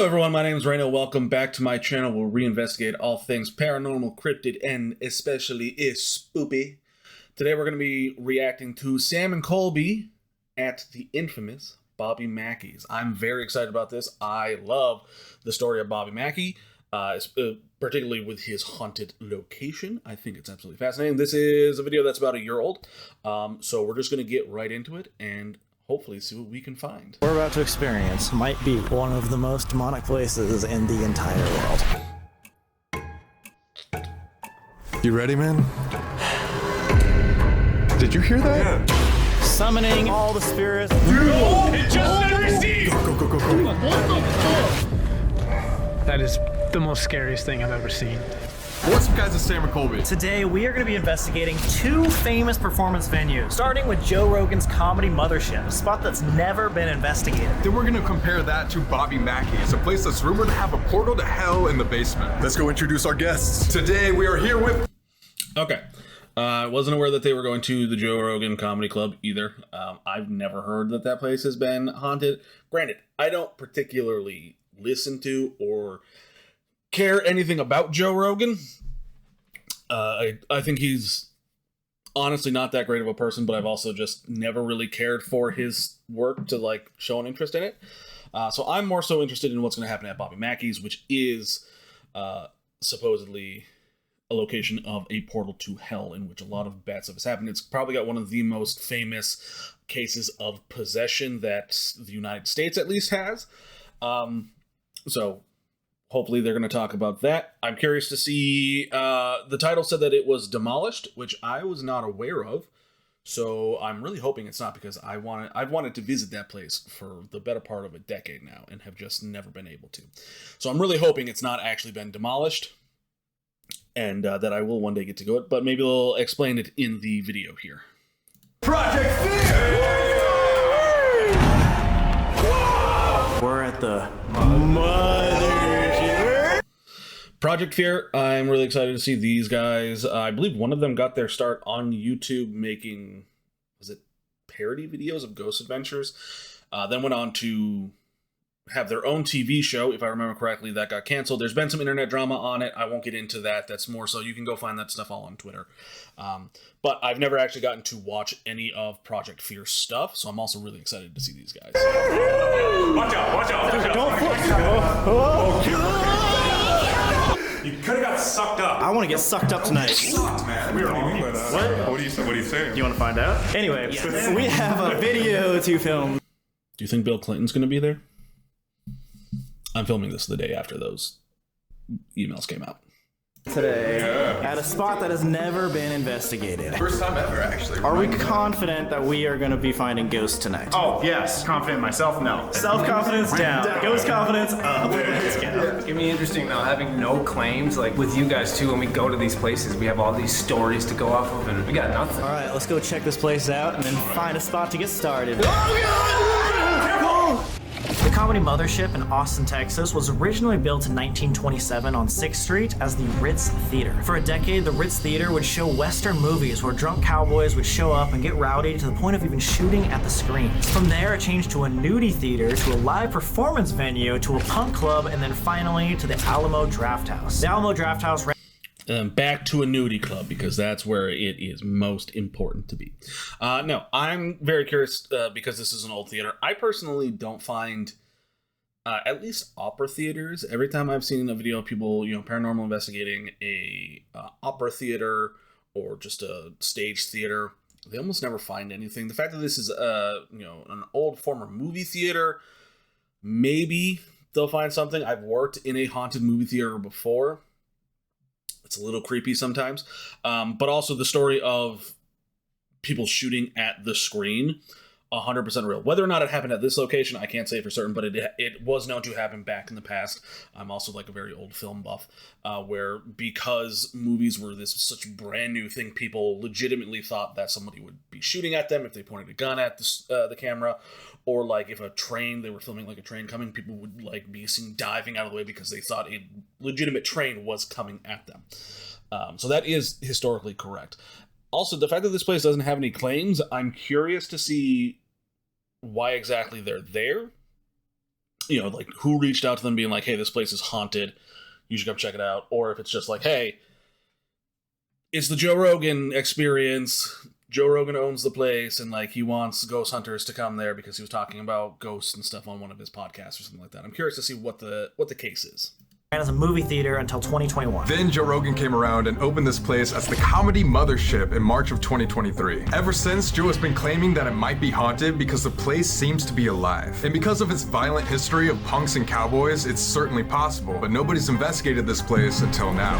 everyone, my name is Reno. Welcome back to my channel where we investigate all things paranormal, cryptid, and especially spoopy. Today we're going to be reacting to Sam and Colby at the infamous Bobby Mackey's. I'm very excited about this. I love the story of Bobby Mackey, particularly with his haunted location. I think it's absolutely fascinating. This is a video that's about a year old, so we're just going to get right into it and hopefully see what we can find. We're about to experience might be one of the most demonic places in the entire world. You ready, man? Did you hear that? Yeah. Summoning all the spirits. It just said receive! Go. That is the most scariest thing I've ever seen. What's up, guys? It's Sam and Colby. Today we are going to be investigating two famous performance venues, starting with Joe Rogan's comedy mothership, a spot that's never been investigated. Then we're going to compare that to Bobby Mackey's, a place that's rumored to have a portal to hell in the basement. Let's go introduce our guests. Today we are here with... Okay. I wasn't aware that they were going to the Joe Rogan Comedy Club either. I've never heard that place has been haunted. Granted, I don't particularly listen to or care anything about Joe Rogan. I think he's honestly not that great of a person, but I've also just never really cared for his work to show an interest in it. So I'm more so interested in what's going to happen at Bobby Mackey's, which is supposedly a location of a portal to hell in which a lot of bad stuff has happened. It's probably got one of the most famous cases of possession that the United States at least has. So hopefully they're going to talk about that. I'm curious to see, the title said that it was demolished, which I was not aware of. So I'm really hoping it's not, because I've wanted to visit that place for the better part of a decade now and have just never been able to. So I'm really hoping it's not actually been demolished and that I will one day get to go it, but maybe they'll explain it in the video here. Project Fear! We're at the Project Fear. I'm really excited to see these guys. I believe one of them got their start on YouTube making, was it parody videos of ghost adventures? Then went on to have their own TV show, if I remember correctly, that got canceled. There's been some internet drama on it. I won't get into that. That's more so you can go find that stuff all on Twitter. But I've never actually gotten to watch any of Project Fear stuff, so I'm also really excited to see these guys. Watch out. You could have got sucked up. I want to get sucked up tonight. We already mean by that. What are you saying? You want to find out? Anyway, we have a video to film. Do you think Bill Clinton's going to be there? I'm filming this the day after those emails came out. Today at a spot that has never been investigated. First time ever, actually. Are we confident that we are going to be finding ghosts tonight? Oh, yes. Confident in myself? No. Self-confidence down. Ghost confidence up. Let's go. It's gonna be interesting now, having no claims, like with you guys too. When we go to these places, we have all these stories to go off of, and we got nothing. All right, let's go check this place out and then find a spot to get started. The Comedy Mothership in Austin, Texas was originally built in 1927 on 6th Street as the Ritz Theater. For a decade, the Ritz Theater would show Western movies where drunk cowboys would show up and get rowdy to the point of even shooting at the screens. From there, it changed to a nudie theater, to a live performance venue, to a punk club, and then finally to the Alamo Drafthouse. The Alamo Drafthouse back to a nudie club, because that's where it is most important to be. No, I'm very curious because this is an old theater. I personally don't find, at least opera theaters, every time I've seen a video of people, paranormal investigating a opera theater or just a stage theater, they almost never find anything. The fact that this is an old former movie theater, maybe they'll find something. I've worked in a haunted movie theater before. It's a little creepy sometimes, but also the story of people shooting at the screen, 100% real. Whether or not it happened at this location, I can't say for certain, but it was known to happen back in the past. I'm also a very old film buff, where because movies were such brand new thing, people legitimately thought that somebody would be shooting at them if they pointed a gun at the camera, or if a train, they were filming a train coming, people would be seen diving out of the way because they thought a legitimate train was coming at them. So that is historically correct. Also, the fact that this place doesn't have any claims, I'm curious to see why exactly they're there. you know, like who reached out to them being like, hey, this place is haunted, you should come check it out. Or if it's just like, hey, it's the Joe Rogan experience. Joe Rogan owns the place, and like he wants ghost hunters to come there because he was talking about ghosts and stuff on one of his podcasts or something like that. I'm curious to see what the case is. And as a movie theater until 2021. Then Joe Rogan came around and opened this place as the comedy mothership in March of 2023. Ever since, Joe has been claiming that it might be haunted because the place seems to be alive. And because of its violent history of punks and cowboys, it's certainly possible, but nobody's investigated this place until now.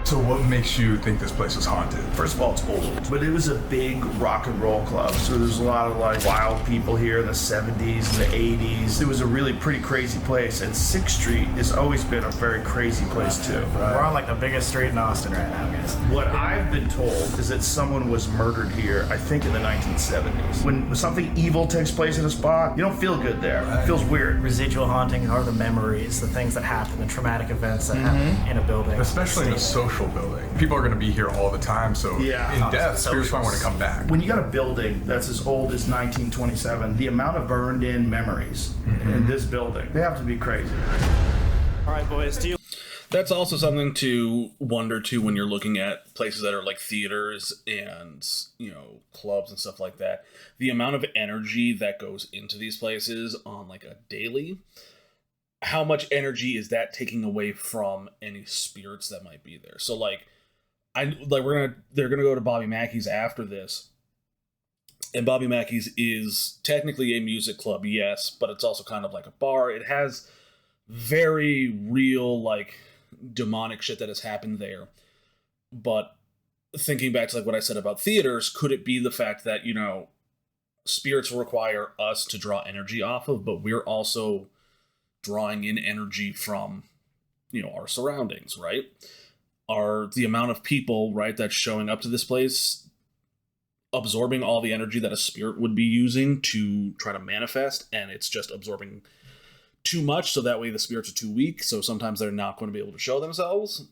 So what makes you think this place is haunted? First of all, it's old, but it was a big rock and roll club. So there's a lot of like wild people here in the 70s and the 80s. It was a really pretty crazy place. And 6th Street has always been a very crazy place too. We're on like the biggest street in Austin right now, guys. What I've been told is that someone was murdered here, I think in the 1970s. When something evil takes place in a spot, you don't feel good there. It feels weird. Residual haunting are the memories, the things that happen, the traumatic events that happen in a building. Especially in a social building. People are going to be here all the time, so in death, spirits might want to come back. When you got a building that's as old as 1927, the amount of burned in memories in this building, they have to be crazy. All right, boys, do you... That's also something to wonder too when you're looking at places that are like theaters and, you know, clubs and stuff like that. The amount of energy that goes into these places on like a daily, how much energy is that taking away from any spirits that might be there? So like they're gonna go to Bobby Mackey's after this. And Bobby Mackey's is technically a music club, yes, but it's also kind of like a bar. It has very real, like, demonic shit that has happened there. But thinking back to like what I said about theaters, could it be the fact that, you know, spirits require us to draw energy off of, but we're also drawing in energy from, you know, our surroundings, right? Are the amount of people, right, that's showing up to this place absorbing all the energy that a spirit would be using to try to manifest, and it's just absorbing too much, so that way the spirits are too weak, so sometimes they're not going to be able to show themselves?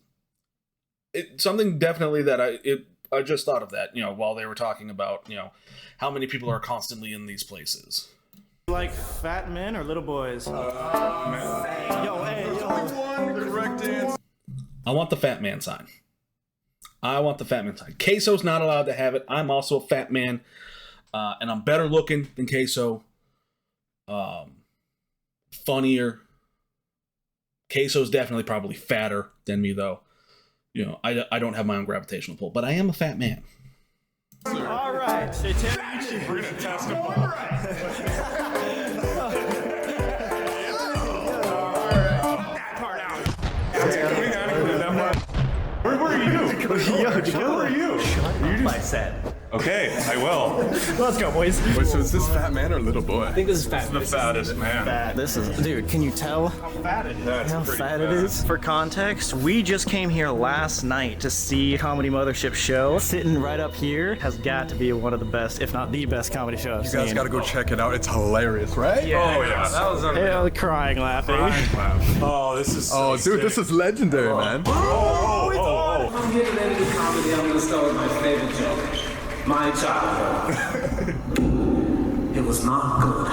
It's something definitely that I just thought of that, you know, while they were talking about, you know, how many people are constantly in these places. Like fat men or little boys? Yo, hey, yo. Correct answer. I want the fat man sign. I want the fat man sign. Queso's not allowed to have it. I'm also a fat man, and I'm better looking than Queso. Funnier. Queso's definitely probably fatter than me, though. You know, I don't have my own gravitational pull, but I am a fat man. All right. We're gonna test him. All right. Where were you? Yo, Where were you? I said. Okay, I will. Let's go, boys. Wait, so is this fat man or little boy? I think this is fat. The fattest man. This is, dude, can you tell how fat it is? For context, we just came here last night to see Comedy Mothership show. Sitting right up here has got to be one of the best, if not the best comedy show I've You guys seen. gotta go check it out. It's hilarious, right? Yeah. Oh yeah, that was Yeah, crying, laughing. Oh, this is. Oh, dude, this is legendary, man. I'm here to end the comedy. I'm gonna start with my favorite joke. My childhood. It was not good.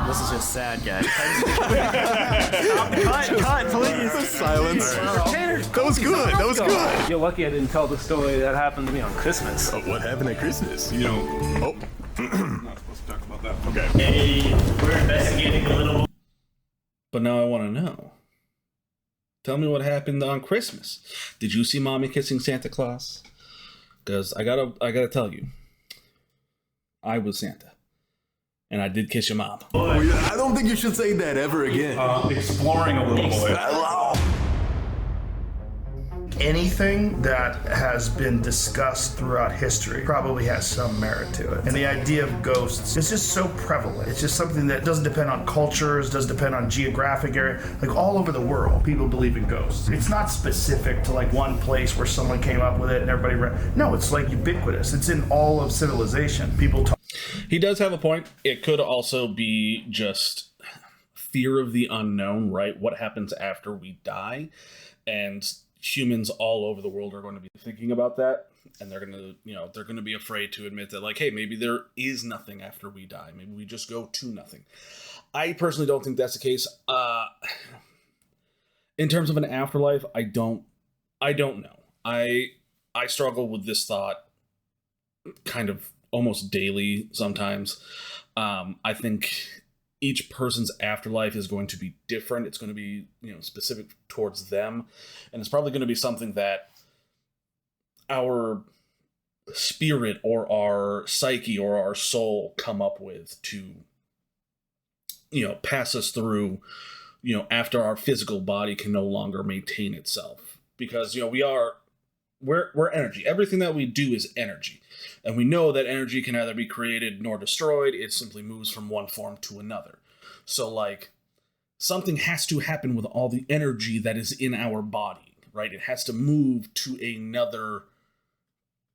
This is just sad, guys. cut, please. Silence. That was good. That was good. You're lucky I didn't tell the story that happened to me on Christmas. Oh, what happened at Christmas? You know. Oh. Not supposed to talk about that. Okay. Hey, we're investigating a little. But now I want to know. Tell me what happened on Christmas. Did you see Mommy kissing Santa Claus? Because I gotta tell you, I was Santa, and I did kiss your mom. I don't think you should say that ever again. Exploring a little boy. Anything that has been discussed throughout history probably has some merit to it. And the idea of ghosts is just so prevalent. It's just something that doesn't depend on cultures, doesn't depend on geographic area. Like all over the world, people believe in ghosts. It's not specific to like one place where someone came up with it and everybody no, it's like ubiquitous. It's in all of civilization. People talk. He does have a point. It could also be just fear of the unknown, right? What happens after we die? And humans all over the world are going to be thinking about that, and they're going to be afraid to admit that, like, hey, maybe there is nothing after we die. Maybe we just go to nothing. I personally don't think that's the case. In terms of an afterlife, I don't know. I struggle with this thought kind of almost daily sometimes. I think each person's afterlife is going to be different. It's going to be, specific towards them. And it's probably going to be something that our spirit or our psyche or our soul come up with to, pass us through, after our physical body can no longer maintain itself. Because, we're energy. Everything that we do is energy. And we know that energy can neither be created nor destroyed. It simply moves from one form to another. So, like, something has to happen with all the energy that is in our body, right? It has to move to another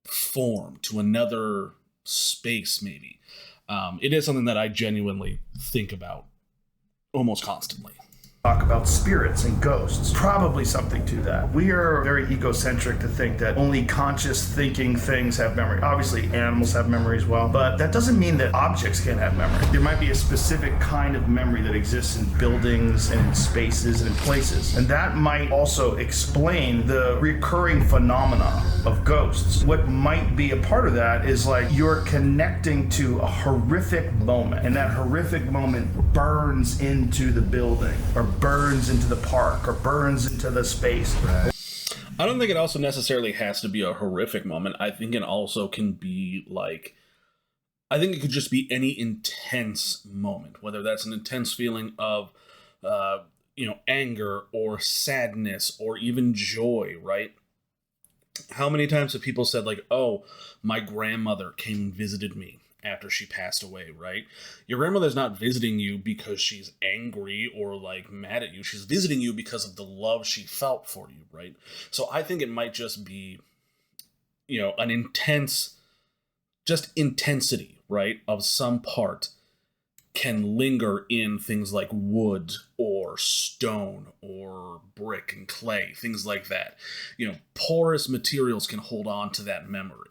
form, to another space, maybe. It is something that I genuinely think about almost constantly. Talk about spirits and ghosts. Probably something to that. We are very egocentric to think that only conscious thinking things have memory. Obviously, animals have memory as well, but that doesn't mean that objects can't have memory. There might be a specific kind of memory that exists in buildings and in spaces and in places. And that might also explain the recurring phenomena of ghosts. What might be a part of that is like you're connecting to a horrific moment, and that horrific moment burns into the building, or burns into the park, or burns into the space. Right. I don't think it also necessarily has to be a horrific moment. I think it also can be like, I think it could just be any intense moment, whether that's an intense feeling of, anger or sadness or even joy, right? How many times have people said, like, oh, my grandmother came and visited me after she passed away, right? Your grandmother's not visiting you because she's angry or like mad at you. She's visiting you because of the love she felt for you, right? So I think it might just be, an intense, just intensity, right, of some part can linger in things like wood or stone or brick and clay, things like that. Porous materials can hold on to that memory.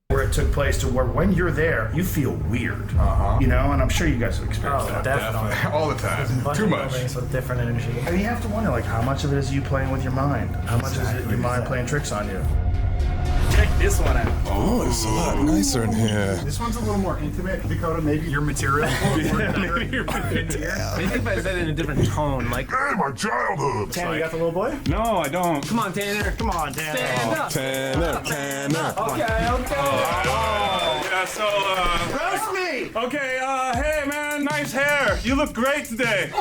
Where it took place to where when you're there, you feel weird, and I'm sure you guys have experienced that. Definitely. All the time. Too much. With different energy. And you have to wonder, like, how much of it is you playing with your mind? How much is it your mind playing tricks on you? Check this one out. Oh, it's a lot nicer in here. This one's a little more intimate, Dakota. Maybe your material. Maybe if I said it in a different tone, like, Hey, my childhood. Tanner, you got the little boy? No, I don't. come on, Tanner. Come on, Tanner. Stand up. Tanner. Okay. Yeah, so, Roast me! okay, hey, man, nice hair. You look great today.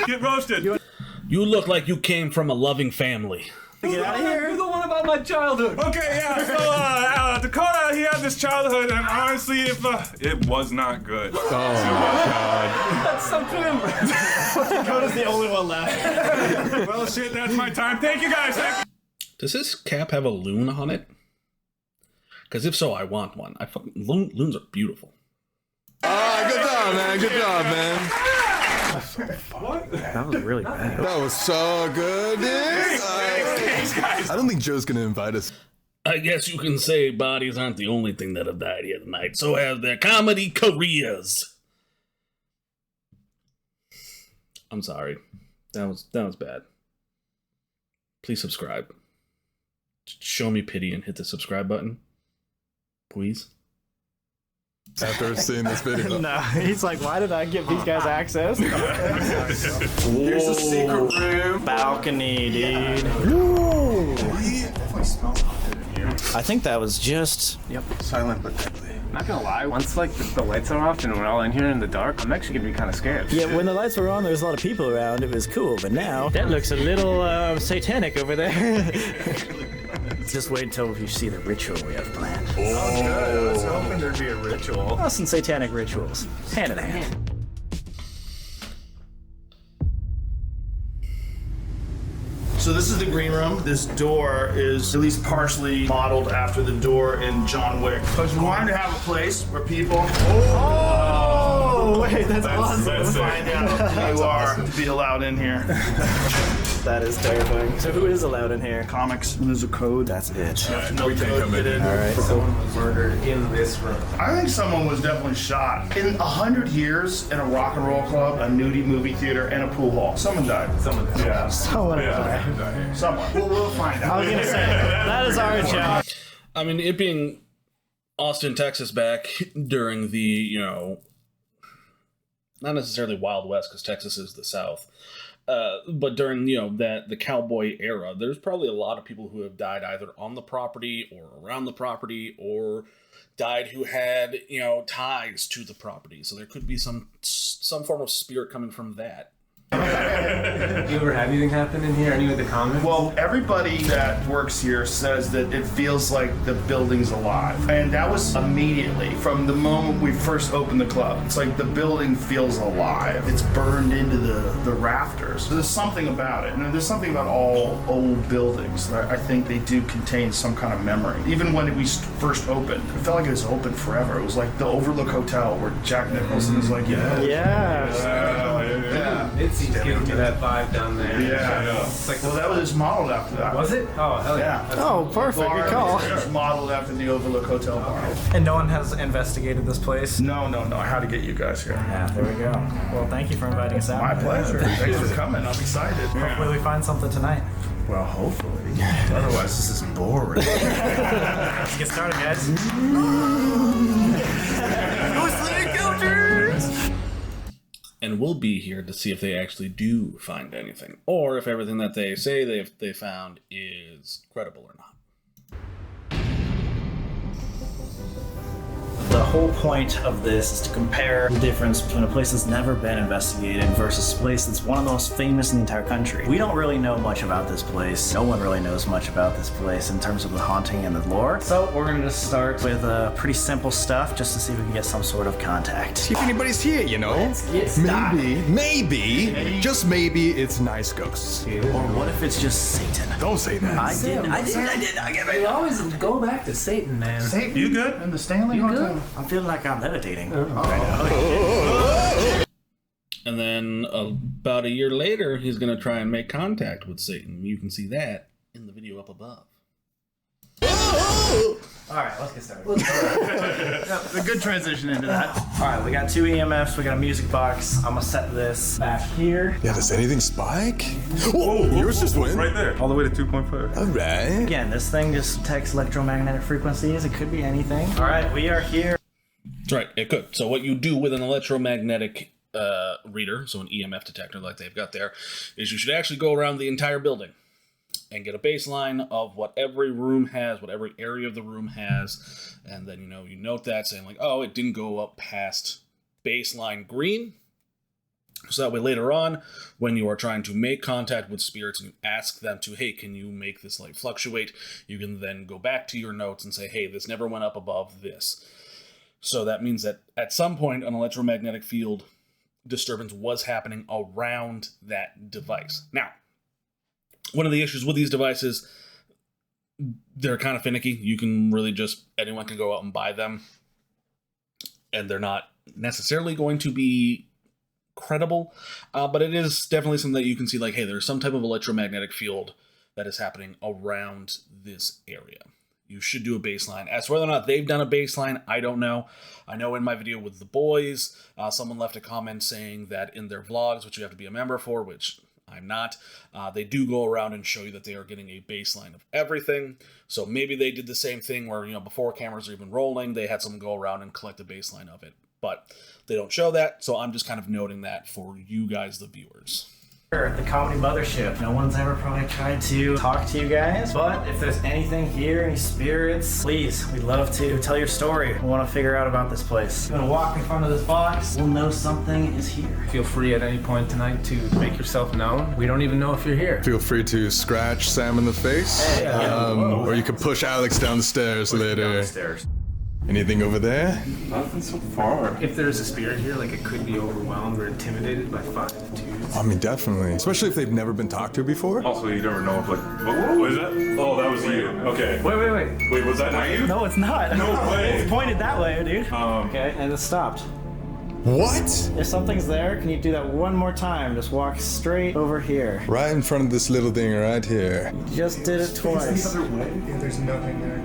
Get roasted. You look like you came from a loving family. Get out of here. You're the one about my childhood. Okay, yeah, so, Dakota, he had this childhood, and honestly, it was not good. Oh, my God. That's so true. Dakota's the only one left. Well, shit, that's my time. Thank you, guys. Does this cap have a loon on it? Because if so, I want one. Loons are beautiful. Good job, man. Good job, man. That was really bad. That was so good, dude. I don't think Joe's gonna invite us. I guess you can say bodies aren't the only thing that have died here tonight. So have their comedy careers. I'm sorry. That was bad. Please subscribe. Show me pity and hit the subscribe button. Please. After seeing this video. No, he's like, why did I give these guys access? Here's a secret room. Balcony, dude. Ooh. Definitely smells haunted in here. I think that was just... Silent but deadly. Not gonna lie, once like the lights are off and we're all in here in the dark, I'm actually gonna be kind of scared. Yeah, when the lights were on, there was a lot of people around. It was cool, but now that looks a little satanic over there. Just wait until you see the ritual we have planned. Oh, good. I was hoping there'd be a ritual. Us and satanic rituals, hand in hand. So this is the green room. This door is at least partially modeled after the door in John Wick. Because we wanted to have a place where people... Oh! right. That's awesome. That's Find it. out who you are to be allowed in here. That is terrifying. So who is allowed in here? Comics, and there's a code. That's it. No We can't code come to get in. All right. Someone was murdered in this room. I think someone was definitely shot. In 100 years, in a rock and roll club, a nudie movie theater, and a pool hall, someone died. Someone. Yeah. Someone. Someone. We'll find out. I was gonna say that is our job. I mean, it being Austin, Texas back during the, not necessarily Wild West, because Texas is the South, but during, the cowboy era, there's probably a lot of people who have died either on the property or around the property, or died who had, ties to the property. So there could be some form of spirit coming from that. You ever had anything happen in here? Any of the comments? Well, everybody that works here says that it feels like the building's alive. And that was immediately from the moment we first opened the club. It's like the building feels alive. It's burned into the rafters. There's something about it. And there's something about all old buildings that I think they do contain some kind of memory. Even when we first opened, it felt like it was open forever. It was like the Overlook Hotel where Jack Nicholson is like, Yeah. It seems giving me that vibe down there. Yeah. It's like, Well, that was modeled after that. was it? Oh, hell yeah. Yeah. Oh, perfect. Good call. It's modeled after the Overlook Hotel bar. And no one has investigated this place. No. I had to get you guys here. Yeah, there we go. Well, thank you for inviting us out. My pleasure. Thanks for coming. I'm excited. Hopefully we find something tonight. Well, hopefully. Otherwise, this is boring. Let's get started, guys. And we'll be here to see if they actually do find anything, or if everything that they say they found is credible or not. The whole point of this is to compare the difference between a place that's never been investigated versus a place that's one of the most famous in the entire country. We don't really know much about this place. No one really knows much about this place in terms of the haunting and the lore. So we're gonna just start with pretty simple stuff just to see if we can get some sort of contact. See if anybody's here, It's Maybe, just maybe it's nice ghosts. Or what if it's just Satan? Don't say that. I did. They always go back to Satan, man. Satan? You good? In the Stanley Hotel? I'm feeling like I'm levitating. And then about a year later, he's going to try and make contact with Satan. You can see that in the video up above. Alright, let's get started. A good transition into that. Alright, we got 2 EMFs, we got a music box. I'm gonna set this back here. Yeah, does anything spike? Whoa, yours just went. Right there. All the way to 2.5. All right. Again, this thing just detects electromagnetic frequencies. It could be anything. Alright, we are here. That's right, it could. So what you do with an electromagnetic reader, so an EMF detector like they've got there, is you should actually go around the entire building and get a baseline of what every room has, what every area of the room has, and then you note that, saying like, oh, it didn't go up past baseline green. So that way later on, when you are trying to make contact with spirits and you ask them to, hey, can you make this light fluctuate, you can then go back to your notes and say, hey, this never went up above this. So that means that at some point an electromagnetic field disturbance was happening around that device. Now, one of the issues with these devices, they're kind of finicky. You can really anyone can go out and buy them, and they're not necessarily going to be credible, but it is definitely something that you can see like, hey, there's some type of electromagnetic field that is happening around this area. You should do a baseline. As to whether or not they've done a baseline, I don't know. I know in my video with the boys, someone left a comment saying that in their vlogs, which you have to be a member for, which I'm not, they do go around and show you that they are getting a baseline of everything. So maybe they did the same thing where, before cameras are even rolling, they had someone go around and collect a baseline of it. But they don't show that, so I'm just kind of noting that for you guys, the viewers. At the Comedy Mothership. No one's ever probably tried to talk to you guys, but if there's anything here, any spirits, please, we'd love to tell your story. We want to figure out about this place. You're gonna walk in front of this box, we'll know something is here. Feel free at any point tonight to make yourself known. We don't even know if you're here. Feel free to scratch Sam in the face, or you can push Alex down the stairs later. Anything over there? Nothing so far. If there's a spirit here, like it could be overwhelmed or intimidated by 5 dudes. I mean, definitely. Especially if they've never been talked to before. Also, you never know if what was that? Oh, that was you. Okay. Wait. Wait, was that not you? No, it's not. No way. It's pointed that way, dude. Um, Okay, and it stopped. What? If something's there, can you do that one more time? Just walk straight over here. Right in front of this little thing right here. You just did it twice. The other way? Yeah, there's nothing there.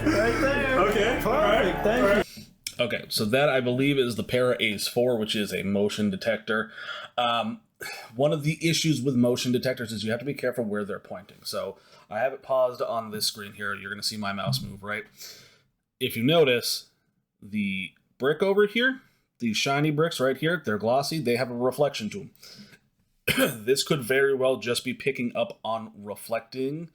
Right there. Okay. Perfect. Thank you. Okay, so that I believe is the Para Ace 4, which is a motion detector. One of the issues with motion detectors is you have to be careful where they're pointing. So I have it paused on this screen here. You're going to see my mouse move, right? If you notice, the brick over here, these shiny bricks right here, they're glossy. They have a reflection to them. This could very well just be picking up on reflections,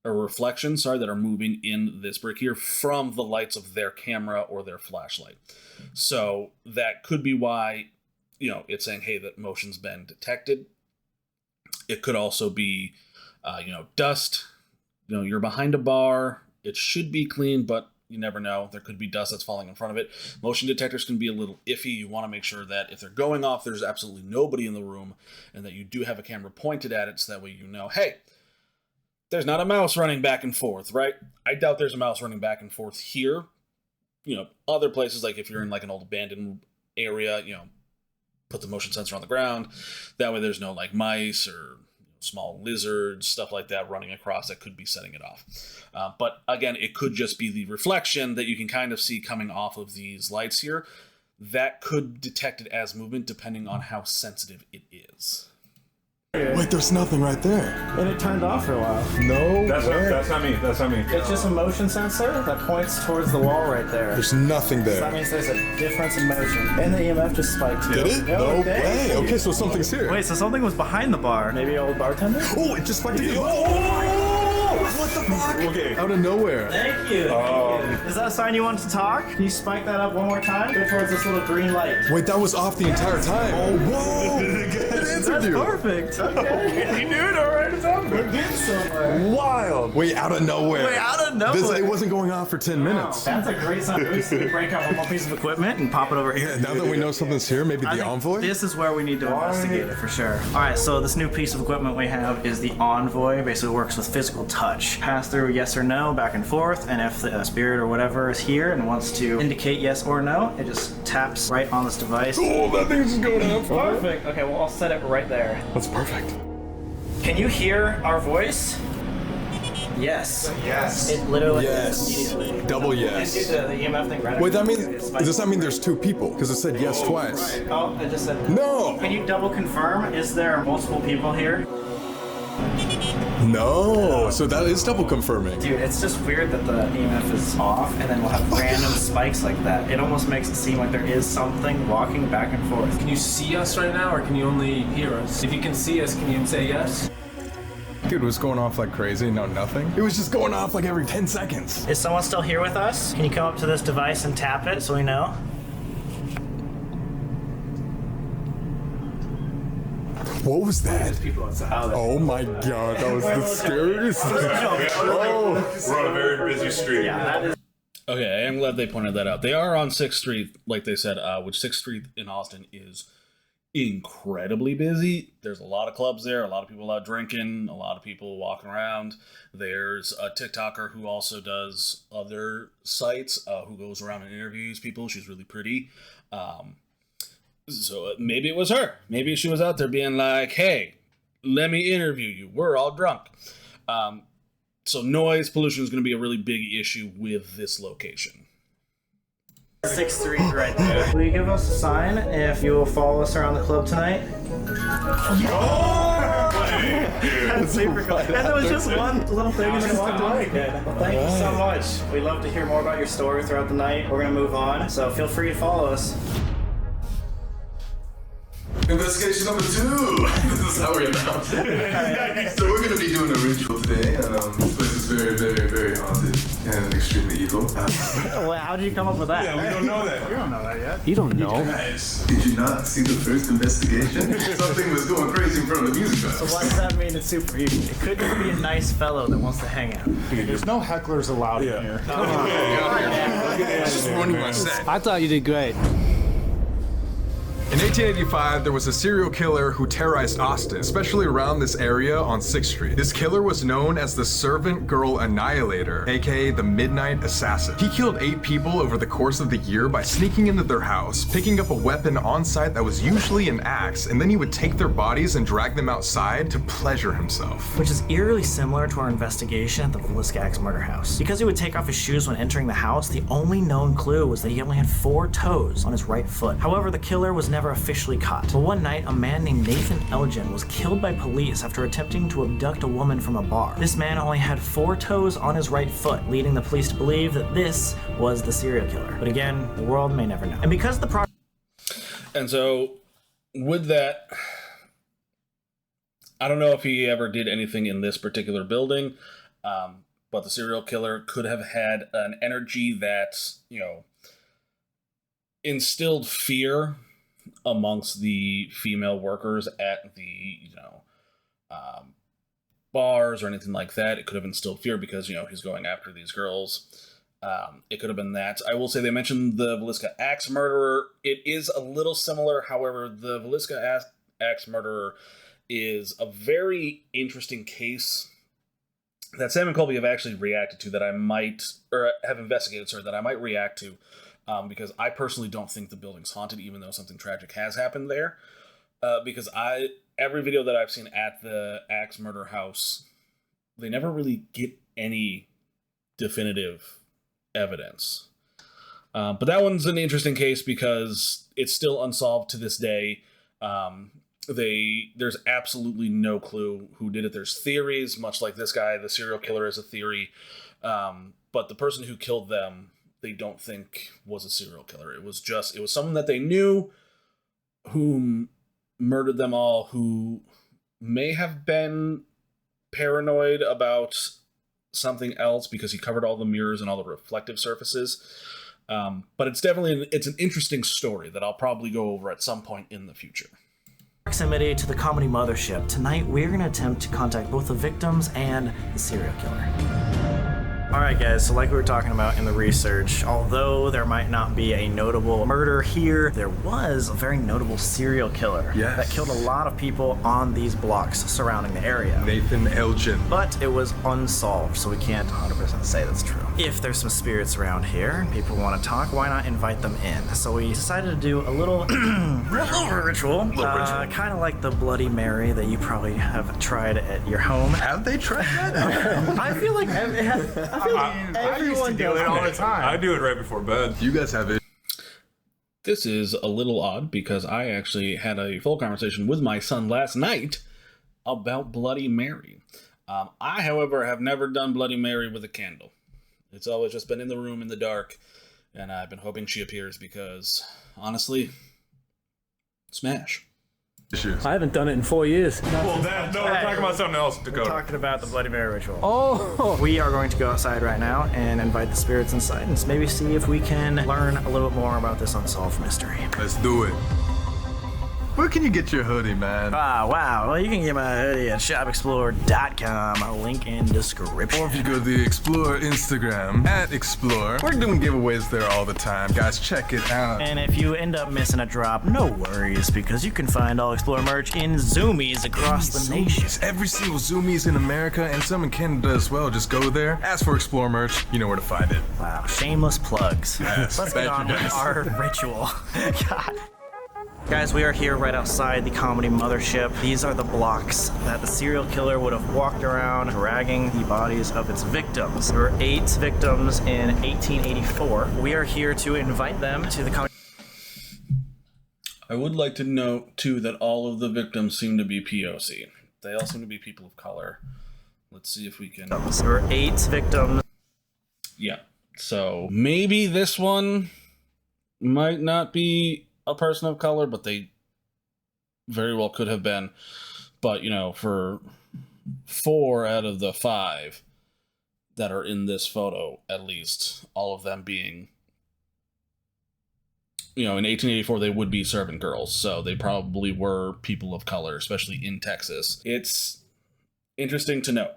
that are moving in this brick here from the lights of their camera or their flashlight. So that could be why, it's saying, hey, that motion's been detected. It could also be, dust. You're behind a bar. It should be clean, but you never know. There could be dust that's falling in front of it. Motion detectors can be a little iffy. You want to make sure that if they're going off, there's absolutely nobody in the room and that you do have a camera pointed at it so that way hey, there's not a mouse running back and forth, right? I doubt there's a mouse running back and forth here. Other places, like if you're in like an old abandoned area, put the motion sensor on the ground. That way there's no like mice or small lizards, stuff like that running across that could be setting it off. But again, it could just be the reflection that you can kind of see coming off of these lights here. That could detect it as movement depending on how sensitive it is. Wait, there's nothing right there. And it turned off for a while. No That's not me. That's not me. It's just a motion sensor that points towards the wall right there. There's nothing So that there. means there's a difference in motion. And the EMF just spiked too. Did it? Yeah, No okay. way. Okay, so something's here. Wait, so something was behind the bar. Maybe an old bartender? Oh, it just spiked again. Oh! What the fuck? Okay. Out of nowhere. Thank you. Is that a sign you wanted to talk? Can you spike that up one more time? Go towards this little green light. Wait, that was off the entire time. Oh, whoa! It answered you. Perfect. Okay. You knew it already. We're getting somewhere. Wild. Wait, out of nowhere. Wait, out of nowhere. It wasn't going off for 10 minutes. That's a great sign. We see break out one more piece of equipment and pop it over here. Now that we know something's here, maybe I the think envoy? This is where we need to investigate it for sure. All right, so this new piece of equipment we have is the envoy. Basically works with physical touch. Pass through yes or no, back and forth, and if the spirit or whatever is here and wants to indicate yes or no, it just taps right on this device. Oh, that thing's just going off. Perfect. Okay, well, I'll set it right there. That's perfect. Can you hear our voice? Yes. Yes. It literally Yes. is immediately. Double And do yes. the EMF thing right Wait, after. does that mean there's two people? Because it said yes twice. Oh, it just said. No! Can you double confirm? Is there multiple people here? No! So that is double confirming. Dude, it's just weird that the EMF is off and then we'll have random spikes like that. It almost makes it seem like there is something walking back and forth. Can you see us right now, or can you only hear us? If you can see us, can you say yes? Dude, it was going off like crazy. No, nothing. It was just going off like every 10 seconds. Is someone still here with us? Can you come up to this device and tap it so we know? What was that? People outside. Oh my god, that was the scariest thing. Oh. We're on a very busy street. Yeah, that is. Okay, I am glad they pointed that out. They are on 6th Street, like they said, which 6th Street in Austin is incredibly busy. There's a lot of clubs there, a lot of people out drinking, a lot of people walking around. There's a TikToker who also does other sites, who goes around and interviews people. She's really pretty. So maybe it was her. Maybe she was out there being like, hey, let me interview you. We're all drunk. So noise pollution is going to be a really big issue with this location. 6th Street right there. Will you give us a sign if you will follow us around the club tonight? That's super cool. And there was just one little thing and then walked away. Well, thank you so much. We'd love to hear more about your story throughout the night. We're going to move on, so feel free to follow us. Investigation number 2. This is how we announce it. So we're going to be doing a ritual today. This place is very, very, very haunted and extremely evil. Well, how did you come up with that? Yeah, we don't know that. We don't know that yet. You don't know. Guys, did you not see the first investigation? Something was going crazy in front of the music So box. what does that mean it's super easy? It could just be a nice fellow that wants to hang out. There's no hecklers allowed in here. Just ruining my set. I thought you did great. In 1885, there was a serial killer who terrorized Austin, especially around this area on 6th Street. This killer was known as the Servant Girl Annihilator, aka the Midnight Assassin. He killed 8 people over the course of the year by sneaking into their house, picking up a weapon on site that was usually an axe, and then he would take their bodies and drag them outside to pleasure himself. Which is eerily similar to our investigation at the Villisca Axe murder house. Because he would take off his shoes when entering the house, the only known clue was that he only had 4 toes on his right foot. However, the killer was never officially caught. But one night, a man named Nathan Elgin was killed by police after attempting to abduct a woman from a bar. This man only had 4 toes on his right foot, leading the police to believe that this was the serial killer. But again, the world may never know. And because the And so, with that, I don't know if he ever did anything in this particular building, but the serial killer could have had an energy that, you know, instilled fear amongst the female workers at the, you know, bars or anything like that. It could have instilled fear because, you know, he's going after these girls. It could have been that. I will say they mentioned the Villisca Axe murderer. It is a little similar. However, the Villisca Axe murderer is a very interesting case that Sam and Colby have actually reacted to that I might, or have investigated, sorry, that I might react to. Because I personally don't think the building's haunted, even though something tragic has happened there. Because every video that I've seen at the Axe Murder House, they never really get any definitive evidence. But that one's an interesting case because it's still unsolved to this day. There's absolutely no clue who did it. There's theories, much like this guy, the serial killer is a theory. But the person who killed them, they don't think was a serial killer. It was someone that they knew who murdered them all, who may have been paranoid about something else because he covered all the mirrors and all the reflective surfaces. But it's an interesting story that I'll probably go over at some point in the future. proximity to the comedy mothership, tonight we're going to attempt to contact both the victims and the serial killer. Alright guys, so like we were talking about in the research, although there might not be a notable murder here, there was a very notable serial killer that killed a lot of people on these blocks surrounding the area. Nathan Elgin. But it was unsolved, so we can't 100% say that's true. If there's some spirits around here and people want to talk, why not invite them in? So we decided to do a little ritual, kind of like the Bloody Mary that you probably have tried at your home. Have they tried that? I feel like everyone does it all the time. I do it right before bed. You guys have it. This is a little odd because I actually had a full conversation with my son last night about Bloody Mary. I, however, have never done Bloody Mary with a candle. It's always just been in the room in the dark, and I've been hoping she appears because, honestly, smash. I haven't done it in 4 years. Well, no, we're talking about something else, Dakota. We're talking about the Bloody Mary ritual. Oh! We are going to go outside right now and invite the spirits inside and maybe see if we can learn a little bit more about this unsolved mystery. Let's do it. Where can you get your hoodie, man? Ah, wow. Well, you can get my hoodie at shopexplore.com. Link in description. Or if you go to the Explore Instagram, @Explore. We're doing giveaways there all the time. Guys, check it out. And if you end up missing a drop, no worries, because you can find all Explore merch in Zoomies across the nation. Every single Zoomies in America and some in Canada as well. Just go there, ask for Explore merch, you know where to find it. Wow, shameless plugs. Yes, Let's get on with our ritual. God. Guys, we are here right outside the comedy mothership. These are the blocks that the serial killer would have walked around dragging the bodies of its victims. There were 8 victims in 1884. We are here to invite them to the comedy. I would like to note, too, that all of the victims seem to be POC. They all seem to be people of color. Let's see if we can... There were 8 victims. Yeah, so maybe this one might not be a person of color, but they very well could have been. But, you know, for 4 out of the 5 that are in this photo, at least, all of them being, you know, in 1884, they would be servant girls, so they probably were people of color, especially in Texas. It's interesting to note.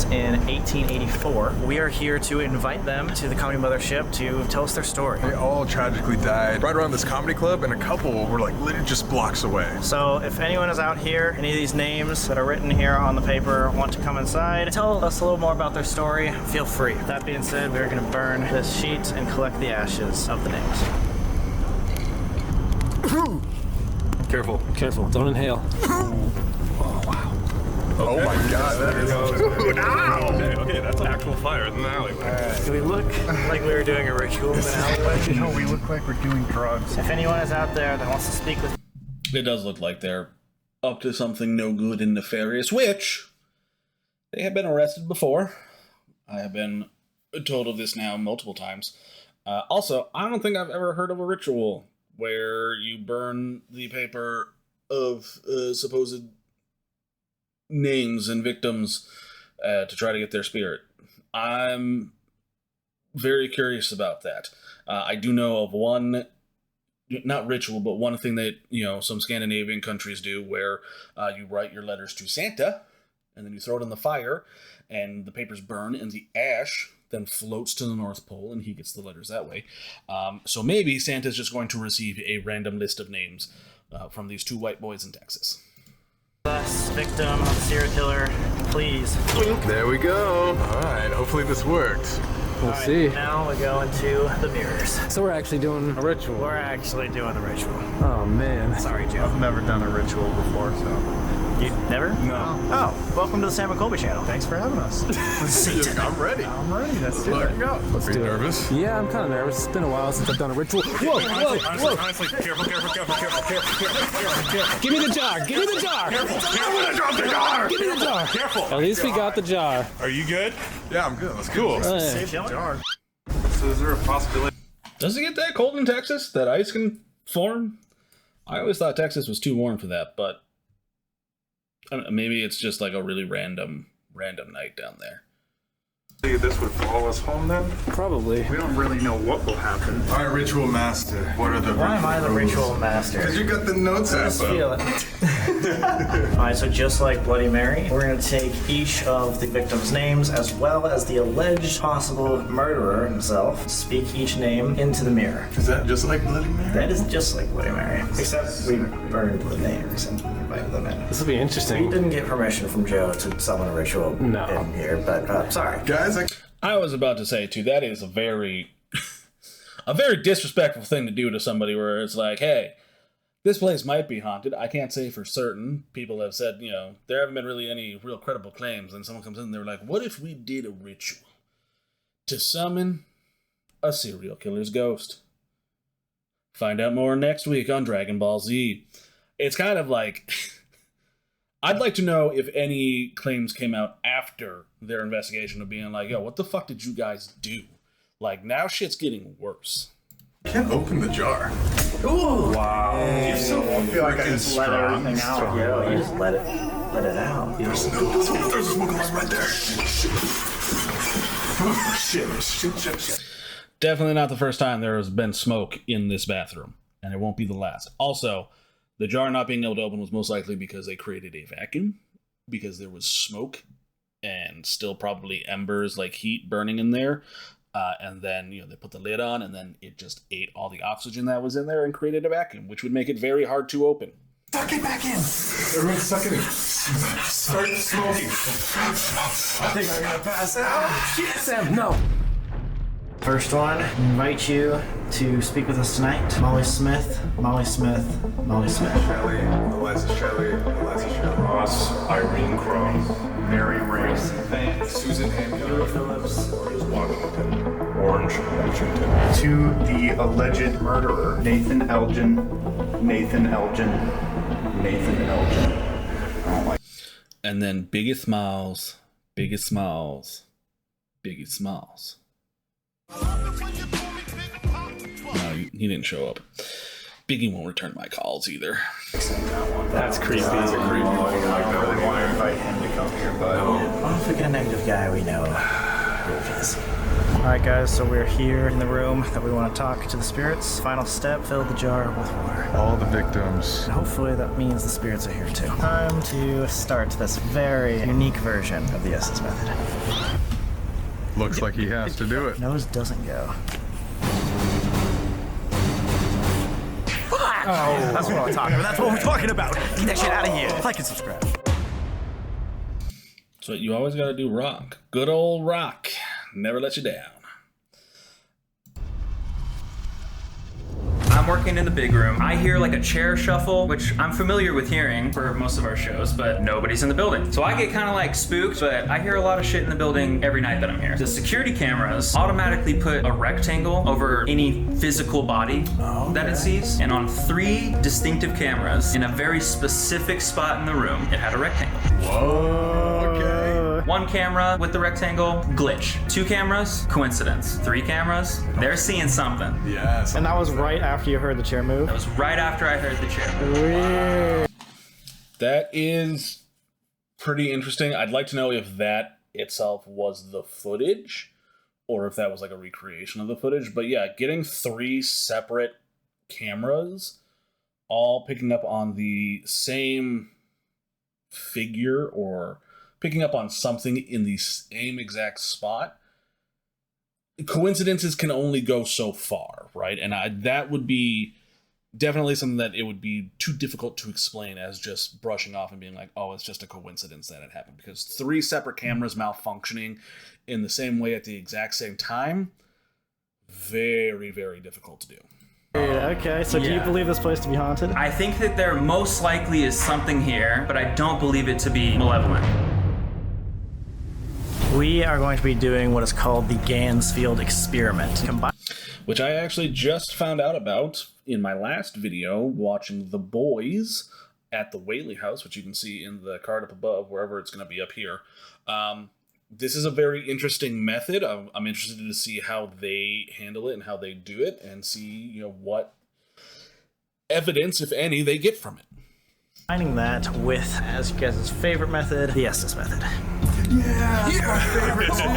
in 1884. We are here to invite them to the Comedy Mothership to tell us their story. They all tragically died right around this comedy club, and a couple were like literally just blocks away. So if anyone is out here, any of these names that are written here on the paper want to come inside, tell us a little more about their story, feel free. That being said, we're going to burn this sheet and collect the ashes of the names. Careful, careful, don't inhale. Oh, wow. Oh my god, that is... Okay, that's actual fire in the alleyway. Do we look like we were doing a ritual in an alleyway? No, we look like we're doing drugs. If anyone is out there that wants to speak with... It does look like they're up to something no good and nefarious, which they have been arrested before. I have been told of this now multiple times. Also, I don't think I've ever heard of a ritual where you burn the paper of supposed names and victims to try to get their spirit. I'm very curious about that. I do know of one, not ritual, but one thing that, some Scandinavian countries do where you write your letters to Santa and then you throw it in the fire and the papers burn and the ash then floats to the North Pole and he gets the letters that way. So maybe Santa's just going to receive a random list of names from these two white boys in Texas. Last victim of the serial killer, please. There we go. All right, hopefully this works. We'll see. Now we go into the mirrors. So we're actually doing a ritual. We're actually doing the ritual. Oh, man. Sorry, Joe. I've never done a ritual before, so... You never? No. Oh, welcome to the Sam and Colby channel. Thanks for having us. I'm ready. I'm ready. Let's do it. Go. Let's Are you do it. nervous? Yeah, I'm kind of nervous. It's been a while since I've done a ritual. Whoa, whoa, whoa. Honestly, careful. Give me the jar. Give me the jar. Careful. Drop the jar. Give me the jar. Careful. At least we got the jar. Are you good? Yeah, I'm good. Let's Cool. go. Safe jar. So is there a possibility? Does it get that cold in Texas that ice can form? I always thought Texas was too warm for that, but I don't know, maybe it's just like a really random night down there. This would follow us home then? Probably. We don't really know what will happen. All right, ritual master. What are the Why am I the ritual master? Because you got the notes I app just up. feel it. Alright, so just like Bloody Mary, we're going to take each of the victims' names as well as the alleged possible murderer himself, speak each name into the mirror. Is that just like Bloody Mary? That is just like Bloody Mary, except we burned the names and invited them in. This will be We interesting. didn't get permission from Joe to summon a ritual in here, but sorry. Guys, I was about to say too, that is a very disrespectful thing to do to somebody where it's like, hey, this place might be haunted. I can't say for certain. People have said, there haven't been really any real credible claims. And someone comes in and they're like, what if we did a ritual to summon a serial killer's ghost? Find out more next week on Dragon Ball Z. It's kind of like... I'd like to know if any claims came out after their investigation of being like, yo, what the fuck did you guys do? Like, now shit's getting worse. I can't open the jar. Ooh! Wow. You're so feel like I just let strong. everything out. Yo, you just let it out. There's a smoke alarm right there. Shit. Definitely not the first time there has been smoke in this bathroom, and it won't be the last. Also, the jar not being able to open was most likely because they created a vacuum, because there was smoke and still probably embers, like heat burning in there. And then, they put the lid on and then it just ate all the oxygen that was in there and created a vacuum, which would make it very hard to open. Suck it back in. Everyone suck it in. Start smoking. I think I'm gonna pass out. Shit, Sam, no. First one, invite you to speak with us tonight. Molly Smith. Shelley, Eliza Shelley. Ross, Irene Crow, Mary Race, Susan Hamilton. Phillips. Orange Washington. To the alleged murderer, Nathan Elgin. Oh my. And then Biggie Smalls. No, he didn't show up. Biggie won't return my calls either. That's creepy. That's a creepy one. I really want to invite him to come here, but... What if we get a negative guy we know who it is? Alright guys, so we're here in the room that we want to talk to the spirits. Final step, fill the jar with water. All the victims. And hopefully that means the spirits are here too. Time to start this very unique version of the Estes method. Looks like he has to do it. Nose doesn't go. Oh. That's what I'm talking about. That's what we're talking about. Get that shit out of here. Like and subscribe. So you always got to do rock. Good old rock. Never let you down. I'm working in the big room. I hear like a chair shuffle, which I'm familiar with hearing for most of our shows, but nobody's in the building. So I get kind of like spooked, but I hear a lot of shit in the building every night that I'm here. The security cameras automatically put a rectangle over any physical body that it sees. And on 3 distinctive cameras in a very specific spot in the room, it had a rectangle. Whoa, okay. 1 camera with the rectangle, glitch. 2 cameras, coincidence. 3 cameras, they're seeing something. Yes. And that was right after you heard the chair move? That was right after I heard the chair move. Weird. That is pretty interesting. I'd like to know if that itself was the footage or if that was like a recreation of the footage. But yeah, getting 3 separate cameras all picking up on the same figure or picking up on something in the same exact spot. Coincidences can only go so far, right? And that would be definitely something that it would be too difficult to explain as just brushing off and being like, oh, it's just a coincidence that it happened. Because 3 separate cameras malfunctioning in the same way at the exact same time, very, very difficult to do. Okay, so do you believe this place to be haunted? I think that there most likely is something here, but I don't believe it to be malevolent. We are going to be doing what is called the Gansfield experiment. Which I actually just found out about in my last video watching The Boys at the Whaley House, which you can see in the card up above, wherever it's going to be up here. This is a very interesting method. I'm interested to see how they handle it and how they do it and see, what evidence, if any, they get from it. Combining that with, as you guys' favorite method, the Estes method. Yeah, that's my favorite too.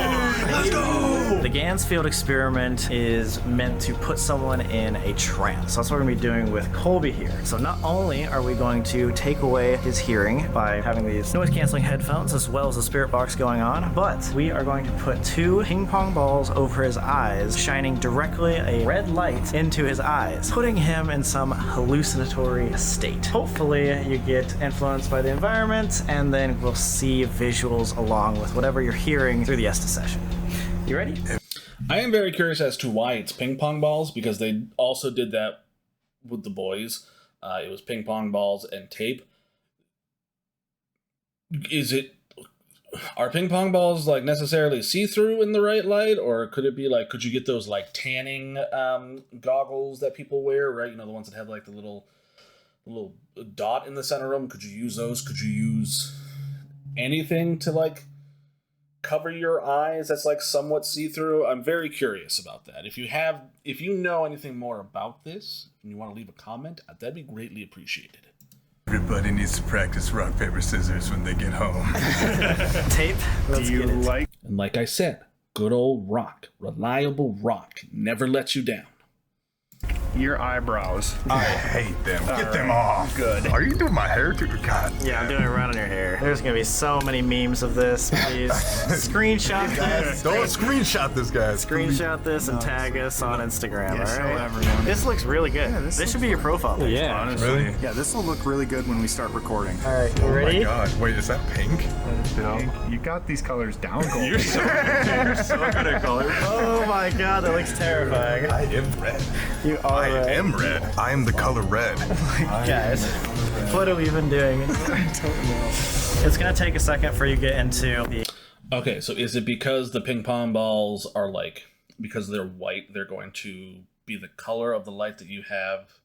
Let's go! The Gansfield experiment is meant to put someone in a trance. So that's what we're going to be doing with Colby here. So not only are we going to take away his hearing by having these noise-canceling headphones as well as the spirit box going on, but we are going to put 2 ping pong balls over his eyes, shining directly a red light into his eyes, putting him in some hallucinatory state. Hopefully you get influenced by the environment, and then we'll see visuals along with whatever you're hearing through the Estes session. You ready? I am very curious as to why it's ping pong balls, because they also did that with The Boys. It was ping pong balls and tape. Are ping pong balls like necessarily see-through in the right light, or could it be like, could you get those like tanning goggles that people wear, right? The ones that have like the little dot in the center of them. Could you use those? Could you use anything to like cover your eyes that's like somewhat see-through? I'm very curious about that. If you know anything more about this and you want to leave a comment, that'd be greatly appreciated. Everybody needs to practice rock, paper, scissors when they get home. Tape. Let's get it. And like I said, good old rock, reliable rock, never lets you down. Your eyebrows. I hate them. Get them off. Good. Are you doing my hair too? God. Yeah, I'm doing it right on your hair. There's gonna be so many memes of this. Please screenshot this. Don't screenshot this, guys. Screenshot this and tag us on Instagram. Yeah, show all right. everyone. This looks really good. Yeah, this should be your profile page. Yeah. Honestly. Really? Yeah, this will look really good when we start recording. All right, you Oh ready? my God. Wait, is that pink? You got these colors down, Colby. You're so good at colors. Oh my God, that looks terrifying. I am red. You are I am red. I am the color red. Guys, what are we even doing? I don't know. It's gonna take a second for you to get into the. Okay, so is it because the ping pong balls are like, because they're white, they're going to be the color of the light that you have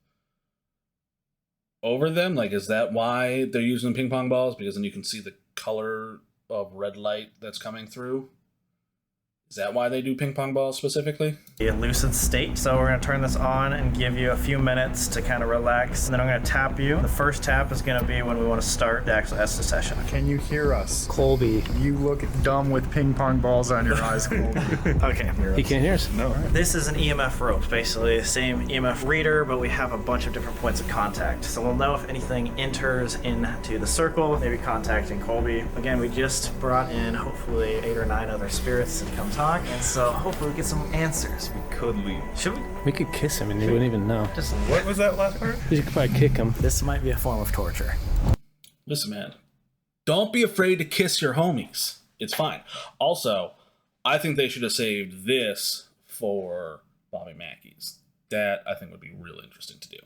over them? Like, is that why they're using ping pong balls? Because then you can see the color of red light that's coming through? Is that why they do ping pong balls specifically? The lucid state. So we're going to turn this on and give you a few minutes to kind of relax. And then I'm going to tap you. The first tap is going to be when we want to start the actual Estes session. Can you hear us? Colby. You look dumb with ping pong balls on your eyes, Colby. Okay. He can't hear us? No. This is an EMF rope, basically the same EMF reader, but we have a bunch of different points of contact. So we'll know if anything enters into the circle, maybe contacting Colby. Again, we just brought in hopefully 8 or 9 other spirits to come talk, and so hopefully we get some answers. We could leave. Should we? We could kiss him and he wouldn't even know. Just What was that last part? You could probably kick him. This might be a form of torture. Listen, man, don't be afraid to kiss your homies. It's fine. Also, I think they should have saved this for Bobby Mackey's. That, I think, would be really interesting to do.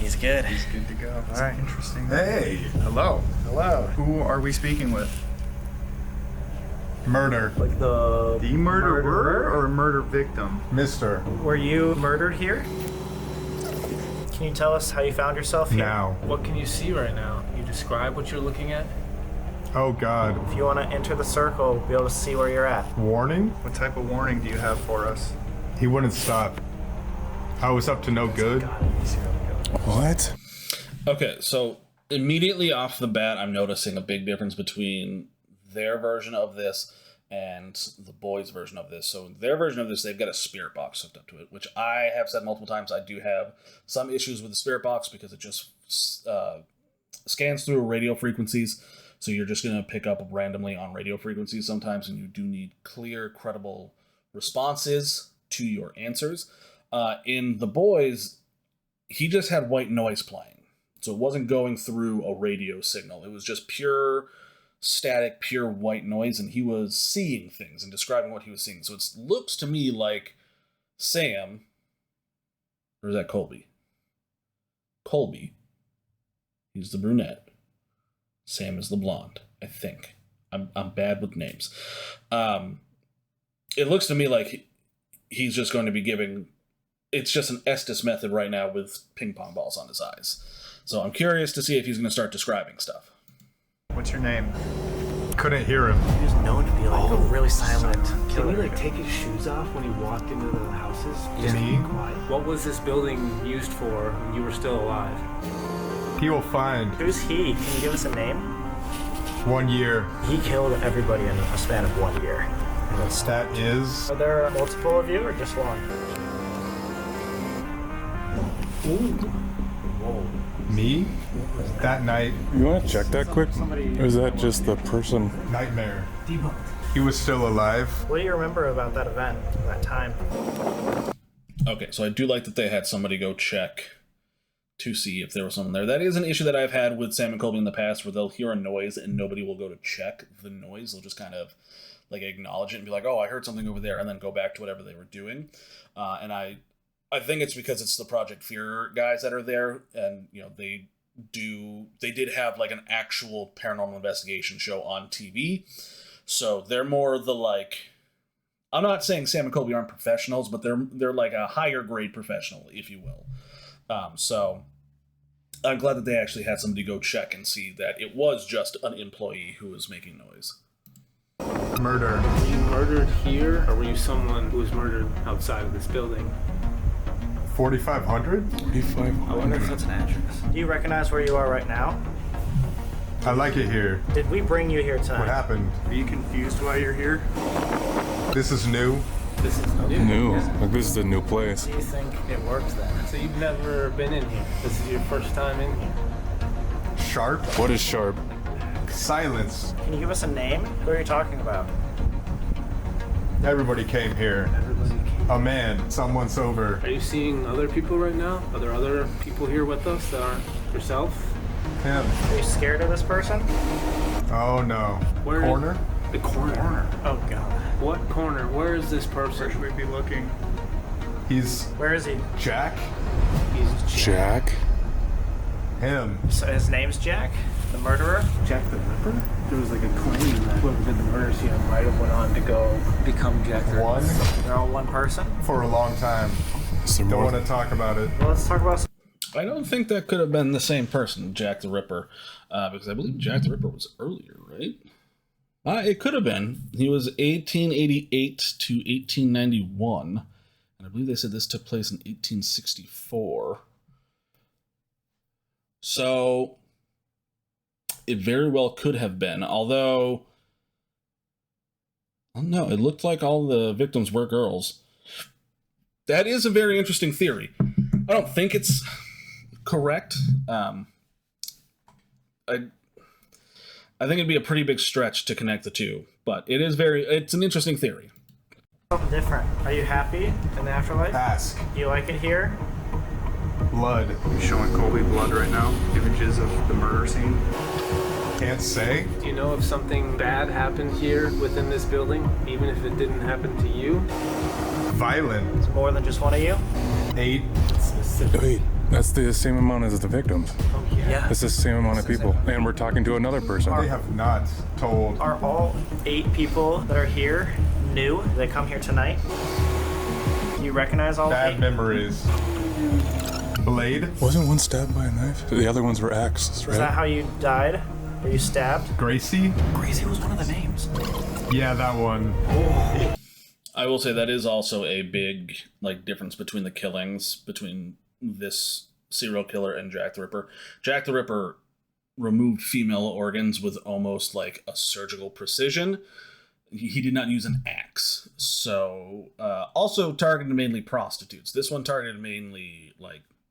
He's good. He's good to go. All right. Interesting. Hey, Hello. Hello. Who are we speaking with? murder. Like the murderer or murder victim? Mister. Were you murdered here? Can you tell us how you found yourself here? Now. What can you see right now? Can you describe what you're looking at? Oh God. If you want to enter the circle, be able to see where you're at. Warning? What type of warning do you have for us? He wouldn't stop. I was up to no good. What? Okay, so immediately off the bat, I'm noticing a big difference between their version of this and the boys' version of this. So in their version of this, they've got a spirit box hooked up to it, which I have said multiple times. I do have some issues with the spirit box because it just scans through radio frequencies. So you're just going to pick up randomly on radio frequencies sometimes, and you do need clear, credible responses to your answers. In the boys, he just had white noise playing. So it wasn't going through a radio signal. It was just pure static, pure white noise, and he was seeing things and describing what he was seeing. So it looks to me like Sam, or is that Colby? Colby. He's the brunette. Sam is the blonde, I think. I'm bad with names. It looks to me like he's just going to be giving... It's just an Estes method right now with ping pong balls on his eyes. So I'm curious to see if he's going to start describing stuff. What's your name? Couldn't hear him. He was known to be like a really silent killer. Did he like take his shoes off when he walked into the houses? Just be quiet. What was this building used for when you were still alive? He will find Who's he? Can you give us a name? 1 year. He killed everybody in a span of 1 year. That is... Are there multiple of you or just one? Me? That night. You want to check that quick? Or is that just the person? Nightmare. He was still alive. What do you remember about that event, that time? Okay, so I do like that they had somebody go check to see if there was someone there. That is an issue that I've had with Sam and Colby in the past, where they'll hear a noise and nobody will go to check the noise. They'll just kind of like acknowledge it and be like, oh, I heard something over there, and then go back to whatever they were doing. And I think it's because it's the Project Fear guys that are there, and you know they did have like an actual paranormal investigation show on TV, so they're more the like. I'm not saying Sam and Colby aren't professionals, but they're like a higher grade professional, if you will. So I'm glad that they actually had somebody go check and see that it was just an employee who was making noise. Murder. Were you murdered here, or were you someone who was murdered outside of this building? 4,500? 4,500. I wonder if that's an address. Do you recognize where you are right now? I like it here. Did we bring you here tonight? What happened? Are you confused why you're here? This is new. This is New. Like, this is a new place. Do you think it works then? So you've never been in here. This is your first time in here. Sharp. What is sharp? Silence. Can you give us a name? Who are you talking about? Everybody came here. A man, someone sober. Are you seeing other people right now? Are there other people here with us that aren't yourself? Him. Are you scared of this person? Oh no. Where Corner? The corner. Oh god. What corner? Where is this person? Where should we be looking? He's Where is he? Jack. He's Jack? Him. So his name's Jack? The murderer? Jack the Ripper? There was like a claim that whoever did the murder to him might have went on to go become Jack the Ripper. One They're all one person? for a long time. Is there Don't more? want to talk about it. Well, let's talk about... I don't think that could have been the same person, Jack the Ripper, because I believe Jack the Ripper was earlier, right? It could have been. He was 1888 to 1891. And I believe they said this took place in 1864. So it very well could have been. Although, I don't know, it looked like all the victims were girls. That is a very interesting theory. I don't think it's correct. I think it'd be a pretty big stretch to connect the two, but it's an interesting theory. Something different. Are you happy in the afterlife? Ask. You like it here? Blood. I'm showing Colby blood right now. Images of the murder scene. Can't say. Do you know if something bad happened here within this building, even if it didn't happen to you? Violent. It's more than just one of you? 8. Wait, that's the same amount as the victims. Oh, yeah. It's the same amount of people. And we're talking to another person. They have not told. Are all 8 people that are here new? They come here tonight? Do you recognize all 8? Bad memories. Blade. Wasn't one stabbed by a knife? The other ones were axes, right? Is that how you died? Were you stabbed? Gracie? Gracie was one of the names. Yeah, that one. I will say that is also a big difference between the killings between this serial killer and Jack the Ripper. Jack the Ripper removed female organs with almost like a surgical precision. He did not use an axe. So also targeted mainly prostitutes. This one targeted mainly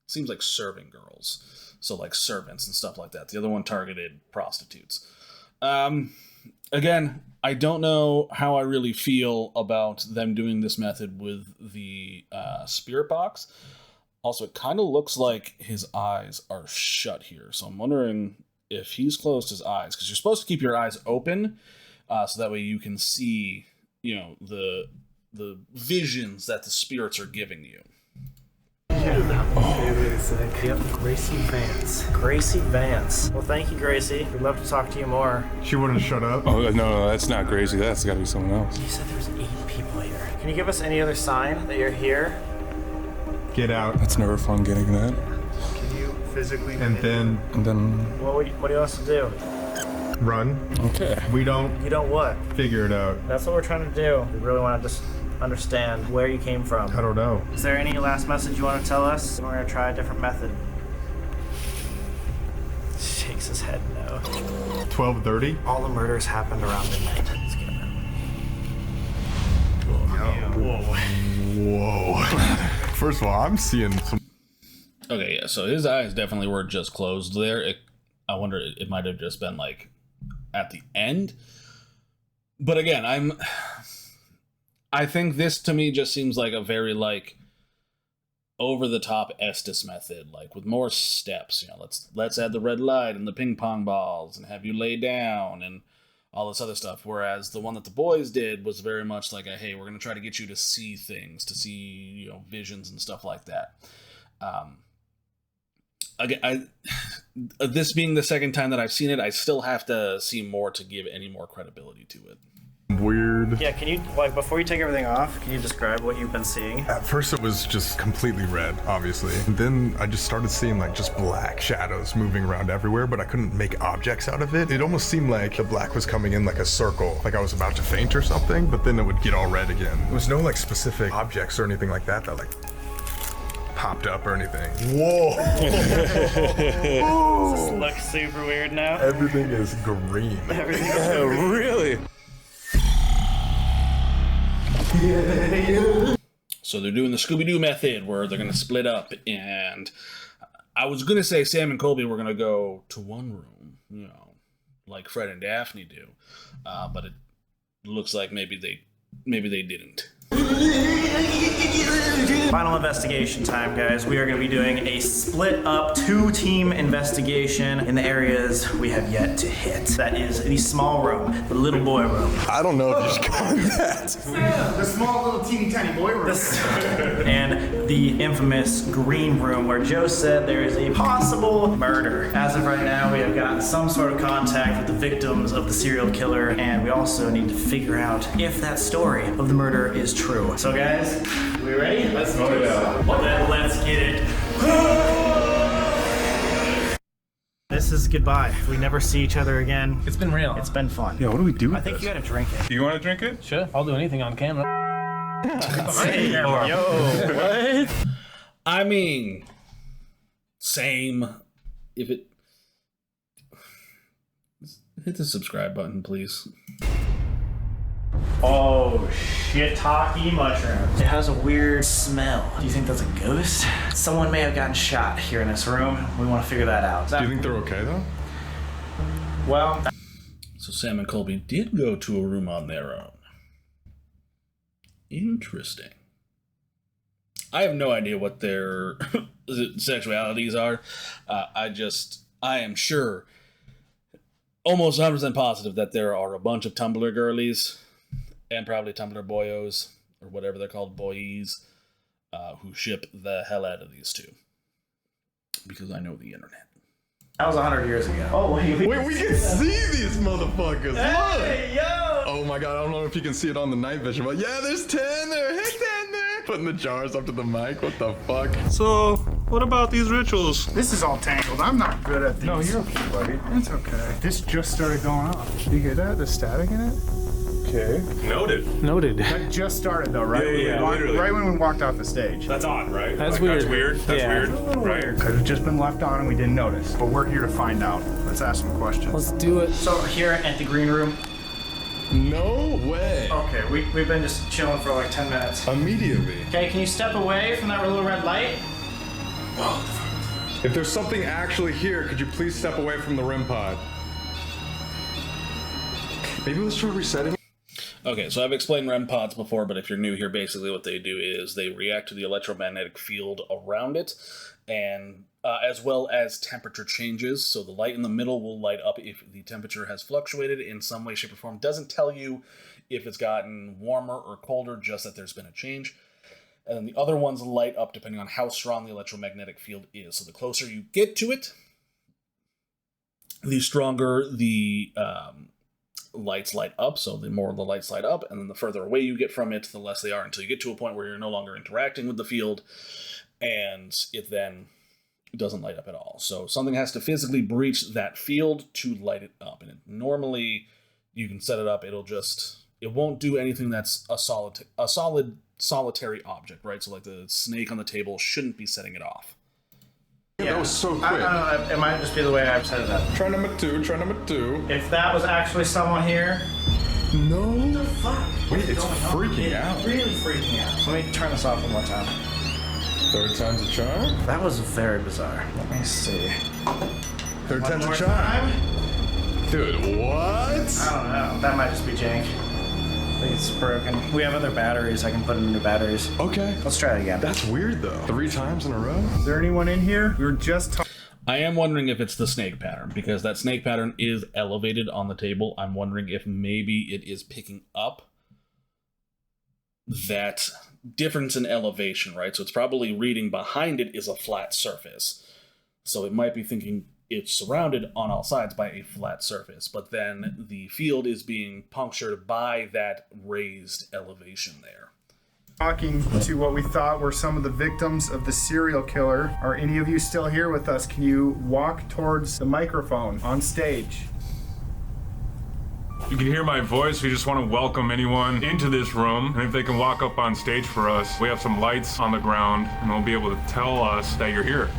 seems like serving girls. So servants and stuff like that. The other one targeted prostitutes. Again, I don't know how I really feel about them doing this method with the spirit box. Also, it kind of looks like his eyes are shut here. So I'm wondering if he's closed his eyes. Because you're supposed to keep your eyes open. So that way you can see, the visions that the spirits are giving you. Wait a sec. Yep, Gracie Vance. Gracie Vance. Well, thank you, Gracie. We'd love to talk to you more. She wouldn't shut up. Oh, no, that's not Gracie. That's got to be someone else. You said there's 8 people here. Can you give us any other sign that you're here? Get out. That's never fun getting that. Can you physically... And then What do you want us to do? run. Okay. We don't... You don't what? Figure it out. That's what we're trying to do. We really want to just understand where you came from. I don't know. Is there any last message you want to tell us? We're going to try a different method. Shakes his head no. 12:30? All the murders happened around midnight. Let's get him Whoa. First of all, I'm seeing some... Okay, yeah, so his eyes definitely were just closed there. I wonder, it might have just been at the end. But again, I think this to me just seems like a very over the top Estes method, with more steps. Let's add the red light and the ping pong balls and have you lay down and all this other stuff. Whereas the one that the boys did was very much hey, we're going to try to get you to see things, to see visions and stuff like that. Again, this being the second time that I've seen it, I still have to see more to give any more credibility to it. Weird. Yeah, can you, before you take everything off, can you describe what you've been seeing? At first it was just completely red, obviously. And then I just started seeing just black shadows moving around everywhere, but I couldn't make objects out of it. It almost seemed like the black was coming in like a circle, like I was about to faint or something, but then it would get all red again. There was no specific objects or anything like that popped up or anything. Whoa! Does this look super weird now? Everything is green. Really? Yeah. So they're doing the Scooby-Doo method where they're going to split up, and I was going to say Sam and Colby were going to go to one room, like Fred and Daphne do, but it looks like maybe they didn't. Final investigation time, guys. We are going to be doing a split up 2-team investigation in the areas we have yet to hit. That is the small room, the little boy room. I don't know if you should call it that. The small little teeny tiny boy room. And the infamous green room where Joe said there is a possible murder. As of right now, we have gotten some sort of contact with the victims of the serial killer, and we also need to figure out if that story of the murder is true. So guys, we ready? Let's do it. Well then, let's get it. This is goodbye. If we never see each other again, It's been real. it's been fun. Yeah, what do we do with I think this? you gotta drink it. Do you want to drink it? Sure, I'll do anything on camera. What? I mean, same. If it hit the subscribe button, please. Oh, shiitake mushrooms. It has a weird smell. Do you think that's a ghost? Someone may have gotten shot here in this room. We want to figure that out. Do you think they're okay though? Well, So Sam and Colby did go to a room on their own. Interesting. I have no idea what their sexualities are. I am sure, almost 100% positive that there are a bunch of Tumblr girlies and probably Tumblr boyos, or whatever they're called, boys, who ship the hell out of these two. Because I know the internet. that was 100 years ago. Oh, Wait, we can see these motherfuckers. Hey, Look. yo! Oh my god, I don't know if you can see it on the night vision, but yeah, there's Tanner. Hey, Tanner. Putting the jars up to the mic. What the fuck? So, what about these rituals? This is all tangled. I'm not good at these. No, you're okay, buddy. It's okay. This just started going off. You hear that? The static in it? Okay. Noted. That just started though, right? Yeah, literally. Right when we walked off the stage. That's odd, right? That's That's weird. That's Yeah. weird. A little Right. weird. Could have just been left on and we didn't notice. But we're here to find out. Let's ask some questions. Let's do it. So here at the green room. No way. Okay, we've been just chilling for like 10 minutes. Immediately. Okay, can you step away from that little red light? If there's something actually here, could you please step away from the REM pod? Maybe let's try resetting. Okay, so I've explained REM pods before, but if you're new here, basically what they do is they react to the electromagnetic field around it, and as well as temperature changes. So the light in the middle will light up if the temperature has fluctuated in some way, shape, or form. Doesn't tell you if it's gotten warmer or colder, just that there's been a change. And then the other ones light up depending on how strong the electromagnetic field is. So the closer you get to it, the stronger the lights light up, so the more the lights light up, and then the further away you get from it, the less they are, until you get to a point where you're no longer interacting with the field, and it then doesn't light up at all. So something has to physically breach that field to light it up, and normally you can set it up, it won't do anything that's a solitary object, right? So like the snake on the table shouldn't be setting it off. Yeah, that was so quick. I don't know, it might just be the way I've set it up. Try number two. If that was actually someone here. No. What the fuck? Wait, it's freaking out. Really freaking out. Let me turn this off one more time. Third time's a charm? That was very bizarre. Let me see. Third One time's a more charm. time. Dude, what? I don't know. That might just be jank. I think it's broken. We have other batteries. I can put in new batteries. Okay. Let's try it again. That's weird though. 3 times in a row? Is there anyone in here? We were just talking. I am wondering if it's the snake pattern, because that snake pattern is elevated on the table. I'm wondering if maybe it is picking up that difference in elevation, right? So it's probably reading behind it is a flat surface. So it might be thinking it's surrounded on all sides by a flat surface, but then the field is being punctured by that raised elevation there. Talking to what we thought were some of the victims of the serial killer. Are any of you still here with us? Can you walk towards the microphone on stage? You can hear my voice. We just want to welcome anyone into this room. And if they can walk up on stage for us, we have some lights on the ground and they'll be able to tell us that you're here.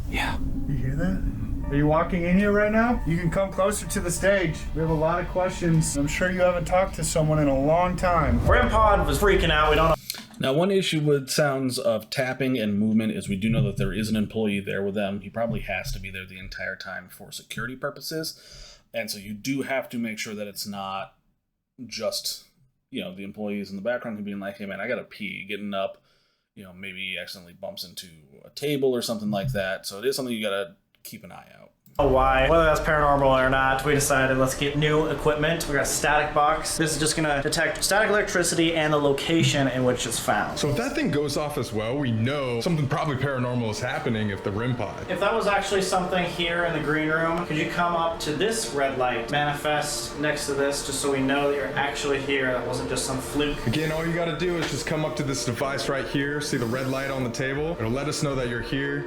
Yeah. You hear that? Are you walking in here right now? You can come closer to the stage. We have a lot of questions. I'm sure you haven't talked to someone in a long time. REM pod was freaking out. We don't know. Now, one issue with sounds of tapping and movement is we do know that there is an employee there with them. He probably has to be there the entire time for security purposes. And so you do have to make sure that it's not just, the employees in the background being like, hey man, I gotta pee, getting up, maybe accidentally bumps into a table or something like that. So it is something you gotta keep an eye out. Why, whether that's paranormal or not, we decided let's get new equipment. We got a static box. This is just gonna detect static electricity and the location in which it's found. So if that thing goes off as well, we know something probably paranormal is happening if the REM pod. If that was actually something here in the green room, could you come up to this red light, manifest next to this, just so we know that you're actually here, that wasn't just some fluke? Again, all you gotta do is just come up to this device right here, see the red light on the table. It'll let us know that you're here,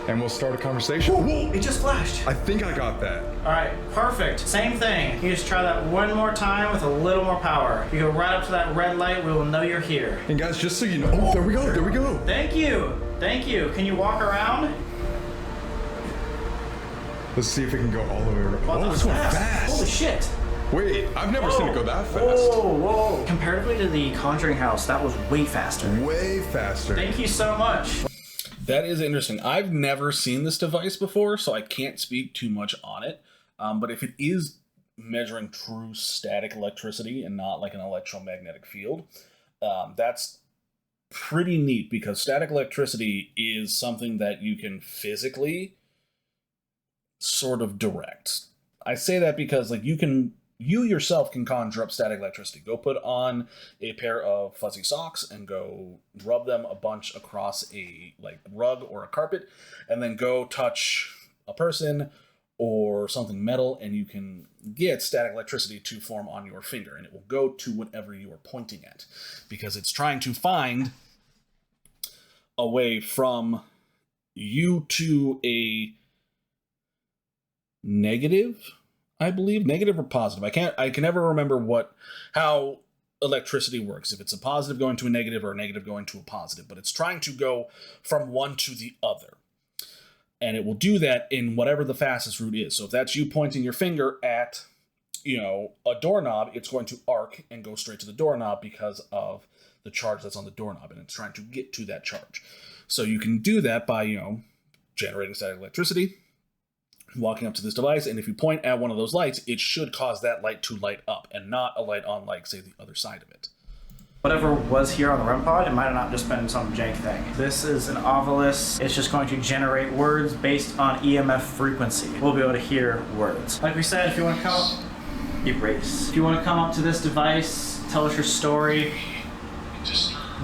and we'll start a conversation. Whoa, it just flashed. I think I got that. All right, perfect. Same thing. You just try that one more time with a little more power. You go right up to that red light, we will know you're here. And guys, just so you know, oh, there we go, there we go. Thank you, thank you. Can you walk around? Let's see if it can go all the way around. Oh, it's going fast. Holy shit. Wait, I've never seen it go that fast. Whoa. Comparatively to the Conjuring house, that was way faster. Way faster. Thank you so much. That is interesting. I've never seen this device before, so I can't speak too much on it. But if it is measuring true static electricity and not like an electromagnetic field, that's pretty neat, because static electricity is something that you can physically sort of direct. I say that because like you yourself can conjure up static electricity. Go put on a pair of fuzzy socks and go rub them a bunch across a like rug or a carpet, and then go touch a person or something metal, and you can get static electricity to form on your finger, and it will go to whatever you are pointing at, because it's trying to find a way from you to a negative, I believe, negative or positive. I can never remember how electricity works, if it's a positive going to a negative or a negative going to a positive, but it's trying to go from one to the other. And it will do that in whatever the fastest route is. So if that's you pointing your finger at, a doorknob, it's going to arc and go straight to the doorknob because of the charge that's on the doorknob, and it's trying to get to that charge. So you can do that by, generating static electricity, walking up to this device, and if you point at one of those lights, it should cause that light to light up and not a light on, like, say, the other side of it. Whatever was here on the REM pod, it might have not just been some jank thing. This is an ovilus. It's just going to generate words based on EMF frequency. We'll be able to hear words. Like we said, if you want to come up, erase. If you want to come up to this device, tell us your story.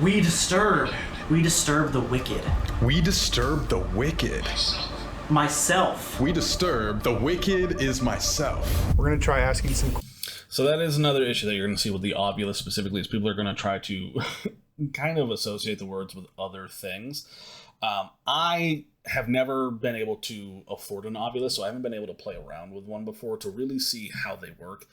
We disturb the wicked. We disturb the wicked. Myself. We disturb the wicked is myself. We're gonna try asking some. So that is another issue that you're going to see with the ovilus specifically, is people are going to try to kind of associate the words with other things. I have never been able to afford an ovilus, so I haven't been able to play around with one before to really see how they work.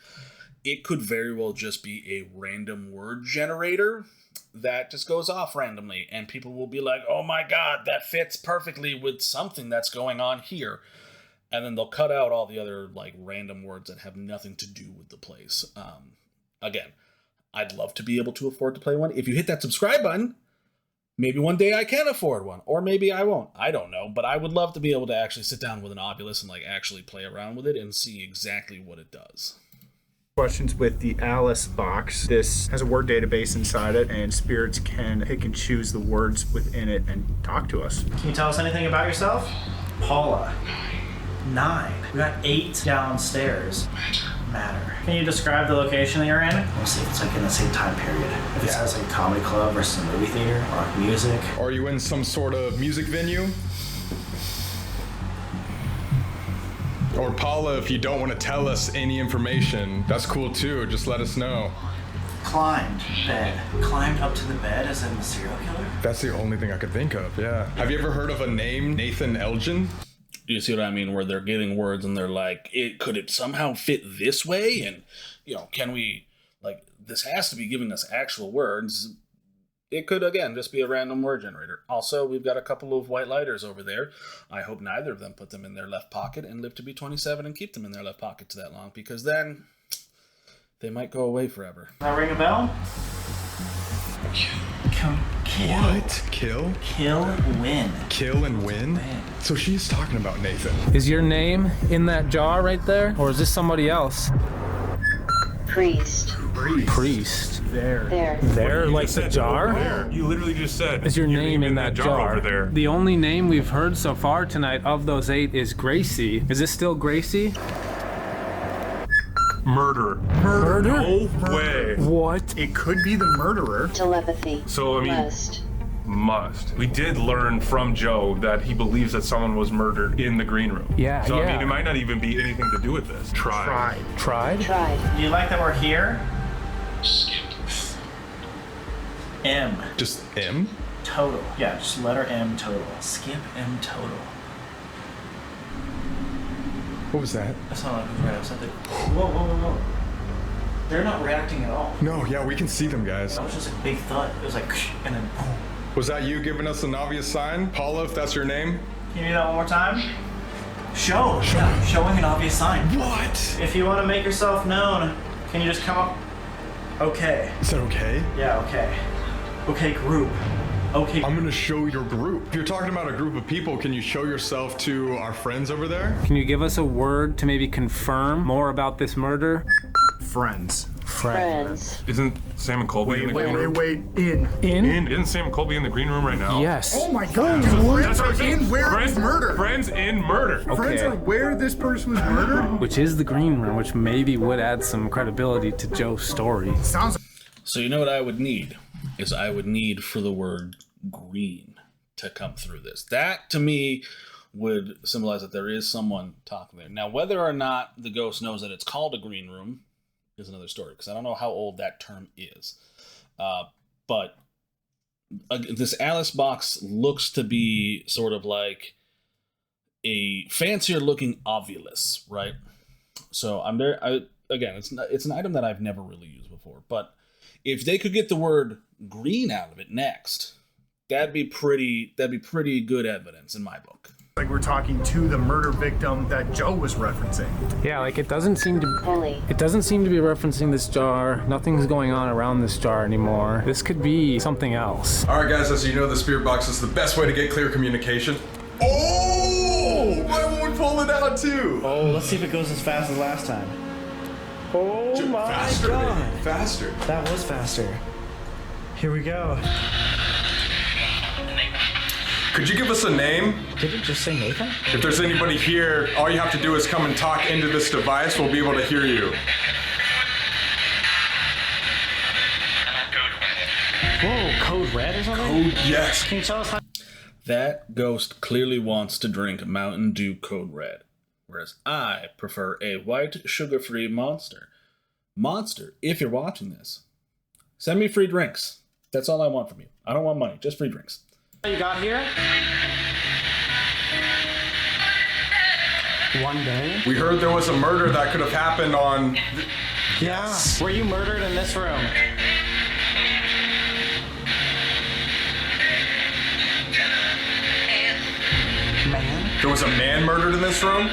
It could very well just be a random word generator that just goes off randomly, and people will be like, oh my god, that fits perfectly with something that's going on here. And then they'll cut out all the other like random words that have nothing to do with the place. Again, I'd love to be able to afford to play one. If you hit that subscribe button, maybe one day I can afford one, or maybe I won't. I don't know, but I would love to be able to actually sit down with an ovilus and like actually play around with it and see exactly what it does. Questions with the Alice box. This has a word database inside it, and spirits can pick and choose the words within it and talk to us. Can you tell us anything about yourself? Paula. 9. We got 8 downstairs. Matter. Can you describe the location that you're in? We'll see if it's like in the same time period. If it says like a comedy club versus a movie theater, rock music. Are you in some sort of music venue? Or Paula, if you don't want to tell us any information, that's cool too. Just let us know. Climbed bed. Climbed up to the bed as in the serial killer? That's the only thing I could think of, yeah. Have you ever heard of a name, Nathan Elgin? You see what I mean? Where they're getting words and they're like, could it somehow fit this way? And, can we, like, this has to be giving us actual words. It could, again, just be a random word generator. Also, we've got a couple of white lighters over there. I hope neither of them put them in their left pocket and live to be 27 and keep them in their left pocket to that long, because then they might go away forever. Does that ring a bell? Kill. What? Kill? Kill, win. Kill and win? So she's talking about Nathan. Is your name in that jar right there, or is this somebody else? Priest. There, like the jar? There. You literally just said. Is your name in that jar? Over there. The only name we've heard so far tonight of those 8 is Gracie. Is this still Gracie? Murder. No way. What? It could be the murderer. Telepathy. So, I mean, must. We did learn from Joe that he believes that someone was murdered in the green room. Yeah, So, yeah. I mean, it might not even be anything to do with this. Tried. Tried? Do you like that we're here? M. Just M? Total. Yeah, just letter M total. Skip M total. What was that? That's not like who's right outside the. Whoa. They're not reacting at all. No, yeah, we can see them, guys. That was just a big thud. It was like, and then boom. Was that you giving us an obvious sign? Paula, if that's your name? Can you do that one more time? Yeah, showing an obvious sign. What? If you want to make yourself known, can you just come up? Okay. Is that okay? Yeah, okay. Okay, group. Okay. I'm gonna show your group. If you're talking about a group of people, can you show yourself to our friends over there? Can you give us a word to maybe confirm more about this murder? Friends. Isn't Sam and Colby in the green room? Wait. In? Isn't Sam and Colby in the green room right now? Yes. Oh my God. That's what I'm saying. In where Friends, is murder? Friends in murder. Friends are where this person was murdered? Which is the green room, which maybe would add some credibility to Joe's story. Sounds. So you know what I would need? Is I would need for the word green to come through this. That, to me, would symbolize that there is someone talking there. Now, whether or not the ghost knows that it's called a green room is another story, because I don't know how old that term is. But this Alice box looks to be sort of like a fancier looking Ovulus, right? So I'm there. Again, it's an item that I've never really used before, but if they could get the word green out of it next, that'd be pretty good evidence in my book. Like we're talking to the murder victim that Joe was referencing. Yeah, like it doesn't seem to be referencing this jar. Nothing's going on around this jar anymore. This could be something else. All right, guys, as you know, the spirit box is the best way to get clear communication. Oh! Why won't we pull it out too? Oh, let's see if it goes as fast as last time. Oh my God. Faster. That was faster. Here we go. Could you give us a name? Did it just say Nathan? If there's anybody here, all you have to do is come and talk into this device. We'll be able to hear you. Whoa, code red or something? Code, yes. Can you tell us how? That ghost clearly wants to drink Mountain Dew Code Red, whereas I prefer a white sugar-free Monster. Monster, if you're watching this, send me free drinks. That's all I want from you. I don't want money, just free drinks. You got here? One day? We heard there was a murder that could have happened on... Yeah. Were you murdered in this room? Man? There was a man murdered in this room?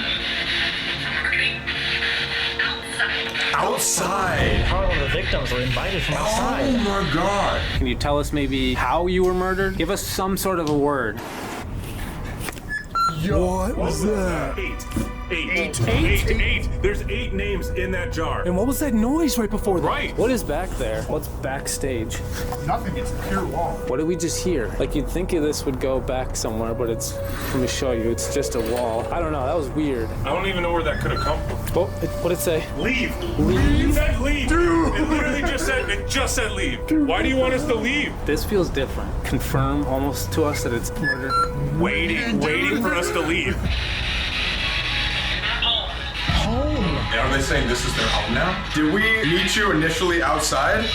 Outside. All of the victims were invited from outside. Oh my God. Can you tell us maybe how you were murdered? Give us some sort of a word. What was that? Eight. There's 8 names in that jar. And what was that noise right before that? Right. What is back there? What's backstage? Nothing, it's a pure wall. What did we just hear? Like you'd think this would go back somewhere, but it's, let me show you, it's just a wall. I don't know, that was weird. I don't even know where that could have come from. Oh, what'd it say? Leave. It said leave. Dude. It literally just said leave. Why do you want us to leave? This feels different. Confirm almost to us that it's murder. Waiting for us to leave. Are they saying this is their home now? Did we meet you initially outside?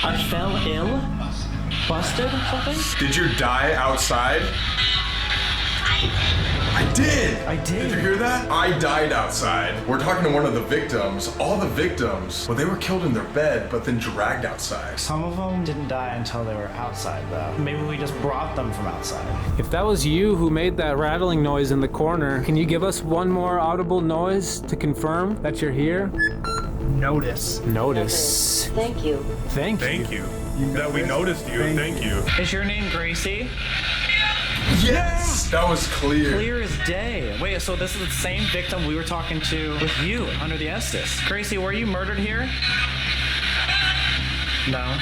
I fell ill? Busted or something? Did you die outside? I did! Did you hear that? I died outside. We're talking to one of the victims. All the victims, well, they were killed in their bed, but then dragged outside. Some of them didn't die until they were outside, though. Maybe we just brought them from outside. If that was you who made that rattling noise in the corner, can you give us one more audible noise to confirm that you're here? Notice. Thank you. Thank you. Thank you. That we noticed you. Thank you. Is your name Gracie? Yes! That was clear. Clear as day. Wait, so this is the same victim we were talking to with you under the Estes. Gracie, were you murdered here? No.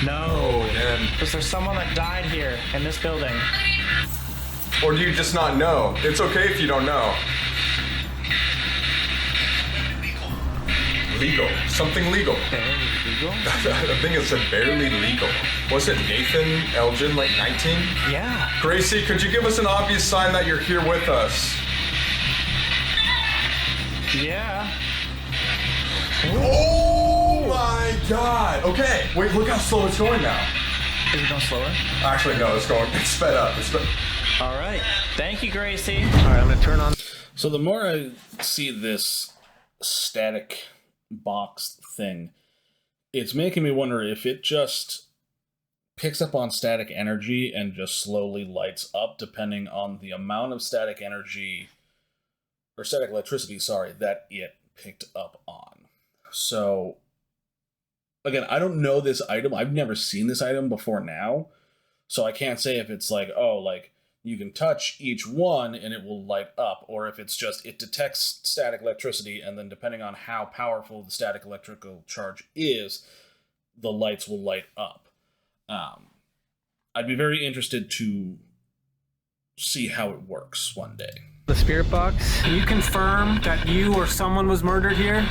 No. Was there someone that died here in this building? Or do you just not know? It's okay if you don't know. Legal. Something legal. Barely legal? I think it said barely legal. Was it Nathan Elgin, like 19? Yeah. Gracie, could you give us an obvious sign that you're here with us? Yeah. Oh my god! Okay, wait, look how slow it's going now. Is it going slower? Actually, no, it's sped up. All right. Thank you, Gracie. All right, I'm going to turn on. So the more I see this static box thing, it's making me wonder if it just picks up on static energy and just slowly lights up depending on the amount of static energy, or static electricity, sorry, that it picked up on. So, again, I don't know this item. I've never seen this item before now. So I can't say if it's like, oh, like, you can touch each one and it will light up, or if it's just, it detects static electricity, and then depending on how powerful the static electrical charge is, the lights will light up. I'd be very interested to see how it works one day. The spirit box. Can you confirm that you or someone was murdered here?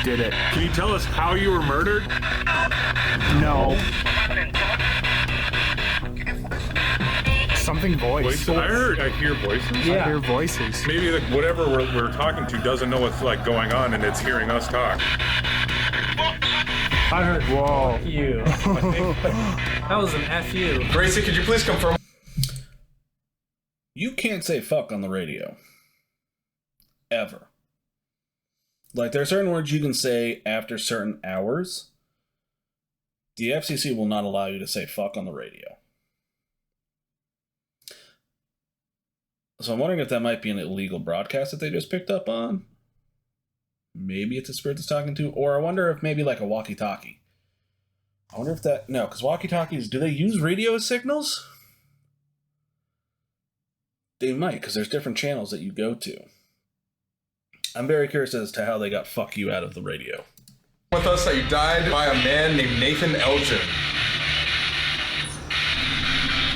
Did it? Can you tell us how you were murdered? No. Something voice. I hear voices. Yeah. I hear voices. Maybe like whatever we're talking to doesn't know what's like going on, and it's hearing us talk. I heard, whoa. You. That was an FU. Gracie, could you please confirm? You can't say fuck on the radio. Ever. Like, there are certain words you can say after certain hours. The FCC will not allow you to say fuck on the radio. So I'm wondering if that might be an illegal broadcast that they just picked up on. Maybe it's a spirit that's talking to, or I wonder if maybe like a walkie-talkie. I wonder if that, no, because walkie-talkies, do they use radio signals? They might, because there's different channels that you go to. I'm very curious as to how they got fuck you out of the radio. With us that you died by a man named Nathan Elgin.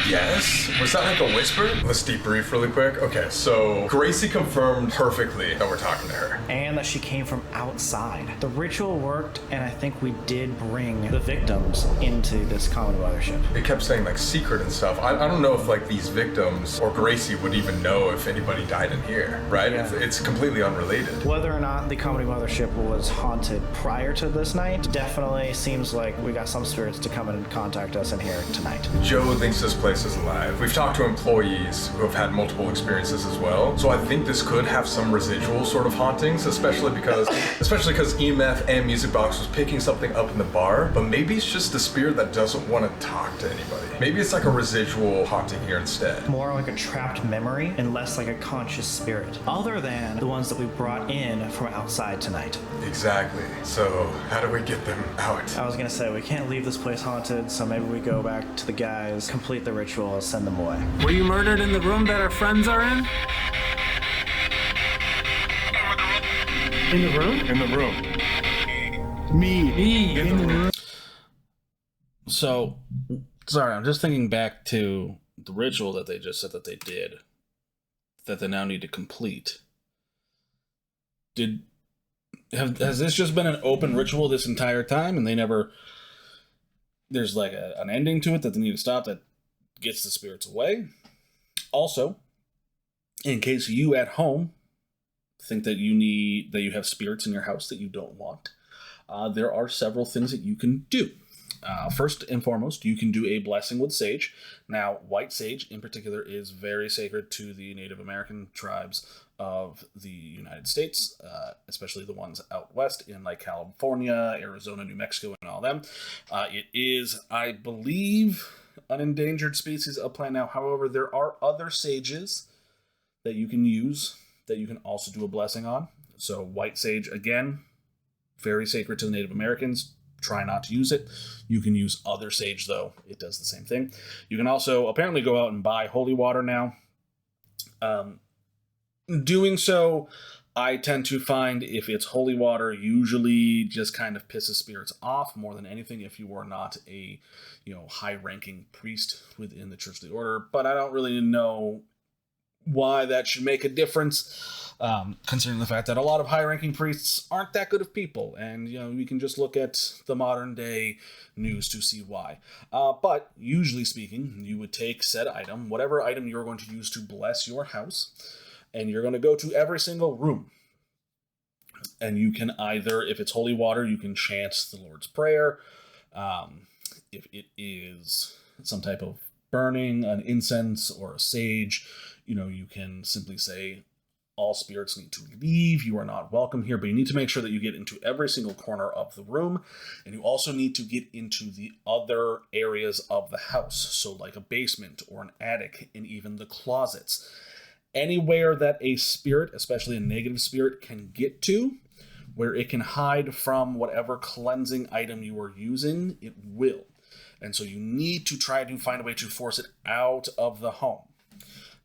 Yes? Was that like a whisper? Let's debrief really quick. Okay, so Gracie confirmed perfectly that we're talking to her. And that she came from outside. The ritual worked, and I think we did bring the victims into this common mothership. It kept saying like secret and stuff. I don't know if like these victims or Gracie would even know if anybody died in here, right? Yeah. It's completely unrelated. Whether or not the comedy mothership was haunted prior to this night, definitely seems like we got some spirits to come in and contact us in here tonight. Joe thinks this place is alive. We've talked to employees who have had multiple experiences as well, so I think this could have some residual sort of hauntings, especially because EMF and Music Box was picking something up in the bar, but maybe it's just the spirit that doesn't want to talk to anybody. Maybe it's like a residual haunting here instead. More like a trapped memory and less like a conscious spirit, other than the ones that we brought in from outside tonight. Exactly. So how do we get them out? I was gonna say, we can't leave this place haunted, so maybe we go back to the guys, complete the ritual, send them away. Were you murdered in the room that our friends are in? In the room? In the room. Me. In the room. So, sorry, I'm just thinking back to the ritual that they just said that they did, that they now need to complete. Has this just been an open ritual this entire time, and they never, there's like an ending to it that they need to stop that gets the spirits away? Also, in case you at home think that you have spirits in your house that you don't want, there are several things that you can do. First and foremost, you can do a blessing with sage. Now, white sage in particular is very sacred to the Native American tribes of the United States, especially the ones out west in like California, Arizona, New Mexico, and all them. It is, I believe, an endangered species of plant now. However, there are other sages that you can use that you can also do a blessing on. So white sage, again, very sacred to the Native Americans. try not to use it. You can use other sage, though. It does the same thing. You can also apparently go out and buy holy water now. Doing so, I tend to find if it's holy water, usually just kind of pisses spirits off more than anything if you are not a, high-ranking priest within the Church of the Order. But I don't really know why that should make a difference, considering the fact that a lot of high-ranking priests aren't that good of people. And, we can just look at the modern-day news to see why. But usually speaking, you would take said item, whatever item you're going to use to bless your house, and you're going to go to every single room. And you can either, if it's holy water, you can chant the Lord's Prayer. If it is some type of burning, an incense, or a sage, you can simply say, all spirits need to leave. You are not welcome here. But you need to make sure that you get into every single corner of the room. And you also need to get into the other areas of the house. So like a basement or an attic, and even the closets. Anywhere that a spirit, especially a negative spirit, can get to, where it can hide from whatever cleansing item you are using, it will. And so you need to try to find a way to force it out of the home.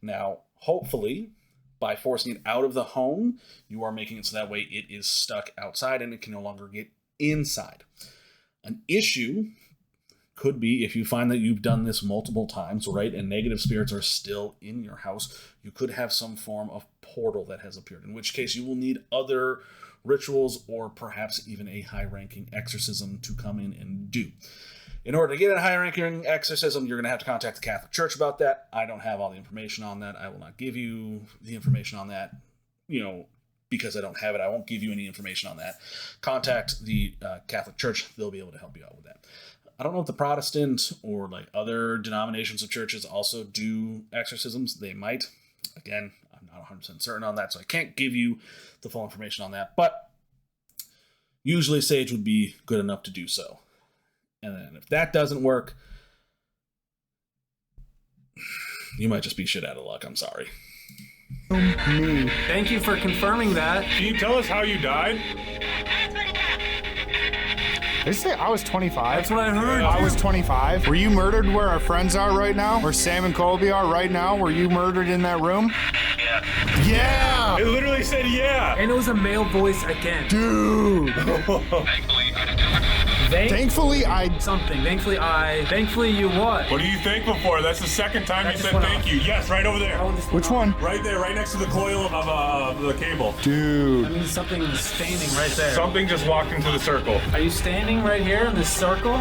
Now, hopefully, by forcing it out of the home, you are making it so that way it is stuck outside and it can no longer get inside. An issue could be if you find that you've done this multiple times, right, and negative spirits are still in your house, you could have some form of portal that has appeared, in which case you will need other rituals or perhaps even a high-ranking exorcism to come in and do. In order to get a high-ranking exorcism, you're going to have to contact the Catholic Church about that. I don't have all the information on that. I will not give you the information on that, because I don't have it. I won't give you any information on that. Contact the Catholic Church. They'll be able to help you out with that. I don't know if the Protestant or other denominations of churches also do exorcisms. They might. Again, I'm not 100% certain on that, so I can't give you the full information on that. But usually sage would be good enough to do so. And then if that doesn't work, you might just be shit out of luck. I'm sorry. Thank you for confirming that. Can you tell us how you died? Did you say I was 25? That's what I heard. I was 25. Were you murdered where our friends are right now? Where Sam and Colby are right now? Were you murdered in that room? Yeah. Yeah! It literally said yeah. And it was a male voice again. Dude! Thankfully, you what? What are you thankful for? That's the second time you said thank you. Yes, right over there. Which one? Right there, right next to the coil of the cable. Dude. I mean, something is standing right there. Something just walked into the circle. Are you standing right here in this circle?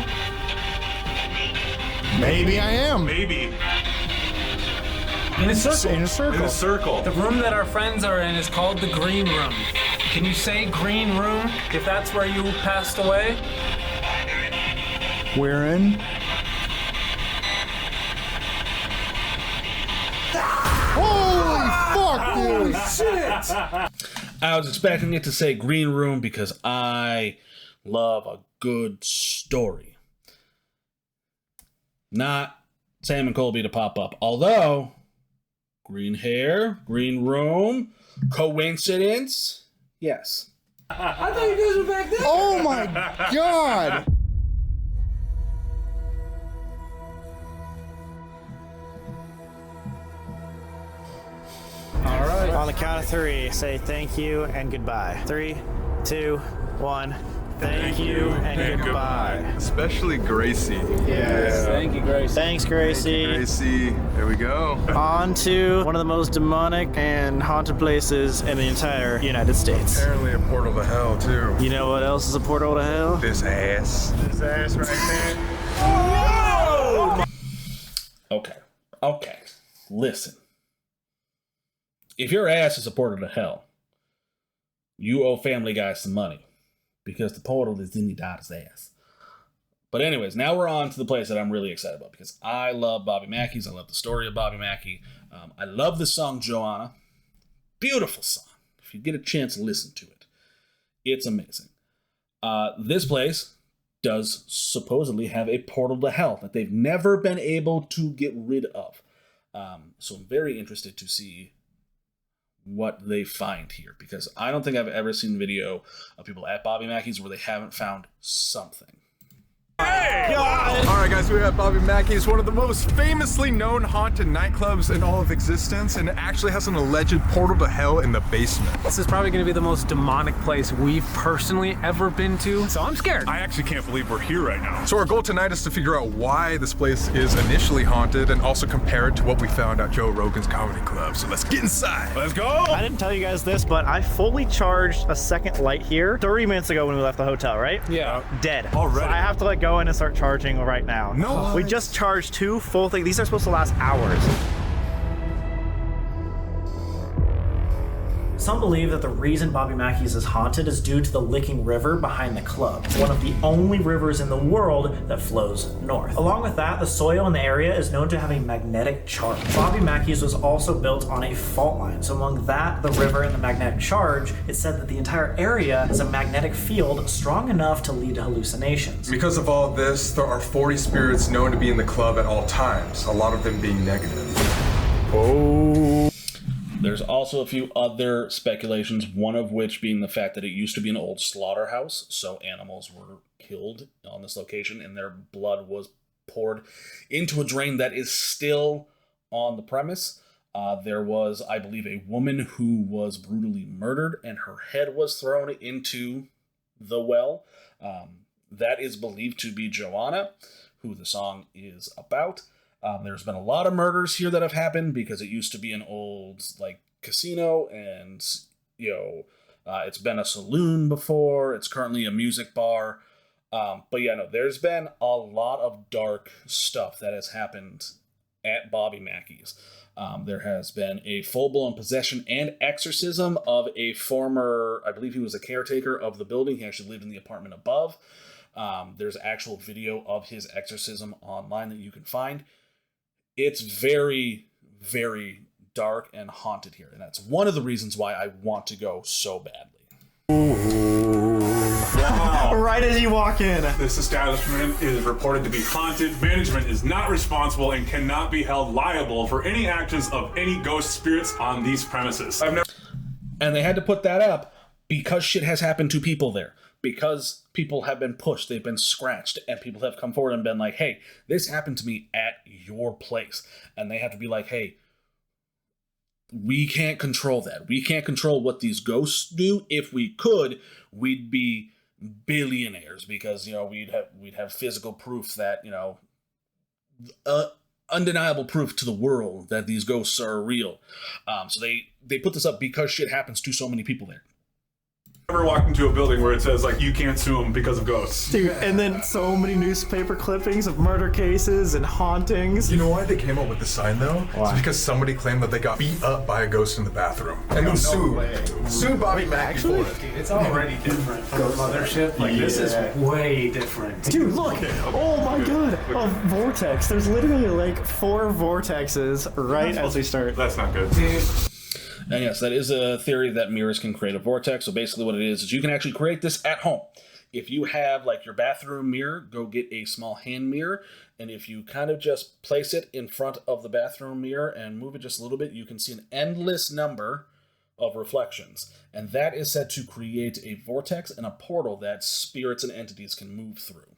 Maybe I am. Maybe. In a circle. In a circle. In a circle. The room that our friends are in is called the Green Room. Can you say Green Room if that's where you passed away? We're in. Holy fuck, dude! Shit! I was expecting it to say Green Room because I love a good story. Not Sam and Colby to pop up. Although, green hair, green room, coincidence? Yes. I thought you guys were back there. Oh my god! All right. On the count of three, say thank you and goodbye. 3, 2, 1. Thank you and goodbye. Especially Gracie. Yes. Thank you, Gracie. Thanks, Gracie. Gracie, there we go. On to one of the most demonic and haunted places in the entire United States. Apparently a portal to hell, too. You know what else is a portal to hell? This ass. This ass right there. Oh! Okay. Listen. If your ass is a portal to hell, you owe Family Guy some money. Because the portal is in your daughter's ass. But anyways, now we're on to the place that I'm really excited about. Because I love Bobby Mackey's. I love the story of Bobby Mackey. I love the song Johanna. Beautiful song. If you get a chance to listen to it. It's amazing. This place does supposedly have a portal to hell that they've never been able to get rid of. So I'm very interested to see what they find here, because I don't think I've ever seen video of people at Bobby Mackey's where they haven't found something. Alright guys, we're at Bobby Mackey's, one of the most famously known haunted nightclubs in all of existence, and it actually has an alleged portal to hell in the basement. This is probably going to be the most demonic place we've personally ever been to, so I'm scared. I actually can't believe we're here right now. So our goal tonight is to figure out why this place is initially haunted and also compare it to what we found at Joe Rogan's comedy club. So let's get inside. Let's go! I didn't tell you guys this, but I fully charged a second light here 30 minutes ago when we left the hotel, right? Yeah. Dead. Already? So I have to like go in and start charging right now. No. We just charged 2 full things. These are supposed to last hours. Some believe that the reason Bobby Mackey's is haunted is due to the Licking River behind the club. It's one of the only rivers in the world that flows north. Along with that, the soil in the area is known to have a magnetic charge. Bobby Mackey's was also built on a fault line. So among that, the river, and the magnetic charge, it's said that the entire area is a magnetic field strong enough to lead to hallucinations. Because of all this, there are 40 spirits known to be in the club at all times, a lot of them being negative. Oh. There's also a few other speculations, one of which being the fact that it used to be an old slaughterhouse, so animals were killed on this location and their blood was poured into a drain that is still on the premise. There was, I believe, a woman who was brutally murdered and her head was thrown into the well. That is believed to be Johanna, who the song is about. There's been a lot of murders here that have happened because it used to be an old like casino, and it's been a saloon before. It's currently a music bar. But yeah, no, there's been a lot of dark stuff that has happened at Bobby Mackey's. There has been a full-blown possession and exorcism of a former, I believe he was a caretaker of the building. He actually lived in the apartment above. There's actual video of his exorcism online that you can find. It's very, very dark and haunted here, and that's one of the reasons why I want to go so badly. Wow. Right as you walk in. This establishment is reported to be haunted. Management is not responsible and cannot be held liable for any actions of any ghost spirits on these premises. And they had to put that up because shit has happened to people there. Because people have been pushed, they've been scratched, and people have come forward and been like, hey, this happened to me at your place. And they have to be like, hey, we can't control that. We can't control what these ghosts do. If we could, we'd be billionaires because, we'd have physical proof that, undeniable proof to the world that these ghosts are real. So they put this up because shit happens to so many people there. Ever walked into a building where it says like you can't sue them because of ghosts? Dude, and then so many newspaper clippings of murder cases and hauntings. You know why they came up with the sign though? Why? It's because somebody claimed that they got beat up by a ghost in the bathroom. And then sued Bobby Mackey for it. Dude, it's already different from the mothership. Like this is way different. Dude, look! Oh my god! A vortex. There's literally like 4 vortexes right as we start. That's not good. Dude. And yes, that is a theory that mirrors can create a vortex. So basically what it is you can actually create this at home. If you have like your bathroom mirror, go get a small hand mirror. And if you kind of just place it in front of the bathroom mirror and move it just a little bit, you can see an endless number of reflections. And that is said to create a vortex and a portal that spirits and entities can move through.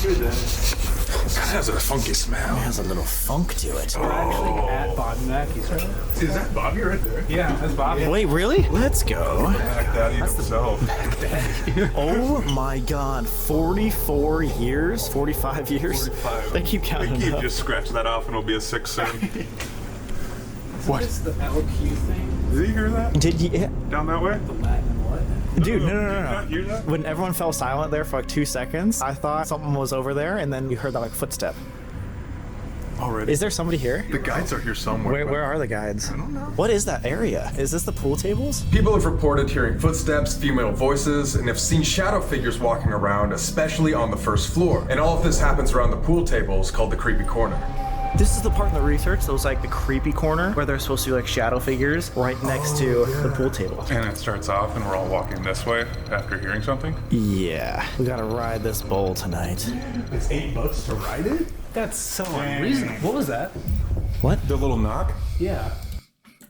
That has a funky smell. It has a little funk to it. We're actually at Bobby Mackey's right now. Is that Bobby right there? Yeah, that's Bobby. Wait, really? Let's go. Back Daddy himself. Oh my god, 44 years? 45 years? 45. They keep counting They keep up. just scratch that off and it'll be a 6 soon. What? Is the LQ thing? Did you hear that? Did you? Down that way? The Latin what? Dude, no. Did you not hear that? When everyone fell silent there for like 2 seconds, I thought something was over there, and then you heard that like footstep. Already? Is there somebody here? The guides are here somewhere. Where are the guides? I don't know. What is that area? Is this the pool tables? People have reported hearing footsteps, female voices, and have seen shadow figures walking around, especially on the first floor. And all of this happens around the pool tables called the creepy corner. This is the part in the research that was like the creepy corner where there's supposed to be like shadow figures right next to the pool table. And it starts off and we're all walking this way after hearing something? Yeah, we gotta ride this bowl tonight. It's $8 to ride it? That's so unreasonable. What was that? What? The little knock? Yeah.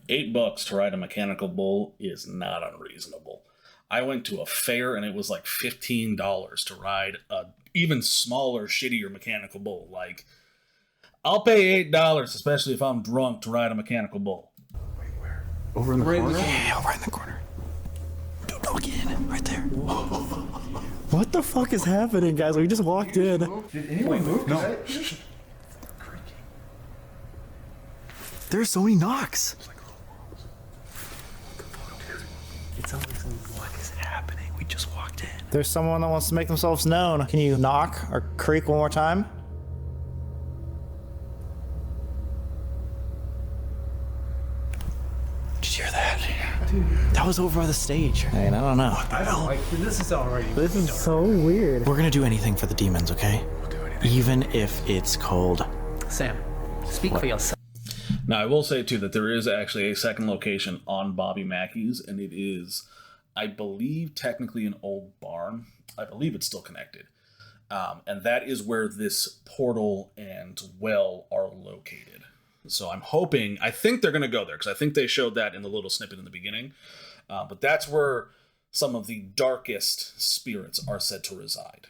$8 to ride a mechanical bull is not unreasonable. I went to a fair and it was like $15 to ride a even smaller, shittier mechanical bull. Like, I'll pay $8, especially if I'm drunk, to ride a mechanical bull. Wait, where? Over in the corner? Yeah, over in the corner. Don't go again. Right there. What the fuck is happening, guys? We just walked in. Did anyone move? No. There's so many knocks. It sounds like what is happening? We just walked in. There's someone that wants to make themselves known. Can you knock or creak one more time? Did you hear that? Dude. That was over by the stage. I mean, I don't know. I don't like this. Is already. This is so weird. We're gonna do anything for the demons, okay? We'll do anything. Even if it's cold. Sam, speak for yourself. Now, I will say, too, that there is actually a second location on Bobby Mackey's, and it is, I believe, technically an old barn. I believe it's still connected. And that is where this portal and well are located. So I'm hoping, I think they're going to go there, because I think they showed that in the little snippet in the beginning. But that's where some of the darkest spirits are said to reside.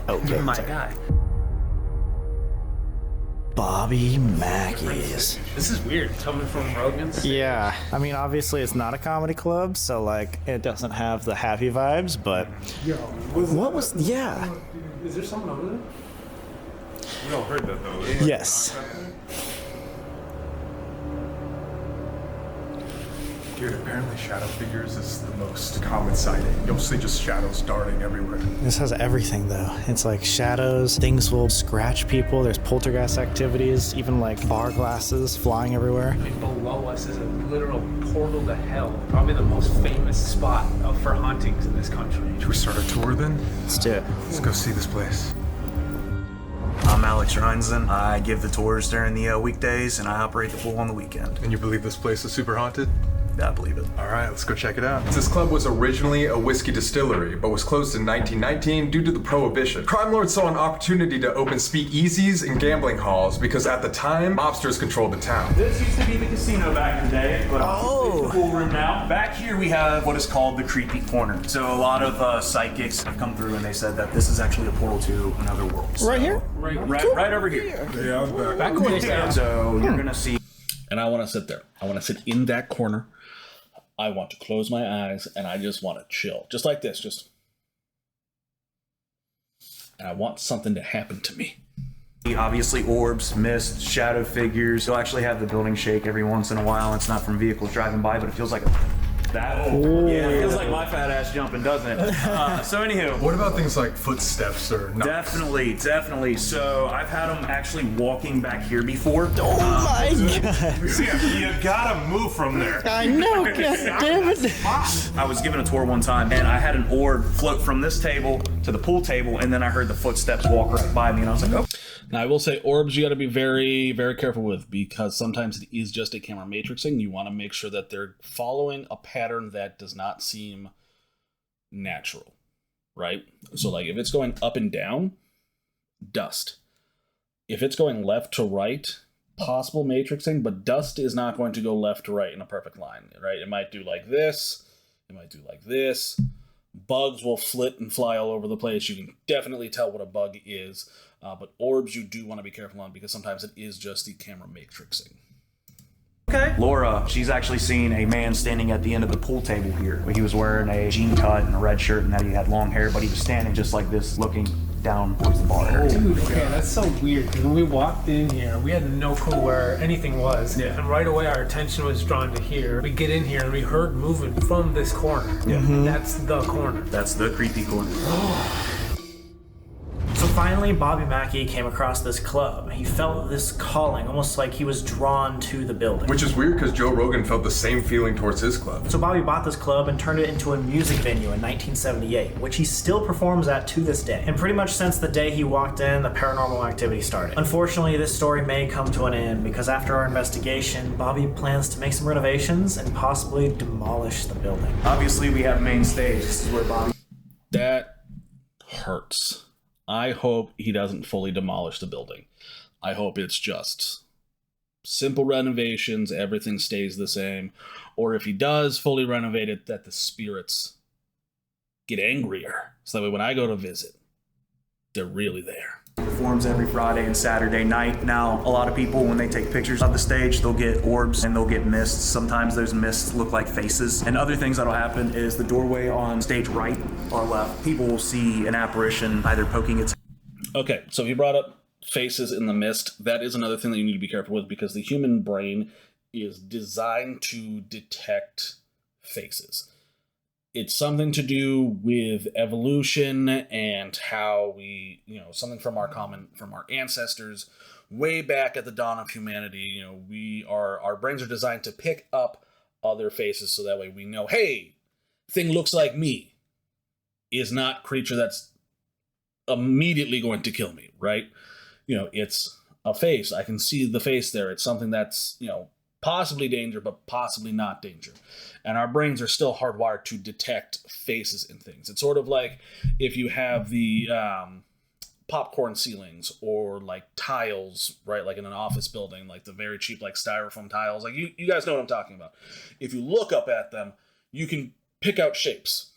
Okay. My guy. Bobby Mackey's. This is weird coming from Rogan's. Yeah, I mean, obviously it's not a comedy club, so like it doesn't have the happy vibes, but what was yeah. Is there someone over there? We all heard that though. Yes. Dude, apparently shadow figures is the most common sighting. You'll see just shadows darting everywhere. This has everything though. It's like shadows, things will scratch people, there's poltergeist activities, even like bar glasses flying everywhere. I mean, below us is a literal portal to hell. Probably the most famous spot for hauntings in this country. Should we start a tour then? Let's do it. Let's go see this place. I'm Alex Reinzen. I give the tours during the weekdays, and I operate the pool on the weekend. And you believe this place is super haunted? I believe it. All right, let's go check it out. This club was originally a whiskey distillery, but was closed in 1919 due to the Prohibition. Crime lords saw an opportunity to open speakeasies and gambling halls because at the time, mobsters controlled the town. This used to be the casino back in the day, but it's the pool room now. Back here we have what is called the creepy corner. So a lot of psychics have come through and they said that this is actually a portal to another world. Right here? Right over here. Yeah, back over here. So you're gonna see. And I want to sit there. I want to sit in that corner. I want to close my eyes and I just want to chill. Just like this, just. And I want something to happen to me. Obviously orbs, mist, shadow figures. You'll actually have the building shake every once in a while. It's not from vehicles driving by, but it feels like that. Yeah, it feels like my fat ass jumping, doesn't it? So anywho. What about things like footsteps or knocks? Definitely. So I've had them actually walking back here before. Oh my god. You gotta move from there. I know, god damn it. I was given a tour one time and I had an orb float from this table to the pool table and then I heard the footsteps walk right by me and I was like, oh. Now, I will say orbs you got to be very, very careful with because sometimes it is just a camera matrixing. You want to make sure that they're following a pattern that does not seem natural, right? So, like, if it's going up and down, dust. If it's going left to right, possible matrixing, but dust is not going to go left to right in a perfect line, right? It might do like this. It might do like this. Bugs will flit and fly all over the place. You can definitely tell what a bug is. But orbs you do want to be careful on because sometimes it is just the camera matrixing. Okay. Laura, she's actually seen a man standing at the end of the pool table here. He was wearing a jean cut and a red shirt and that he had long hair, but he was standing just like this, looking down towards the bar area. Dude, okay, that's so weird because when we walked in here, we had no clue where anything was. Yeah. And right away our attention was drawn to here. We get in here and we heard movement from this corner. Yeah. That's the corner. That's the creepy corner. So finally, Bobby Mackey came across this club. He felt this calling, almost like he was drawn to the building. Which is weird because Joe Rogan felt the same feeling towards his club. So Bobby bought this club and turned it into a music venue in 1978, which he still performs at to this day. And pretty much since the day he walked in, the paranormal activity started. Unfortunately, this story may come to an end because after our investigation, Bobby plans to make some renovations and possibly demolish the building. Obviously, we have main stage. This is where Bobby... That hurts. I hope he doesn't fully demolish the building. I hope it's just simple renovations, everything stays the same. Or if he does fully renovate it, that the spirits get angrier. So that way when I go to visit, they're really there. Performs every Friday and Saturday night. Now, a lot of people, when they take pictures of the stage, they'll get orbs and they'll get mists. Sometimes those mists look like faces. And other things that'll happen is the doorway on stage right or left, people will see an apparition either poking its... Okay, so if you brought up faces in the mist, that is another thing that you need to be careful with, because the human brain is designed to detect faces. It's something to do with evolution and how we, something from our ancestors way back at the dawn of humanity. Our brains are designed to pick up other faces, so that way we know, hey, thing looks like me is not creature that's immediately going to kill me, right? It's a face. I can see the face there. It's something that's, possibly danger, but possibly not danger. And our brains are still hardwired to detect faces in things. It's sort of like if you have the popcorn ceilings or like tiles, right? Like in an office building, like the very cheap, like styrofoam tiles. Like you guys know what I'm talking about. If you look up at them, you can pick out shapes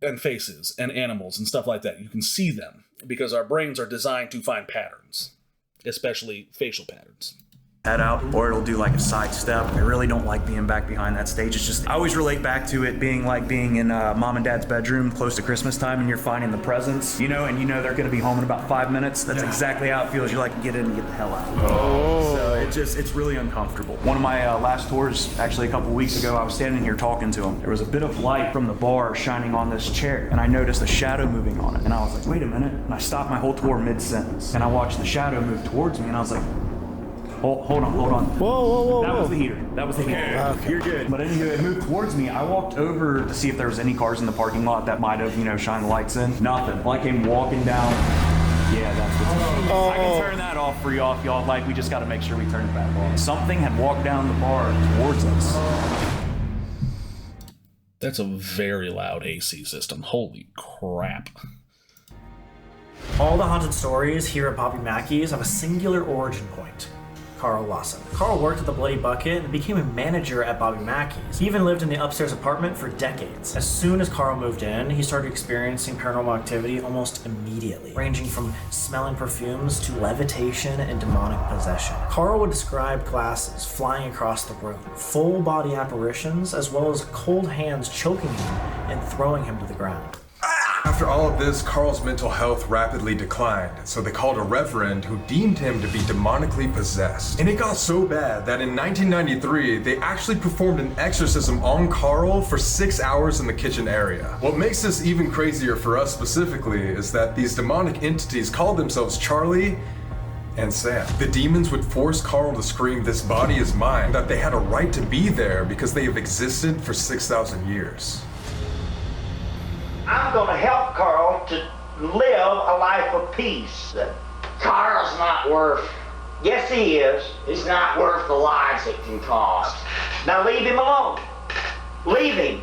and faces and animals and stuff like that. You can see them because our brains are designed to find patterns, especially facial patterns. Head out, or it'll do like a side step. I really don't like being back behind that stage. It's just, I always relate back to it being like being in mom and dad's bedroom close to Christmas time and you're finding the presents, and they're gonna be home in about 5 minutes. That's exactly how it feels. You're like, get in and get the hell out. So it's really uncomfortable. One of my last tours, actually a couple weeks ago, I was standing here talking to him. There was a bit of light from the bar shining on this chair, and I noticed a shadow moving on it. And I was like, wait a minute. And I stopped my whole tour mid-sentence, and I watched the shadow move towards me, and I was like, hold on. Whoa. That was the heater. Okay. You're good. But anyway, it moved towards me. I walked over to see if there was any cars in the parking lot that might have, shined the lights in. Nothing. Well, I came walking down. Yeah, that's what's I can turn that off for y'all. Like, we just got to make sure we turn it back on. Something had walked down the bar towards us. That's a very loud AC system. Holy crap. All the haunted stories here at Bobby Mackey's have a singular origin point. Carl Lawson. Carl worked at the Bloody Bucket and became a manager at Bobby Mackey's. He even lived in the upstairs apartment for decades. As soon as Carl moved in, he started experiencing paranormal activity almost immediately, ranging from smelling perfumes to levitation and demonic possession. Carl would describe glasses flying across the room, full body apparitions, as well as cold hands choking him and throwing him to the ground. After all of this, Carl's mental health rapidly declined, so they called a reverend who deemed him to be demonically possessed. And it got so bad that in 1993, they actually performed an exorcism on Carl for 6 hours in the kitchen area. What makes this even crazier for us specifically is that these demonic entities called themselves Charlie and Sam. The demons would force Carl to scream, "This body is mine," that they had a right to be there because they have existed for 6,000 years. I'm gonna help Carl to live a life of peace. Carl's not worth. Yes, he is. He's not worth the lives it can cost. Now leave him alone. Leave him.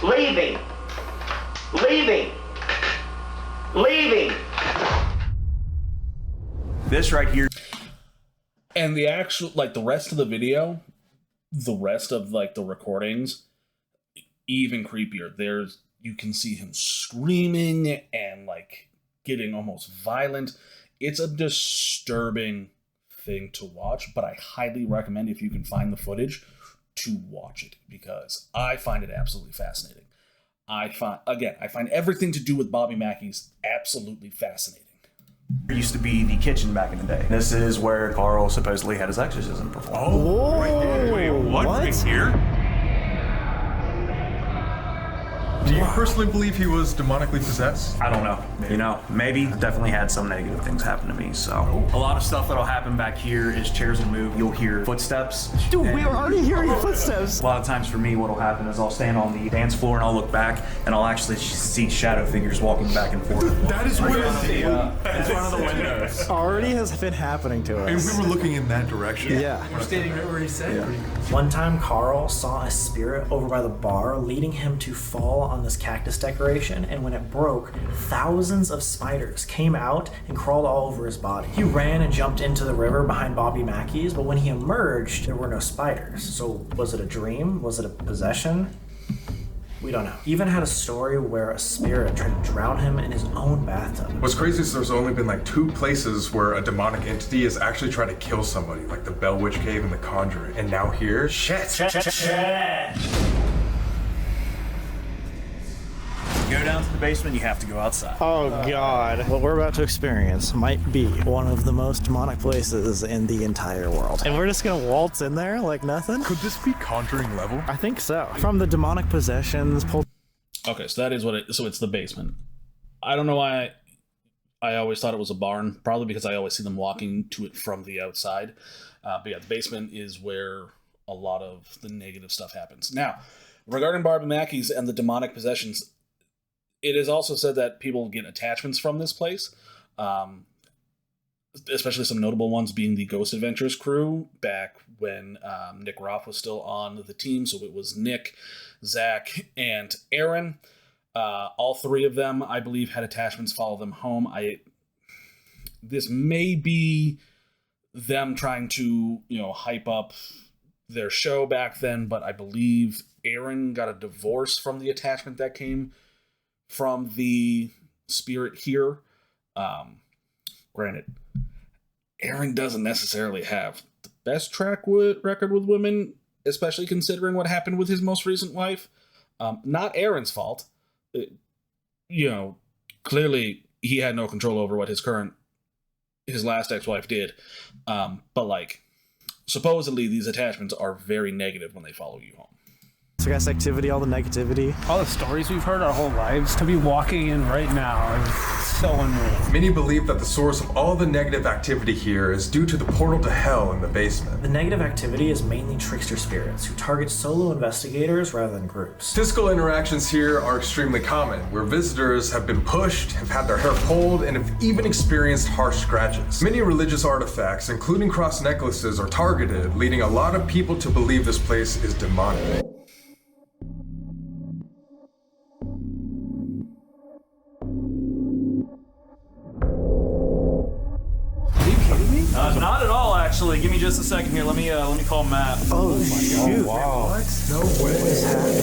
Leave him. Leave him. Leave him. This right here. And the actual, the rest of the video, the rest of, the recordings, even creepier. You can see him screaming and, getting almost violent. It's a disturbing thing to watch, but I highly recommend, if you can find the footage, to watch it, because I find it absolutely fascinating. I find everything to do with Bobby Mackey's absolutely fascinating. It used to be the kitchen back in the day. This is where Carl supposedly had his exorcism performed. Oh, wait, what? Right here? Do you personally believe he was demonically possessed? I don't know. Maybe. Definitely had some negative things happen to me, so. A lot of stuff that'll happen back here is chairs will move. You'll hear footsteps. Dude, we were already hearing footsteps. A lot of times for me, what'll happen is I'll stand on the dance floor and I'll look back and I'll actually see shadow figures walking back and forth. That is weird. In front of the windows. Already has been happening to us. And we were looking in that direction. Yeah. We're standing right where he said. Yeah. One time, Carl saw a spirit over by the bar, leading him to fall on this cactus decoration, and when it broke, thousands of spiders came out and crawled all over his body. He ran and jumped into the river behind Bobby Mackey's, but when he emerged, there were no spiders. So was it a dream? Was it a possession? We don't know. He even had a story where a spirit tried to drown him in his own bathtub. What's crazy is there's only been like 2 places where a demonic entity has actually tried to kill somebody, like the Bell Witch Cave and the Conjuring. And now here, shit. Go down to the basement, you have to go outside. Oh God. What we're about to experience might be one of the most demonic places in the entire world. And we're just gonna waltz in there like nothing? Could this be Conjuring level? I think so. From the demonic possessions, Okay, so that is what it, so it's the basement. I don't know why I always thought it was a barn, probably because I always see them walking to it from the outside. But yeah, the basement is where a lot of the negative stuff happens. Now, regarding Barbie Mackey's and the demonic possessions, it is also said that people get attachments from this place, especially some notable ones being the Ghost Adventures crew back when Nick Roth was still on the team. So it was Nick, Zach, and Aaron. All 3 of them, I believe, had attachments follow them home. This may be them trying to, hype up their show back then, but I believe Aaron got a divorce from the attachment that came from the spirit here. Granted, Aaron doesn't necessarily have the best record with women, especially considering what happened with his most recent wife. Not Aaron's fault. Clearly he had no control over what his last ex-wife did. But supposedly these attachments are very negative when they follow you home. So guys, activity, all the negativity. All the stories we've heard our whole lives, to be walking in right now is so unreal. Many believe that the source of all the negative activity here is due to the portal to hell in the basement. The negative activity is mainly trickster spirits who target solo investigators rather than groups. Physical interactions here are extremely common, where visitors have been pushed, have had their hair pulled, and have even experienced harsh scratches. Many religious artifacts, including cross necklaces, are targeted, leading a lot of people to believe this place is demonic. Not at all, actually. Give me just a second here. Let me call Matt. Oh shoot! Wow! What? No way! What is happening?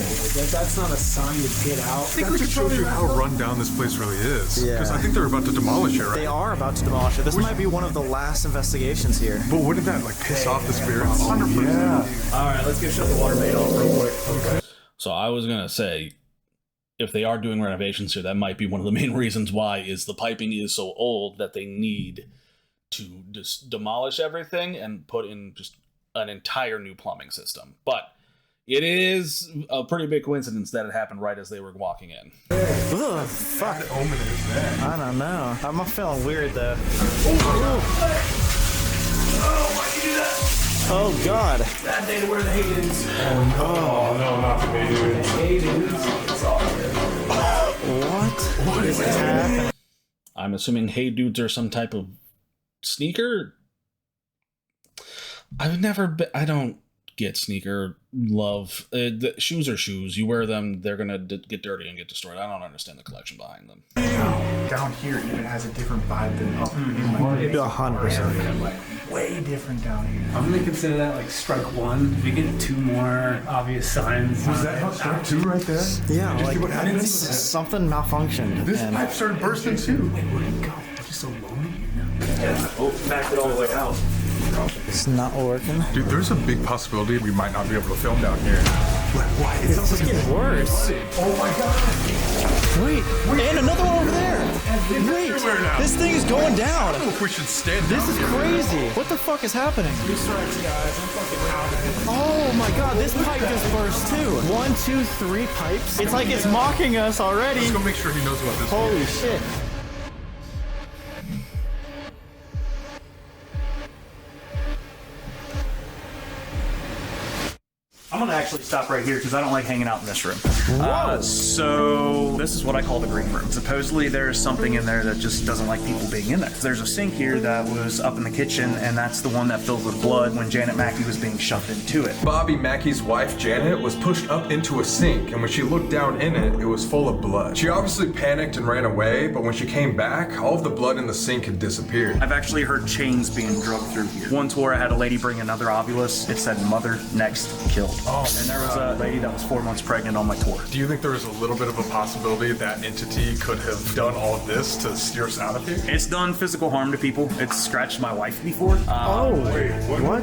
That's not a sign to get out. I think that just shows you how run down this place really is. Yeah. Because I think they're about to demolish it, right? They are about to demolish it. This might be one of the last investigations here. But wouldn't that piss off the spirits? 100%. Yeah. All right, let's go shut the water main off real quick. Okay. So I was gonna say, if they are doing renovations here, that might be one of the main reasons why is the piping is so old that they need to just demolish everything and put in just an entire new plumbing system. But it is a pretty big coincidence that it happened right as they were walking in. Ugh, fuck. What omen is that? I don't know. I'm feeling weird though. Oh, why'd you do that? Oh god. Bad day to wear the hay dudes. Oh, no, not the hay dudes. Hey dudes. It's all good. What is happening? I'm assuming Hey Dudes are some type of sneaker. I don't get sneaker love. Shoes are shoes. You wear them, they're gonna get dirty and get destroyed. I don't understand the collection behind them. Down here, even has a different vibe than up in 100%. Way different down here. I'm gonna consider that strike one. If you get 2 more obvious signs. Was that strike 2 right there? Yeah, Did you see what happened? something malfunctioned. This pipe started bursting too. Wait, where'd it go? Just so lonely here now. Oh, backed it all the way out. It's not working. Dude, there's a big possibility we might not be able to film down here. Why? It's just getting worse. Oh my god! Wait, and another one over there. Wait, this thing is going down. I don't know if we should stand This down is here. crazy. What the fuck is happening? 3 strikes, guys. I'm fucking out of it. Oh my god, this pipe just burst too. 1, 2, 3 pipes. It's like it's mocking us already. Let's go make sure he knows about this. Holy shit. I'm gonna actually stop right here because I don't like hanging out in this room. So this is what I call the green room. Supposedly there's something in there that just doesn't like people being in there. There's a sink here that was up in the kitchen, and that's the one that filled with blood when Janet Mackey was being shoved into it. Bobby Mackey's wife, Janet, was pushed up into a sink, and when she looked down in it, it was full of blood. She obviously panicked and ran away, but when she came back, all of the blood in the sink had disappeared. I've actually heard chains being drugged through here. One tour I had a lady bring another ovulus. It said mother next killed. And there was a lady that was 4 months pregnant on my tour. Do you think there was a little bit of a possibility that entity could have done all of this to steer us out of here? It's done physical harm to people. It's scratched my wife before. Wait, what?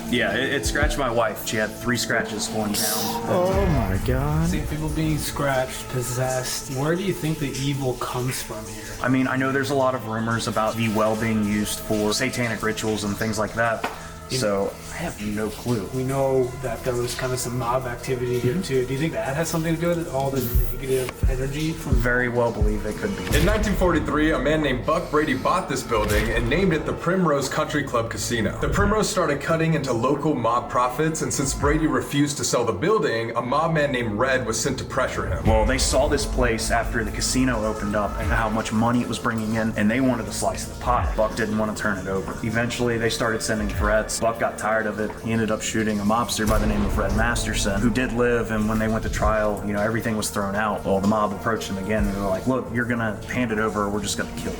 Yeah, it scratched my wife. She had 3 scratches going down. Oh my god. See people being scratched, possessed. Where do you think the evil comes from here? I mean, I know there's a lot of rumors about the well being used for satanic rituals and things like that. So I have no clue. We know that there was kind of some mob activity here too. Do you think that has something to do with it? All the negative energy from... Very well believe it could be. In 1943, a man named Buck Brady bought this building and named it the Primrose Country Club Casino. The Primrose started cutting into local mob profits, and since Brady refused to sell the building, a mob man named Red was sent to pressure him. Well, they saw this place after the casino opened up and how much money it was bringing in, and they wanted a slice of the pie. Buck didn't want to turn it over. Eventually, they started sending threats. Buck got tired of it. He ended up shooting a mobster by the name of Red Masterson, who did live, and when they went to trial, you know, everything was thrown out. Well, the mob approached him again, and they were like, look, you're gonna hand it over, or we're just gonna kill you.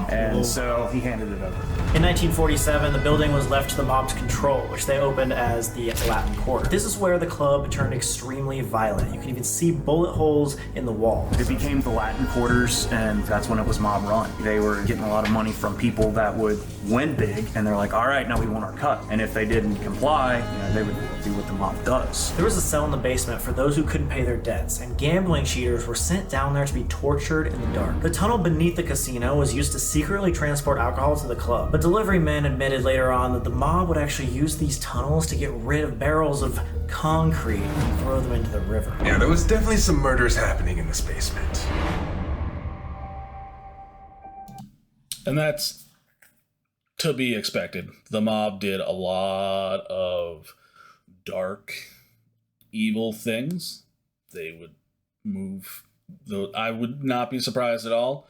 And so he handed it over. In 1947, the building was left to the mob's control, which they opened as the Latin Quarter. This is where the club turned extremely violent. You can even see bullet holes in the wall. It became the Latin Quarters, and that's when it was mob run. They were getting a lot of money from people that would win big, and they're like, all right, now we want our cut. And if they didn't comply, you know, they would do what the mob does. There was a cell in the basement for those who couldn't pay their debts, and gambling cheaters were sent down there to be tortured in the dark. The tunnel beneath the casino was used to secretly transport alcohol to the club, but delivery men admitted later on that the mob would actually use these tunnels to get rid of barrels of concrete and throw them into the river. Yeah, there was definitely some murders happening in this basement. And that's to be expected. The mob did a lot of dark, evil things. They would move. I would not be surprised at all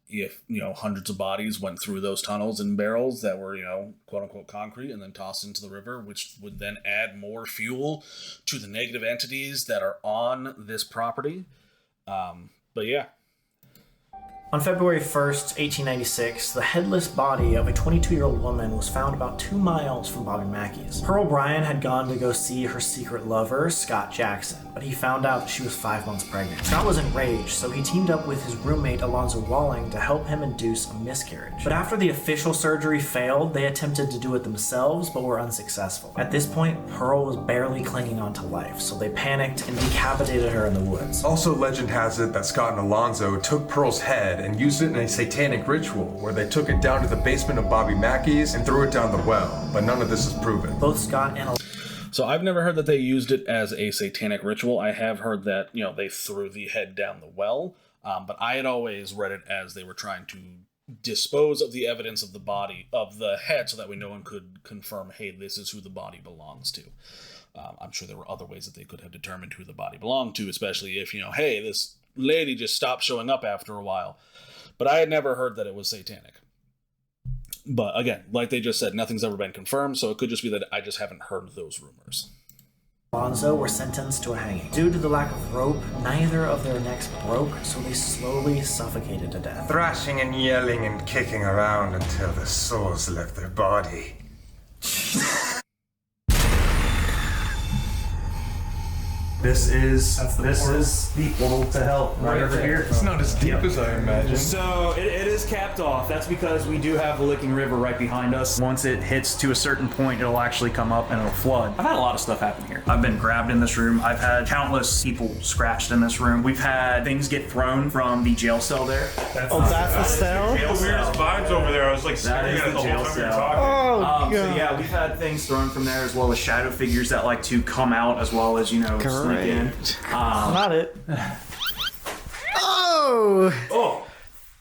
if, you know, hundreds of bodies went through those tunnels in barrels that were, you know, quote unquote concrete and then tossed into the river, which would then add more fuel to the negative entities that are on this property. But yeah. On February 1st, 1896, the headless body of a 22-year-old woman was found about 2 miles from Bobby Mackey's. Pearl Bryan had gone to go see her secret lover, Scott Jackson, but he found out that she was 5 months pregnant. Scott was enraged, so he teamed up with his roommate Alonzo Walling to help him induce a miscarriage. But after the official surgery failed, they attempted to do it themselves, but were unsuccessful. At this point, Pearl was barely clinging on to life, so they panicked and decapitated her in the woods. Also, legend has it that Scott and Alonzo took Pearl's head and used it in a satanic ritual where they took it down to the basement of Bobby Mackey's and threw it down the well, but none of this is proven. Both Scott and So I've never heard that they used it as a satanic ritual. I have heard that, you know, they threw the head down the well, but I had always read it as they were trying to dispose of the evidence of the body, of the head, so that way no one could confirm, hey, this is who the body belongs to. I'm sure there were other ways that they could have determined who the body belonged to, especially if, you know, hey, this lady just stopped showing up after a while. But I had never heard that it was satanic. But again, like they just said, nothing's ever been confirmed, so it could just be that I just haven't heard those rumors. Alonzo were sentenced to a hanging. Due to the lack of rope, neither of their necks broke, so they slowly suffocated to death. Thrashing and yelling and kicking around until the souls left their body. This is the portal to hell right over here. It's not as deep as I imagined. So it is capped off. That's because we do have the Licking River right behind us. Once it hits to a certain point, it'll actually come up and it'll flood. I've had a lot of stuff happen here. I've been grabbed in this room. I've had countless people scratched in this room. We've had things get thrown from the jail cell there. That's the cell? The weirdest vibes over there. I was like staring at it the whole time you were talking. So yeah, we've had things thrown from there, as well as shadow figures that like to come out, as well as, you know, sneak in. Not it. Oh!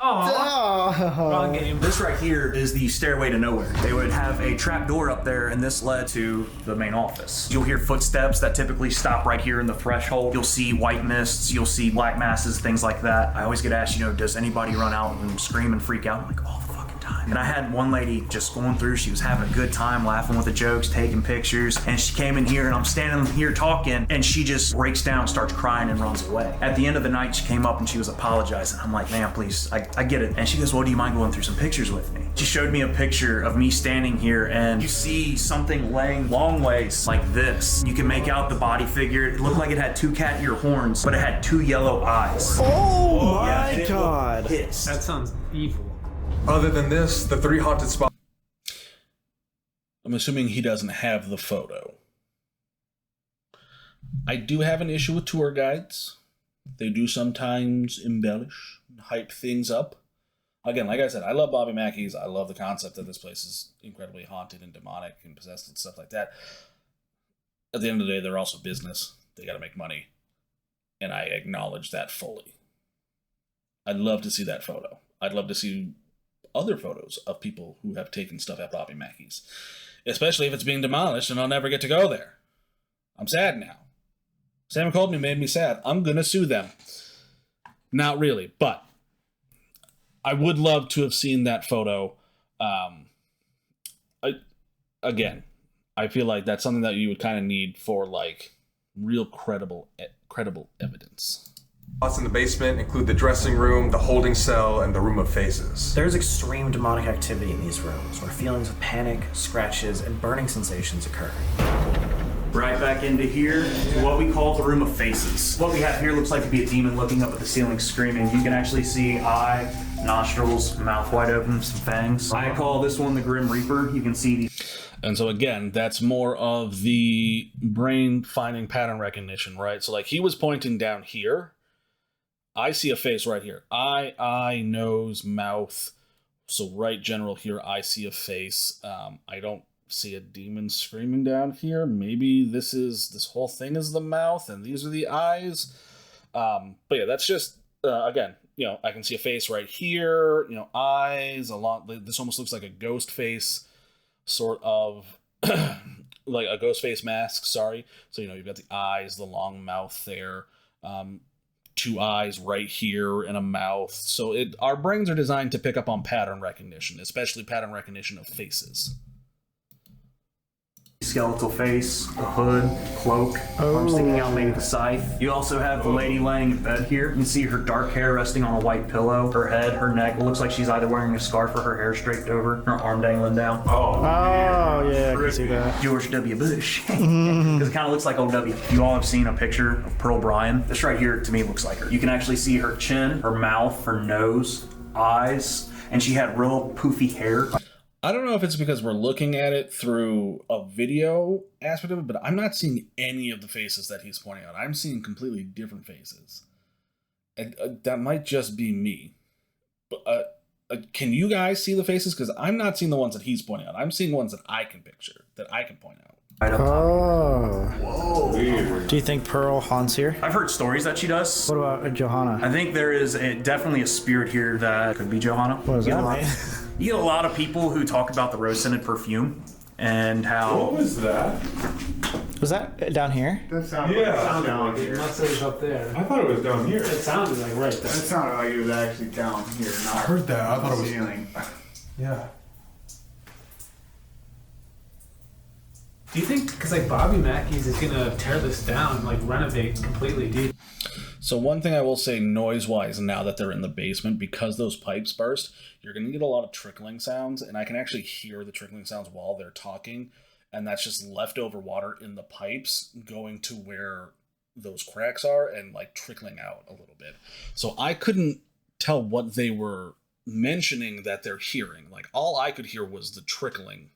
Wrong game. This right here is the stairway to nowhere. They would have a trap door up there, and this led to the main office. You'll hear footsteps that typically stop right here in the threshold. You'll see white mists, you'll see black masses, things like that. I always get asked, you know, does anybody run out and scream and freak out? I'm like, all the fucking time. And I had one lady just going through, she was having a good time, laughing with the jokes, taking pictures, and she came in here and I'm standing here talking and she just breaks down, starts crying and runs away. At the end of the night, she came up and she was apologizing. I'm like, ma'am, please, I get it. And she goes, well, do you mind going through some pictures with me? She showed me a picture of me standing here and you see something laying long ways like this. You can make out the body figure. It looked like it had 2 cat ear horns, but it had 2 yellow eyes. Oh Yeah, my god. That sounds evil. Other than this, the 3 haunted spots. I'm assuming he doesn't have the photo. I do have an issue with tour guides. They do sometimes embellish, hype things up. Again, like I said, I love Bobby Mackey's. I love the concept that this place is incredibly haunted and demonic and possessed and stuff like that. At the end of the day, they're also business. They got to make money. And I acknowledge that fully. I'd love to see that photo. I'd love to see other photos of people who have taken stuff at Bobby Mackey's. Especially if it's being demolished and I'll never get to go there. I'm sad now. Sam and Colby made me sad. I'm going to sue them. Not really, but I would love to have seen that photo. Again, I feel like that's something that you would kind of need for like real credible evidence. Spots in the basement include the dressing room, the holding cell, and the room of faces. There's extreme demonic activity in these rooms where feelings of panic, scratches, and burning sensations occur. Right back into here to what we call the room of faces. What we have here looks like to be a demon looking up at the ceiling screaming. You can actually see eye, nostrils, mouth wide open, some fangs. I call this one the Grim Reaper. You can see these. And so again, that's more of the brain finding pattern recognition, right? So like he was pointing down here. I see a face right here. Eye, nose, mouth. So right general here, I see a face. I don't see a demon screaming down here. Maybe this whole thing is the mouth and these are the eyes. But yeah, that's just, again, you know, I can see a face right here, you know, eyes, a lot. This almost looks like a ghost face, sort of like a ghost face mask, sorry. So, you know, you've got the eyes, the long mouth there, 2 eyes right here and a mouth. So our brains are designed to pick up on pattern recognition, especially pattern recognition of faces. Skeletal face, a hood, cloak, arm sticking out, maybe the scythe. You also have the lady laying in bed here. You can see her dark hair resting on a white pillow. Her head, her neck, it looks like she's either wearing a scarf or her hair straight over. Her arm dangling down. Oh yeah, I can see that. George W. Bush. Because it kind of looks like O.W. You all have seen a picture of Pearl Bryan. This right here, to me, looks like her. You can actually see her chin, her mouth, her nose, eyes, and she had real poofy hair. I don't know if it's because we're looking at it through a video aspect of it, but I'm not seeing any of the faces that he's pointing out. I'm seeing completely different faces. And that might just be me. But can you guys see the faces? Because I'm not seeing the ones that he's pointing out. I'm seeing ones that I can picture, that I can point out. Oh. Whoa. Weird. Do you think Pearl haunts here? I've heard stories that she does. What about Johanna? I think there is definitely a spirit here that could be Johanna. What does that mean? You get a lot of people who talk about the rose-scented perfume and how... What was that? Was that down here? That sounded down here. Unless it was up there. I thought it was down here. It sounded like right there. It sounded like it was actually down here. Not I heard that. I thought it was... ceiling. Yeah. Do you think, because like Bobby Mackey's is gonna tear this down and like renovate completely, dude? So one thing I will say noise-wise, now that they're in the basement, because those pipes burst, you're going to get a lot of trickling sounds, and I can actually hear the trickling sounds while they're talking, and that's just leftover water in the pipes going to where those cracks are and like trickling out a little bit. So I couldn't tell what they were mentioning that they're hearing. Like all I could hear was the trickling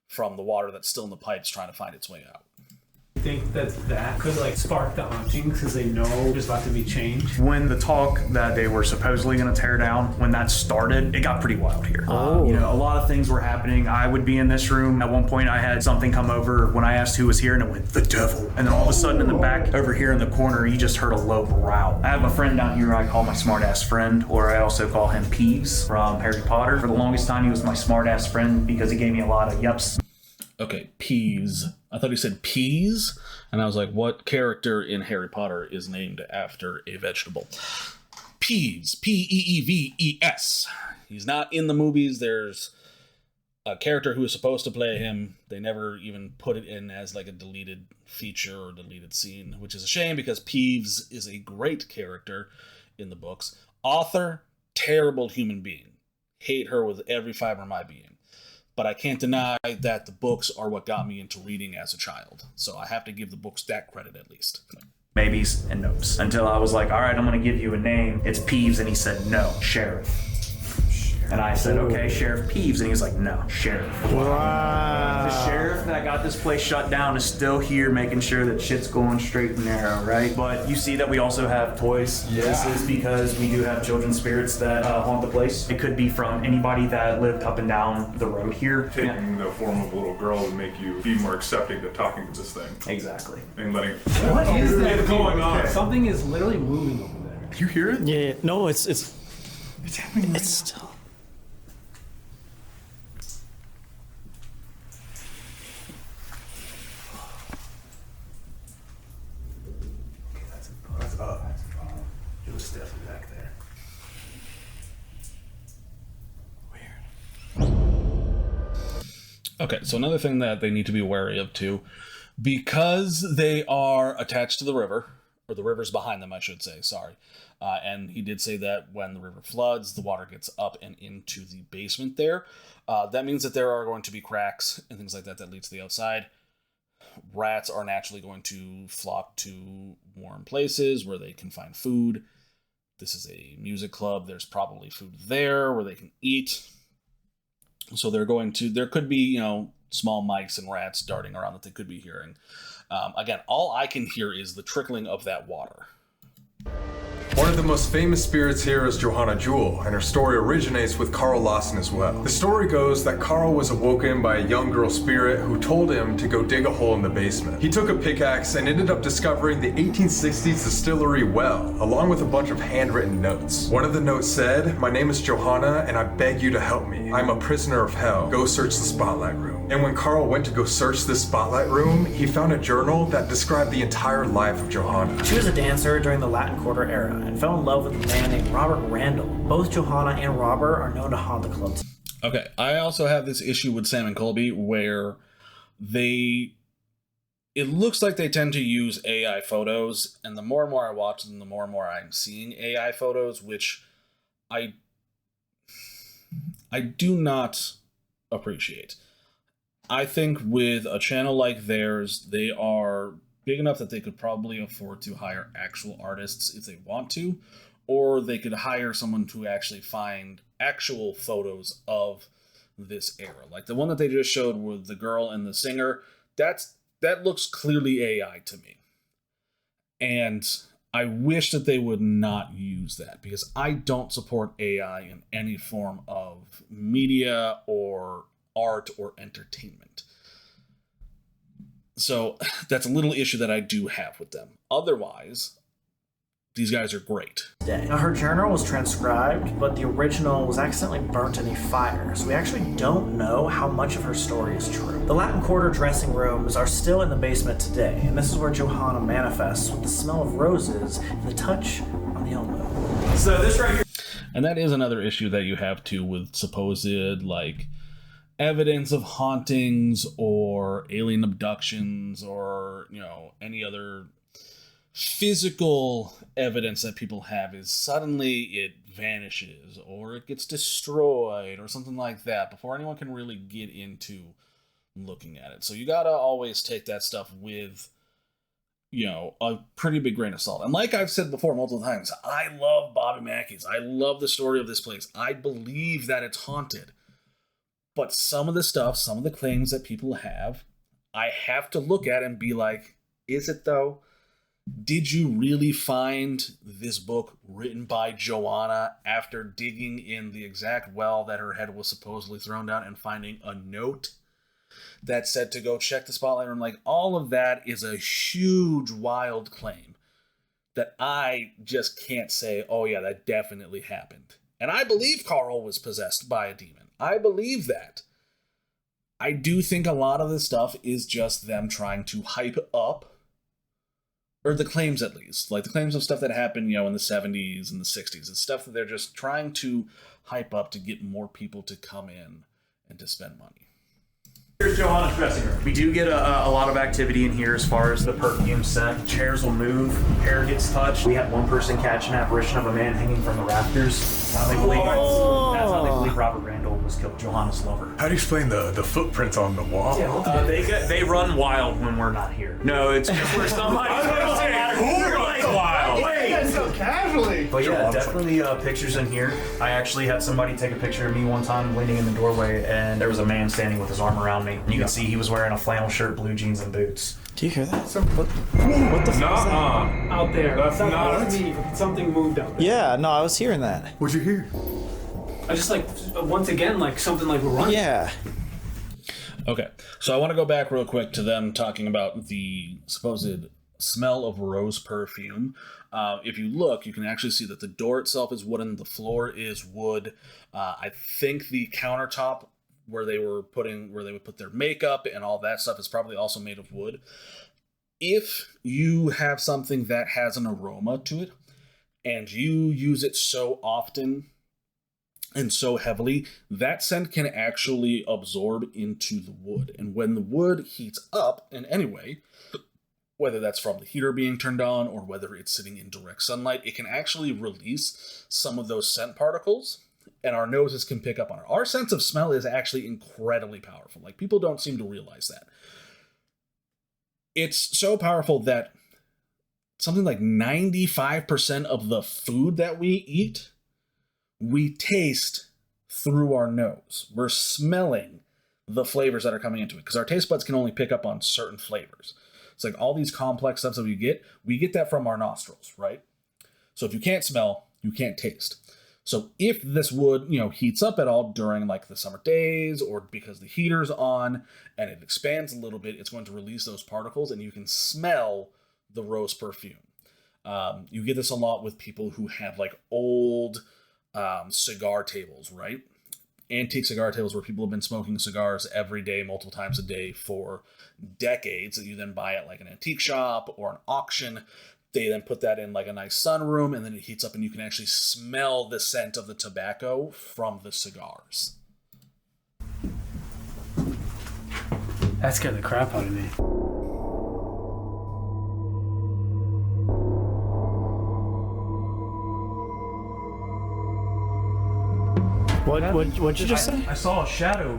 from the water that's still in the pipes trying to find its way out. You think that could like spark the hauntings because they know there's about to be change? When the talk that they were supposedly going to tear down, when that started, it got pretty wild here. You know, a lot of things were happening. I would be in this room. At one point, I had something come over when I asked who was here, and it went, the devil. And then all of a sudden, in the back over here in the corner, you just heard a low growl. I have a friend down here I call my smartass friend, or I also call him Peeves from Harry Potter. For the longest time, he was my smartass friend because he gave me a lot of yups. Okay, peas. I thought he said peas, and I was like, what character in Harry Potter is named after a vegetable? Peeves. Peeves. He's not in the movies. There's a character who is supposed to play him. They never even put it in as like a deleted feature or deleted scene, which is a shame because Peeves is a great character in the books. Author, terrible human being. Hate her with every fiber of my being. But I can't deny that the books are what got me into reading as a child. So I have to give the books that credit at least. Maybes and nopes. Until I was like, all right, I'm going to give you a name. It's Peeves. And he said, no, Sheriff. And I said, okay, Sheriff Peeves. And he was like, no, Sheriff. Wow. The sheriff that got this place shut down is still here making sure that shit's going straight and narrow, right? But you see that we also have toys. Yeah. This is because we do have children's spirits that haunt the place. It could be from anybody that lived up and down the road here. Taking the form of a little girl to make you be more accepting to talking to this thing. Exactly. And letting it... What is that going on? Something is literally moving over there. You hear it? Yeah, no, it's happening right it's still. That's up. It was definitely back there. Okay, so another thing that they need to be wary of too, because they are attached to the river, or the river's behind them, I should say, sorry. And he did say that when the river floods, the water gets up and into the basement there. That means that there are going to be cracks and things like that that lead to the outside. Rats are naturally going to flock to warm places where they can find food. This is a music club. There's probably food there where they can eat. So there could be, small mice and rats darting around that they could be hearing. Again, all I can hear is the trickling of that water. One of the most famous spirits here is Johanna Johanna, and her story originates with Carl Lawson as well. The story goes that Carl was awoken by a young girl spirit who told him to go dig a hole in the basement. He took a pickaxe and ended up discovering the 1860s distillery well, along with a bunch of handwritten notes. One of the notes said, "My name is Johanna, and I beg you to help me. I'm a prisoner of hell. Go search the spotlight room." And when Carl went to go search this spotlight room, he found a journal that described the entire life of Johanna. She was a dancer during the Latin Quarter era and fell in love with a man named Robert Randall. Both Johanna and Robert are known to haunt the club. Okay, I also have this issue with Sam and Colby where it looks like they tend to use AI photos, and the more and more I watch them, the more and more I'm seeing AI photos, which I do not appreciate. I think with a channel like theirs, they are big enough that they could probably afford to hire actual artists if they want to, or they could hire someone to actually find actual photos of this era. Like the one that they just showed with the girl and the singer, that looks clearly AI to me. And I wish that they would not use that, because I don't support AI in any form of media or art or entertainment. So that's a little issue that I do have with them. Otherwise, these guys are great. Now, her journal was transcribed, but the original was accidentally burnt in a fire, so we actually don't know how much of her story is true. The Latin Quarter dressing rooms are still in the basement today, and this is where Johanna manifests with the smell of roses and the touch on the elbow. So this right here... And that is another issue that you have too with supposed, evidence of hauntings or alien abductions or, any other physical evidence that people have is suddenly it vanishes or it gets destroyed or something like that before anyone can really get into looking at it. So you gotta always take that stuff with, a pretty big grain of salt. And like I've said before multiple times, I love Bobby Mackey's. I love the story of this place. I believe that it's haunted. But some of the stuff, some of the claims that people have, I have to look at and be like, is it though? Did you really find this book written by Johanna after digging in the exact well that her head was supposedly thrown down and finding a note that said to go check the spotlight room? All of that is a huge, wild claim that I just can't say, oh yeah, that definitely happened. And I believe Carl was possessed by a demon. I believe that. I do think a lot of this stuff is just them trying to hype up or the claims at least, like the claims of stuff that happened, in the 70s and the 60s. It's stuff that they're just trying to hype up to get more people to come in and to spend money. Here's Johanna's dressing room. We do get a lot of activity in here as far as the perfume scent. Chairs will move, hair gets touched. We had one person catch an apparition of a man hanging from the rafters. That's how they believe Robert Randall was killed, Johanna's lover. How do you explain the footprints on the wall? They run wild when we're not here. No, it's just where somebody. Who runs wild? Wait, that's so casually. But yeah, definitely pictures in here. I actually had somebody take a picture of me one time leaning in the doorway, and there was a man standing with his arm around me. And you can see he was wearing a flannel shirt, blue jeans, and boots. Do you hear that? What the fuck is that? Out there. That's not me. Something moved out there. Yeah, no, I was hearing that. What'd you hear? I just once again, something like we're running. Yeah. Okay, so I want to go back real quick to them talking about the supposed smell of rose perfume. If you look, you can actually see that the door itself is wooden, the floor is wood. I think the countertop where they would put their makeup and all that stuff is probably also made of wood. If you have something that has an aroma to it and you use it so often and so heavily, that scent can actually absorb into the wood. And when the wood heats up in any way, whether that's from the heater being turned on or whether it's sitting in direct sunlight, it can actually release some of those scent particles, and our noses can pick up on it. Our sense of smell is actually incredibly powerful. Like, people don't seem to realize that. It's so powerful that something like 95% of the food that we eat, we taste through our nose. We're smelling the flavors that are coming into it, because our taste buds can only pick up on certain flavors. It's like all these complex stuff that we get that from our nostrils, right? So if you can't smell, you can't taste. So if this wood, heats up at all during like the summer days, or because the heater's on and it expands a little bit, it's going to release those particles and you can smell the rose perfume. You get this a lot with people who have like old cigar tables, right? Antique cigar tables where people have been smoking cigars every day, multiple times a day for decades, that you then buy at like an antique shop or an auction. They then put that in like a nice sunroom, and then it heats up and you can actually smell the scent of the tobacco from the cigars. That scared the crap out of me. What'd you just say? I saw a shadow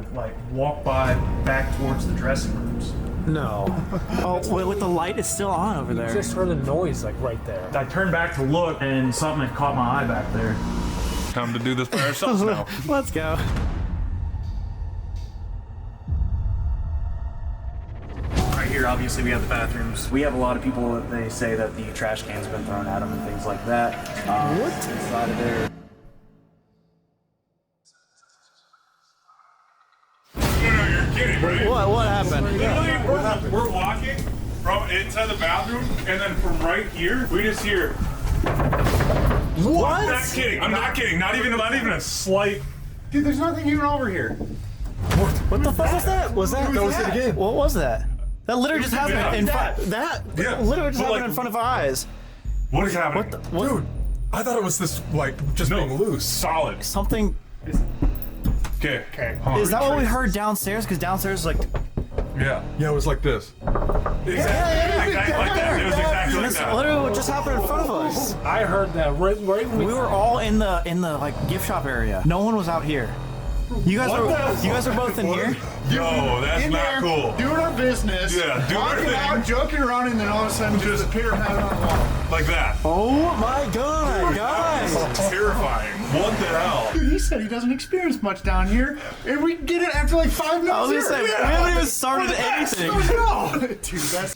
walk by back towards the dressing rooms. No. Oh, wait, with the light, it's still on over there. You just heard a noise right there. I turned back to look, and something had caught my eye back there. Time to do this by ourselves now. Let's go. Right here, obviously, we have the bathrooms. We have a lot of people that they say that the trash cans have been thrown at them and things like that. What? Inside of there. What happened? Literally, we're walking from inside the bathroom, and then from right here, we just hear. What? I'm not kidding. I'm not kidding. Not even a slight. Dude, there's nothing even over here. What the fuck was that? Was that? That was it again. What was that? That literally just happened in front. That Yeah. literally just But, happened in front of our eyes. What is happening? Dude, I thought it was this, just being loose. Solid. Something. Okay. Is that what we heard downstairs? Because downstairs, Yeah. Yeah, it was like this. Exactly like that. It was exactly like this that. literally what just happened in front of us. I heard that right when We were all in the gift shop area. No one was out here. You guys are both in here. Yo, that's in not there, cool. Doing our business. Yeah, doing our walking thing. out, joking around, and then all of a sudden just appear and have it on the wall. Like that. Oh my god, guys! Terrifying. What the hell? Dude, he said he doesn't experience much down here, and we get it after like 5 minutes. I was gonna say, we haven't even started anything. No. Dude, that's...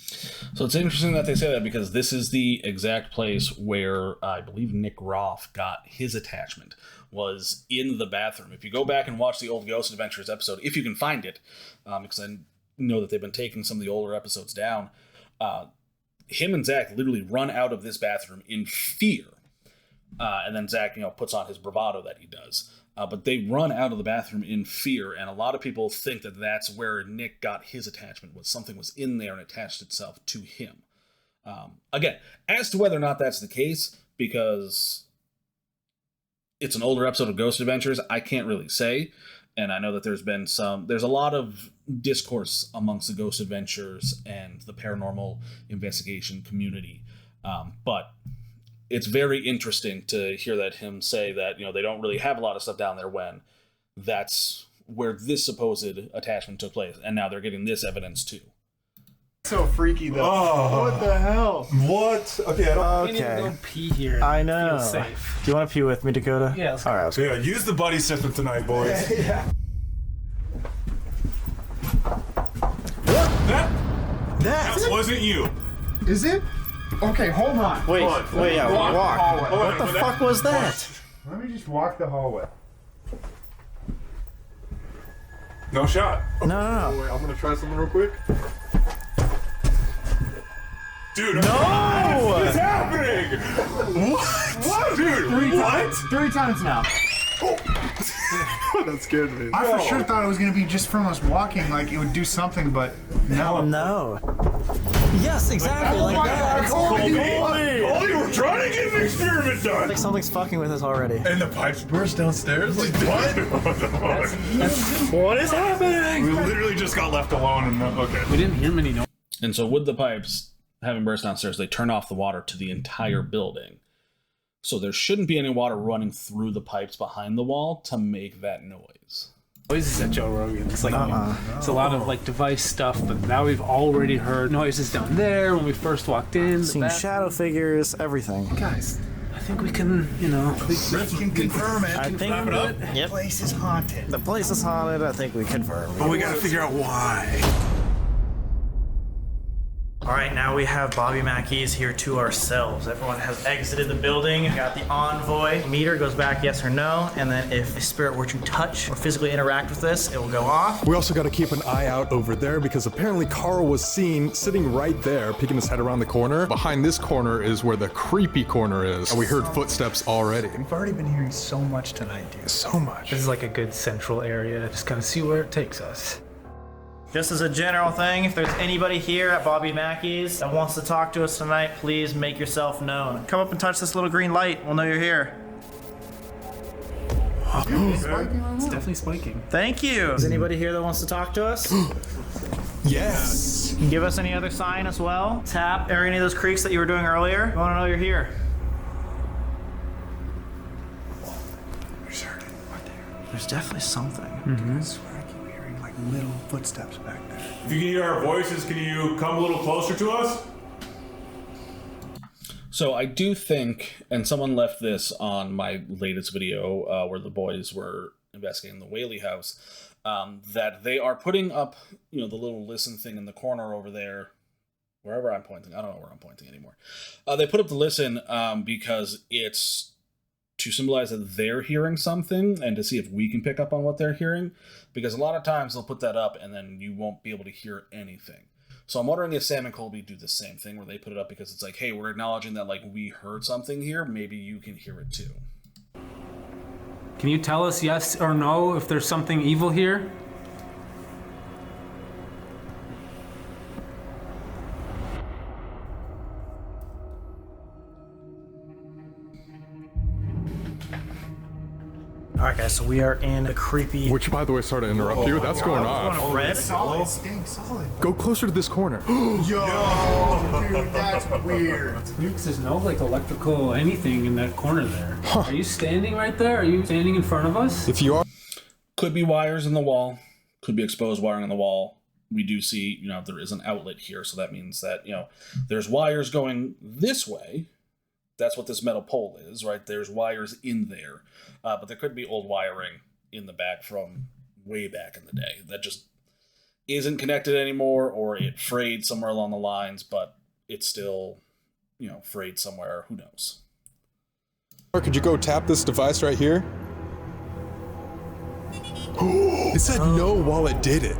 So it's interesting that they say that, because this is the exact place where I believe Nick Roth got his attachment, was in the bathroom. If you go back and watch the old Ghost Adventures episode, if you can find it, because I know that they've been taking some of the older episodes down, him and Zach literally run out of this bathroom in fear. And then Zach, puts on his bravado that he does. But they run out of the bathroom in fear, and a lot of people think that that's where Nick got his attachment, was something was in there and attached itself to him. Again, as to whether or not that's the case, because it's an older episode of Ghost Adventures, I can't really say. And I know that there's a lot of discourse amongst the Ghost Adventures and the paranormal investigation community. But it's very interesting to hear that him say that, you know, they don't really have a lot of stuff down there when that's where this supposed attachment took place. And now they're getting this evidence too. So freaky though. Oh. What the hell? What? Okay, I don't. We need to go pee here. I know. Feel safe. Do you want to pee with me, Dakota? Yeah, let's go. All right. Yeah, use the buddy system tonight, boys. Yeah. That wasn't you. Is it? Okay, hold on. Wait, yeah, walk. The hallway. What the fuck was that? Let me just walk the hallway. No shot. No. Wait, I'm gonna try something real quick. Dude, No! What's happening? What? Dude, what? 3 times now. That scared me. I for sure thought it was gonna be just from us walking, like it would do something, but no. No. Yes, exactly. Oh like my that. God, Colby! Colby, we're trying to get an experiment done. Like something's fucking with us already. And the pipes burst downstairs? Like, what? What is happening? We literally just got left alone and okay. We didn't hear many noises. And so with the pipes having burst downstairs, they turn off the water to the entire building. So there shouldn't be any water running through the pipes behind the wall to make that noise. Noises at Joe Rogan. It's like it's a lot of like device stuff, but now we've already heard noises down there when we first walked in. Seen shadow figures, everything. Guys, I think we can, you know, We can confirm it. I think The place is haunted. the place is haunted. I think we confirm. But we gotta figure out why. All right, now we have Bobby Mackey's here to ourselves. Everyone has exited the building. Got the envoy. Meter goes back yes or no, and then if a spirit were to touch or physically interact with this, it will go off. We also got to keep an eye out over there because apparently Carl was seen sitting right there, peeking his head around the corner. Behind this corner is where the creepy corner is. And we heard footsteps already. We've already been hearing so much tonight, dude. So much. this is like a good central area. Just kind of see where it takes us. Just as a general thing, if there's anybody here at Bobby Mackey's that wants to talk to us tonight, please make yourself known. Come up and touch this little green light. We'll know you're here. It's definitely spiking. Thank you. Is anybody here that wants to talk to us? Yes. Can you give us any other sign as well? Tap or any of those creaks that you were doing earlier. We want to know you're here. There's definitely something. I swear I keep hearing like little footsteps back there. If you can hear our voices, can you come a little closer to us? So I do think, and someone left this on my latest video where the boys were investigating the Whaley house, that they are putting up, you know, the little listen thing in the corner over there, wherever I'm pointing. I don't know where I'm pointing anymore. They put up the listen because it's to symbolize that they're hearing something and to see if we can pick up on what they're hearing. Because a lot of times they'll put that up and then you won't be able to hear anything. So I'm wondering if Sam and Colby do the same thing where they put it up because it's like, hey, we're acknowledging that like we heard something here. Maybe you can hear it too. Can you tell us yes or no if there's something evil here? All right, guys, so we are in a creepy... Which, by the way, sorry to interrupt you. That's going off. Red? Solid, staying solid. Go closer to this corner. Yo, dude, that's weird. Because there's no like electrical anything in that corner there. Are you standing right there? Are you standing in front of us? If you are... Could be wires in the wall. Could be exposed wiring in the wall. We do see, you know, there is an outlet here. So that means that, you know, there's wires going this way. That's what this metal pole is, right? There's wires in there. But there could be old wiring in the back from way back in the day that just isn't connected anymore, or it frayed somewhere along the lines, but it's still, you know, frayed somewhere. Who knows? Could you go tap this device right here? It said no while it did it.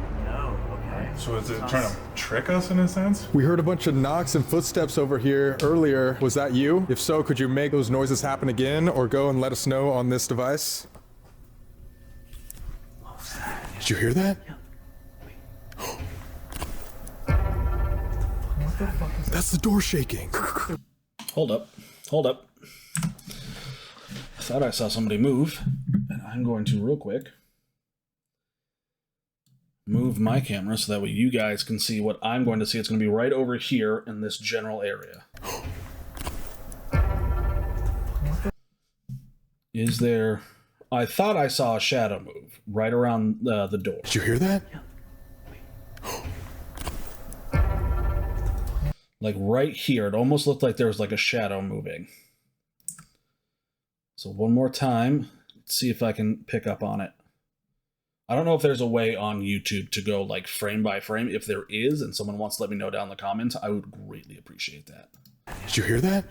So is it trying to trick us in a sense? We heard a bunch of knocks and footsteps over here earlier. Was that you? If so, could you make those noises happen again or go and let us know on this device? Did you hear that? That's the door shaking. Hold up. I thought I saw somebody move, and I'm going to real quick move my camera so that way you guys can see what I'm going to see. It's going to be right over here in this general area. Is there... I thought I saw a shadow move right around the door. Did you hear that? Like right here, it almost looked like there was like a shadow moving. So one more time, let's see if I can pick up on it. I don't know if there's a way on YouTube to go like frame by frame. If there is, and someone wants to let me know down in the comments, I would greatly appreciate that. Did you hear that?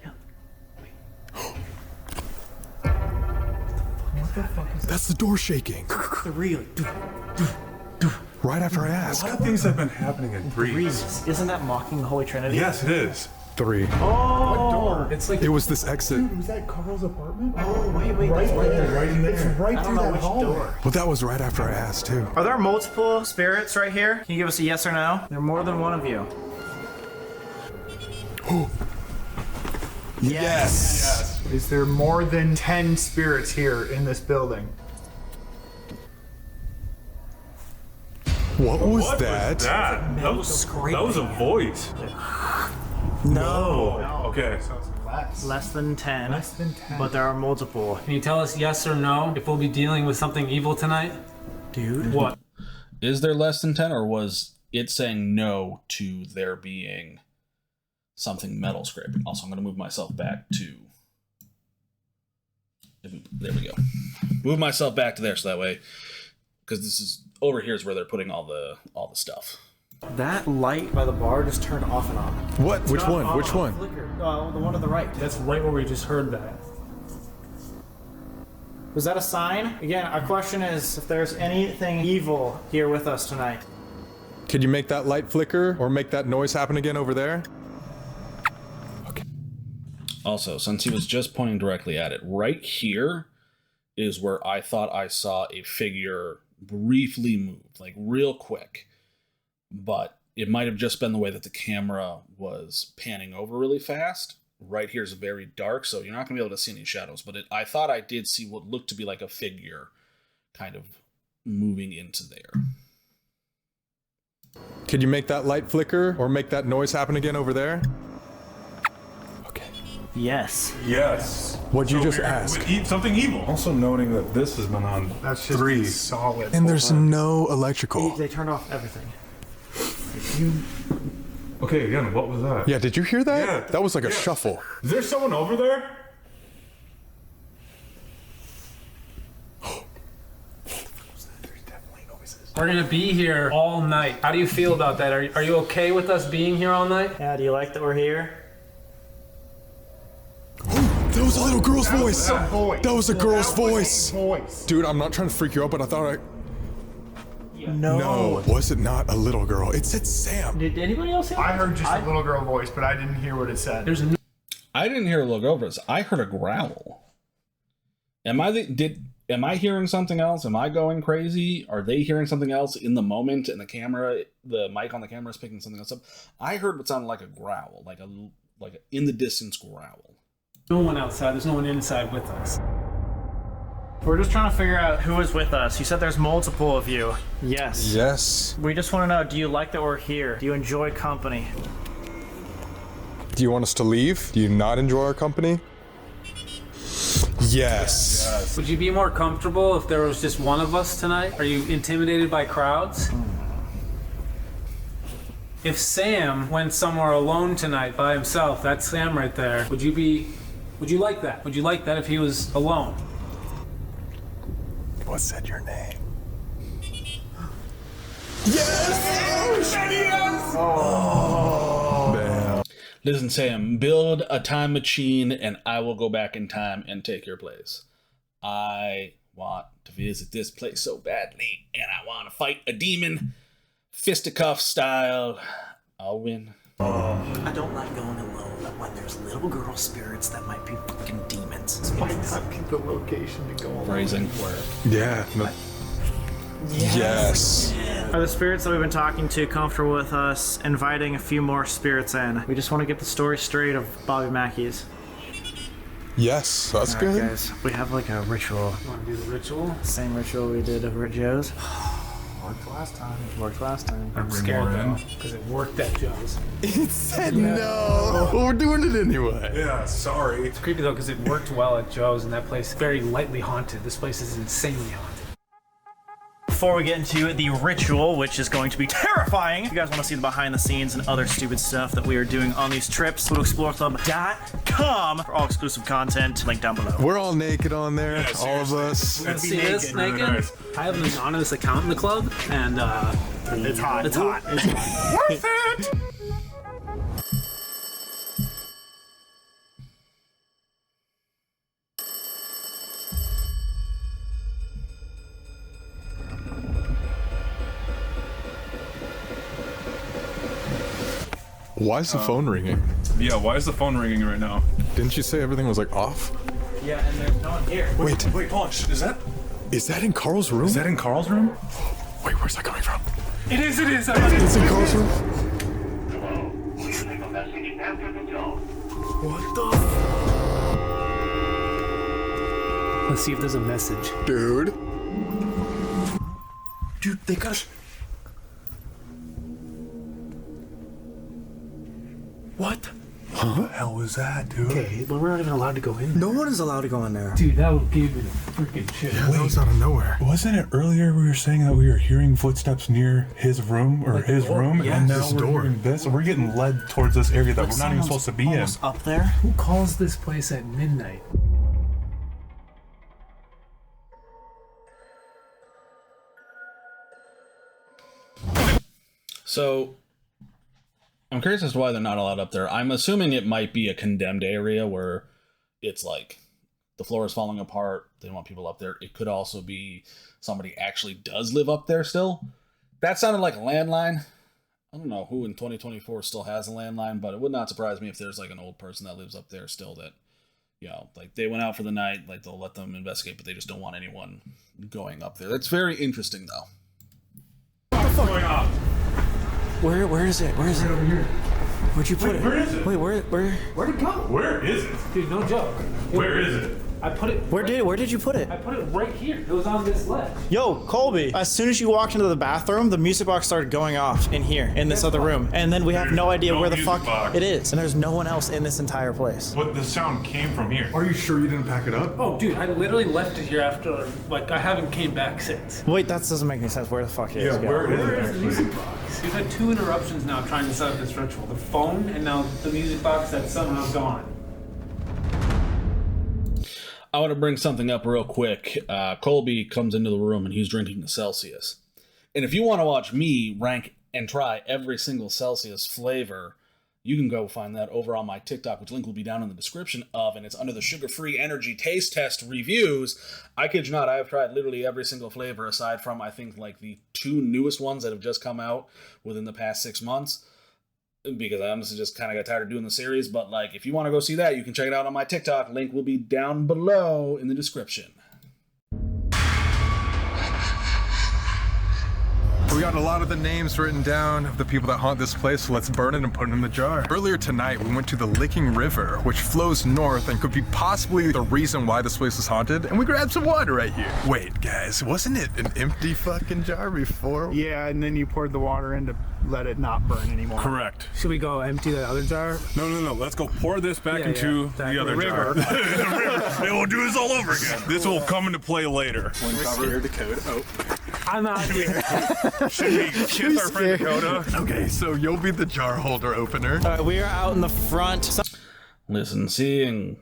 That's the door shaking. Really? Right after I asked. A lot of things have been happening in threes. Isn't that mocking the Holy Trinity? Yes, it is. 3. Oh! It's like It was this exit. Was that Carl's apartment? Oh, wait. Right there, right in there. It's right I through don't know that which hallway. door. But that was right after I asked, too. Are there multiple spirits right here? Can you give us a yes or no? There are more than one of you. Yes. Is there more than 10 spirits here in this building? What was that? That was a voice. No. Okay. So it's Less than 10. Less than 10. But there are multiple. Can you tell us yes or no if we'll be dealing with something evil tonight? Dude. What? Is there less than 10, or was it saying no to there being something metal scraping? Also, I'm going to move myself back to... There we go. Move myself back to there so that way... Because this is... Over here is where they're putting all the stuff. That light by the bar just turned off and on. What? Which one? Which one? Flickered. The one on the right. That's right where we just heard that. Was that a sign? Again, our question is if there's anything evil here with us tonight. Could you make that light flicker or make that noise happen again over there? Okay. Also, since he was just pointing directly at it, right here is where I thought I saw a figure briefly move, like real quick. But it might have just been the way that the camera was panning over really fast. Right here is very dark, so you're not going to be able to see any shadows. But I thought I did see what looked to be like a figure kind of moving into there. Could you make that light flicker or make that noise happen again over there? Okay. Yes. Yes. What'd you just ask? Something evil. Also noting that this has been on That's just 3. solid. And there's no electrical. They turned off everything. Okay, again, what was that? Yeah, did you hear that? Yeah. That was like a shuffle. Is there someone over there? We're gonna be here all night. How do you feel about that? Are you okay with us being here all night? Yeah, do you like that we're here? That was a little girl's voice. That was a girl's That was a voice. voice. Dude, I'm not trying to freak you out, but I thought No. No, was it not a little girl? It said Sam. Did anybody else hear I heard just a little girl voice, but I didn't hear what it said. There's no I didn't hear a look over us. I heard a growl. Am I hearing something else? Am I going crazy? Are they hearing something else in the moment? And the mic on the camera is picking something else up. I heard what sounded like a growl, like a in the distance growl. no one outside. There's no one inside with us. We're just trying to figure out who is with us. You said there's multiple of you. Yes. Yes. We just want to know, do you like that we're here? Do you enjoy company? Do you want us to leave? Do you not enjoy our company? Yes. Would you be more comfortable if there was just one of us tonight? Are you intimidated by crowds? If Sam went somewhere alone tonight by himself, that's Sam right there, would you like that? Would you like that if he was alone? What said your name? Yes! Yes! Oh. Man. Listen, Sam, build a time machine and I will go back in time and take your place. I want to visit this place so badly and I want to fight a demon, fisticuff style. I'll win. I don't like going alone when there's little girl spirits that might be fucking demons. Might not be the location to go alone. Phrasing. Yeah. No. Yes. Are the spirits that we've been talking to comfortable with us inviting a few more spirits in? We just want to get the story straight of Bobby Mackey's. Yes, that's good. Guys, we have like a ritual. Want to do the ritual? Same ritual we did over at Joe's. Worked last time. Worked last time. I'm scared though, because it worked at Joe's. It said no. Well, we're doing it anyway. Yeah, sorry. It's creepy though, because it worked well at Joe's, and that place is very lightly haunted. This place is insanely haunted. Before we get into the ritual, which is going to be terrifying, if you guys want to see the behind the scenes and other stupid stuff that we are doing on these trips, go to exploreclub.com for all exclusive content. Link down below. We're all naked on there, all of us. Let's see this naked. Nice. I have an anonymous account in the club, and it's hot. It's hot. Worth it! Why is the phone ringing? Yeah, why is the phone ringing right now? Didn't you say everything was like off? Yeah, and there's no one here. Wait, Punch, is that in Carl's room? Is that in Carl's room? Wait, where's that coming from? It is. It's in Carl's room? What the? Let's see if there's a message. Dude, they got. What? What the hell was that, dude? Okay, but we're not even allowed to go in there. No one is allowed to go in there. Dude, that would give me freaking shit. that was out of nowhere. Wasn't it earlier we were saying that we were hearing footsteps near his room or his room, yeah. and now This we're door. hearing this? We're getting led towards this area that we're not even supposed to be in. Almost up there. Who calls this place at midnight? So, I'm curious as to why they're not allowed up there. I'm assuming it might be a condemned area where it's like the floor is falling apart. They don't want people up there. It could also be somebody actually does live up there still. That sounded like a landline. I don't know who in 2024 still has a landline, but it would not surprise me if there's like an old person that lives up there still that, you know, like they went out for the night, like they'll let them investigate, but they just don't want anyone going up there. That's very interesting though. What's going on? Where is it? Where is it? Over here. Where'd you put it? Where is it? Wait, where'd it go? Where is it? Dude, no joke. Where is it? I put it. Where did you put it? I put it right here. It was on this ledge. Yo, Colby, as soon as you walked into the bathroom, the music box started going off in here, in this other room. And then we have no idea where the fuck it is. And there's no one else in this entire place. But the sound came from here. Are you sure you didn't pack it up? Oh, dude, I literally left it here after, like, I haven't came back since. Wait, that doesn't make any sense. Where the fuck is it? Where is it? The music box. We've had 2 interruptions now trying to set up this ritual. The phone and now the music box that's somehow gone. I want to bring something up real quick. Colby comes into the room and he's drinking a Celsius. And if you want to watch me rank and try every single Celsius flavor, you can go find that over on my TikTok, which link will be down in the description of, and it's under the sugar-free energy taste test reviews. I kid you not, I have tried literally every single flavor aside from, I think, like the 2 newest ones that have just come out within the past 6 months. Because I honestly just kind of got tired of doing the series. But like, if you want to go see that, you can check it out on my TikTok. Link will be down below in the description. We got a lot of the names written down of the people that haunt this place, so let's burn it and put it in the jar. Earlier tonight, we went to the Licking River, which flows north and could be possibly the reason why this place is haunted, and we grabbed some water right here. Wait, guys, wasn't it an empty fucking jar before? Yeah, and then you poured the water in to let it not burn anymore. Correct. Should we go empty the other jar? No. Let's go pour this back into the other river. jar. The river. And we'll do this all over again. This will come into play later. We're scared, Dakota. Oh. I'm out here. Should we kiss our friend Dakota? Okay, so you'll be the jar holder opener. We are out in the front. Listen, seeing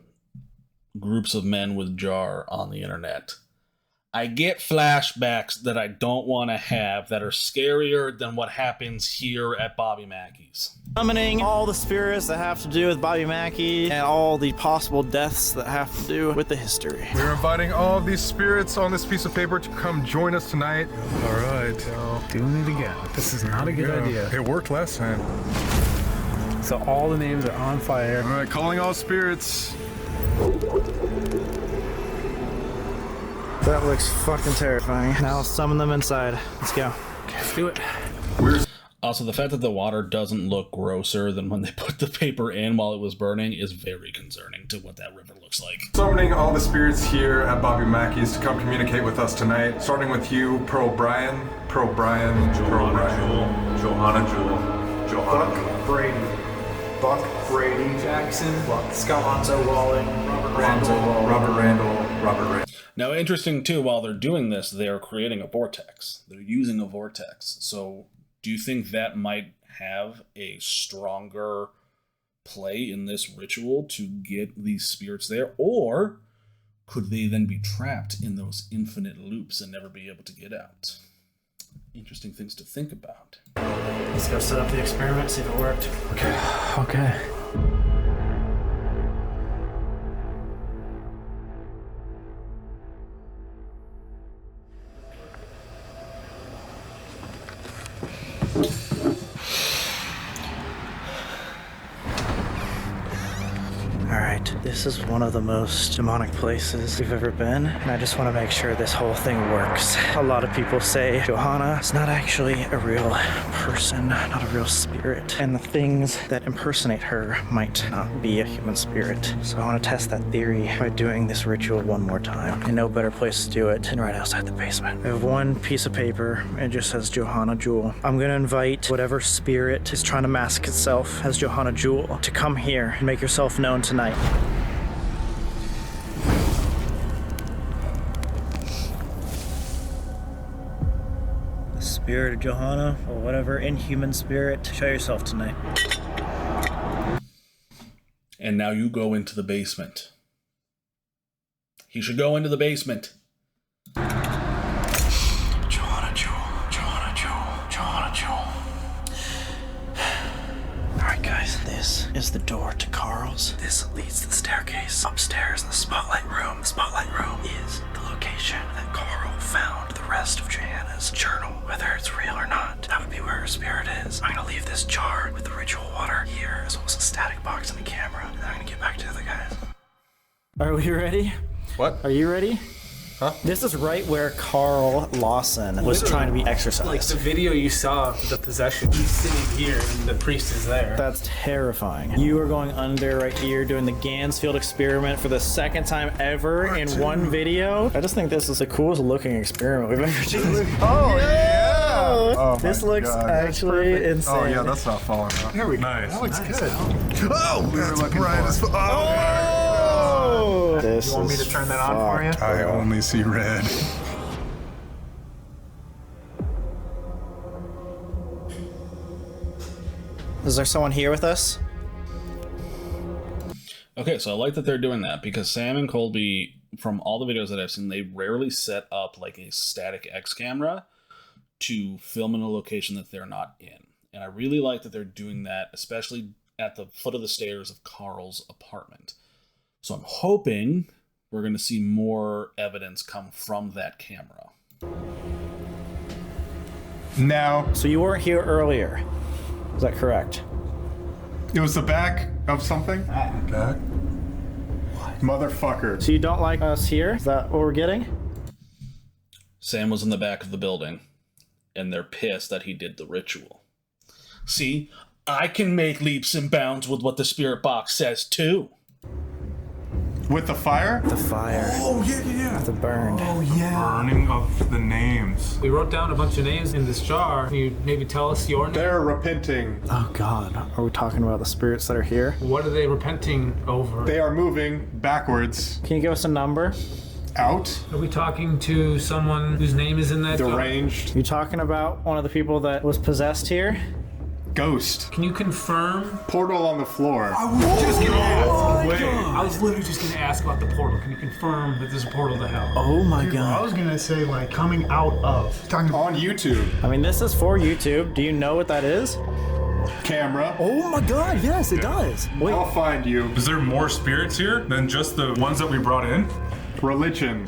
groups of men with jar on the internet, I get flashbacks that I don't want to have that are scarier than what happens here at Bobby Mackey's. Summoning all the spirits that have to do with Bobby Mackey and all the possible deaths that have to do with the history. We're inviting all of these spirits on this piece of paper to come join us tonight. All right. So, Doing it again. This is not a good idea. it worked last time. So all the names are on fire. All right, calling all spirits. That looks fucking terrifying. Now I'll summon them inside. Let's go. Okay, let's do it. Also, the fact that the water doesn't look grosser than when they put the paper in while it was burning is very concerning to what that river looks like. Summoning all the spirits here at Bobby Mackey's to come communicate with us tonight. Starting with you, Pearl Brian, Pearl Brian, Pearl Brian. Johanna Johanna. Buck Brady. Buck Brady. Jackson. Scott Lonzo Walling. Robert Randall. Now, interesting too, while they're doing this, they are creating a vortex. They're using a vortex. So, do you think that might have a stronger play in this ritual to get these spirits there? Or could they then be trapped in those infinite loops and never be able to get out? Interesting things to think about. Let's go set up the experiment, see if it worked. Okay. Alright, this is one of the most demonic places we've ever been, and I just want to make sure this whole thing works. A lot of people say Johanna is not actually a real person, not a real spirit, and the things that impersonate her might not be a human spirit. So I want to test that theory by doing this ritual one more time. And no better place to do it than right outside the basement. I have one piece of paper, and it just says Johanna Jewel. I'm going to invite whatever spirit is trying to mask itself as Johanna Jewel to come here and make yourself known tonight. The spirit of Johanna, or whatever inhuman spirit, show yourself tonight. And now you go into the basement. He should go into the basement. Johanna Jewel, Johanna Jewel, Johanna Jewel. Alright guys, this is the door to Carl's. This leads to the staircase upstairs in the spotlight room. The spotlight room is the location that Carl found the rest of Johanna's journal. Whether it's real or not, that would be where her spirit is. I'm gonna leave this jar with the ritual water here, as well as a static box and a camera, and then I'm gonna get back to the other guys. Are we ready? What? Are you ready? Huh? This is right where Carl Lawson was trying to be exorcised. Like the video you saw of the possession. He's sitting here and the priest is there. That's terrifying. You are going under right here doing the Gansfield experiment for the second time ever in one video. I just think this is the coolest looking experiment we've ever seen. Oh, yeah! Oh, this my looks God. actually insane. Oh, yeah, that's not falling out. Here we go. Nice. That looks good. Oh, that's bright as fuck. Oh! This You want me to turn that on for you? I only see red. Is there someone here with us? Okay, so I like that they're doing that because Sam and Colby, from all the videos that I've seen, they rarely set up like a static X camera to film in a location that they're not in. And I really like that they're doing that, especially at the foot of the stairs of Carl's apartment. So I'm hoping we're going to see more evidence come from that camera. Now, So you weren't here earlier. Is that correct? it was the back of something? Back? Motherfucker. So you don't like us here? Is that what we're getting? Sam was in the back of the building, and they're pissed that he did the ritual. See, I can make leaps and bounds with what the spirit box says too. With the fire? The fire. Oh, yeah. The burned. Oh, yeah. Burning of the names. We wrote down a bunch of names in this jar. Can you maybe tell us your name? They're repenting. Oh God. Are we talking about the spirits that are here? What are they repenting over? They are moving backwards. Can you give us a number? Out. Are we talking to someone whose name is in that jar? Deranged. You talking about one of the people that was possessed here? Ghost. Can you confirm? Portal on the floor. I was just gonna ask. Wait, I was literally just gonna ask about the portal. Can you confirm that there's a portal to hell? Oh my I God. was gonna say like coming out of. Talking On YouTube. I mean, this is for YouTube. Do you know what that is? Camera. Oh my God, yes, it does. Wait. I'll find you. Is there more spirits here than just the ones that we brought in? Religion.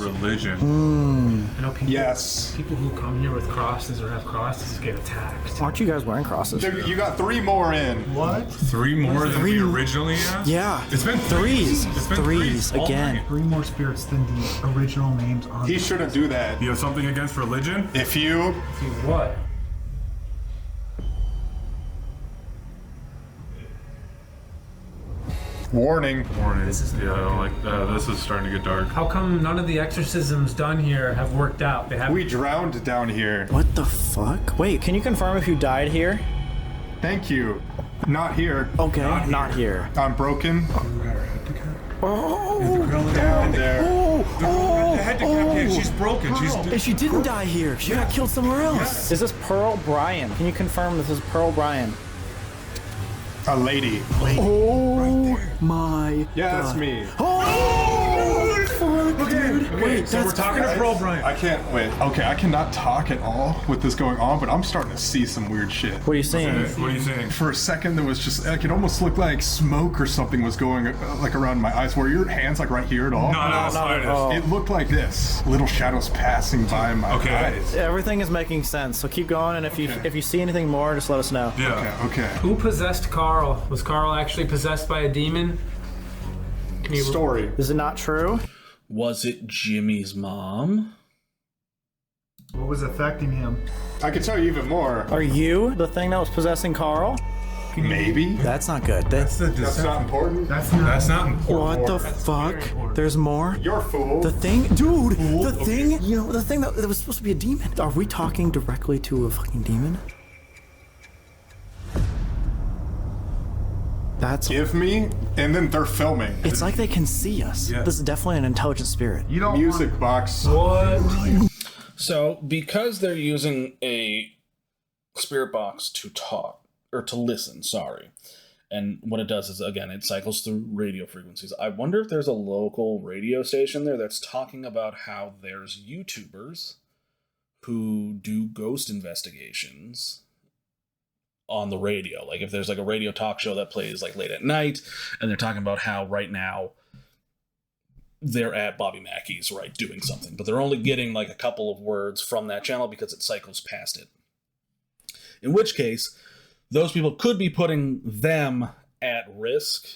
I know people, Yes. people who come here with crosses or have crosses get attacked. Aren't you guys wearing crosses? Dude, you got 3 more in. What? 3 more than we originally asked? Yeah. It's been threes. It's been Threes all again. night. 3 more spirits than the original names on He shouldn't do that. You have something against religion? If you... See what? Warning. This is this is starting to get dark. How come none of the exorcisms done here have worked out? They haven't. We drowned down here. What the fuck? Wait, can you confirm if you died here? Thank you. Not here. Okay, not here. I'm broken. Oh, down there. Oh, The head decapitated. She's broken. And she didn't die here. She got killed somewhere else. Is this Pearl Bryan? Can you confirm this is Pearl Bryan? A lady. Oh my Yeah, God. that's me. Oh, fuck, dude. Wait, So we're that's talking to Pearl Bryan. I can't wait. Okay, I cannot talk at all with this going on, but I'm starting to see some weird shit. What are you saying? What are you saying? For a second, there was just like it almost looked like smoke or something was going like around my eyes. Were your hands like right here at all? No. It looked like this. Little shadows passing by my eyes. Everything is making sense. So keep going, and if you see anything more, just let us know. Yeah. Okay. Who possessed Carl? Was Carl actually possessed by a demon? Story. Is it not true? Was it Jimmy's mom? What was affecting him? I could tell you even more. Are you the thing that was possessing Carl? Maybe. That's not good. That's not important. That's not important. What the fuck? There's more? You're a fool. The thing, dude, the thing, you know, the thing that was supposed to be a demon. Are we talking directly to a fucking demon? That's Give me, and then they're filming. It's like they can see us. Yeah. This is definitely an intelligent spirit. You don't Music box. What? So, because they're using a spirit box to talk, or to listen, sorry. And what it does is, again, it cycles through radio frequencies. I wonder if there's a local radio station there that's talking about how there's YouTubers who do ghost investigations on the radio. Like if there's like a radio talk show that plays like late at night, and they're talking about how right now they're at Bobby Mackey's, right, doing something, but they're only getting like a couple of words from that channel because it cycles past it. In which case, those people could be putting them at risk.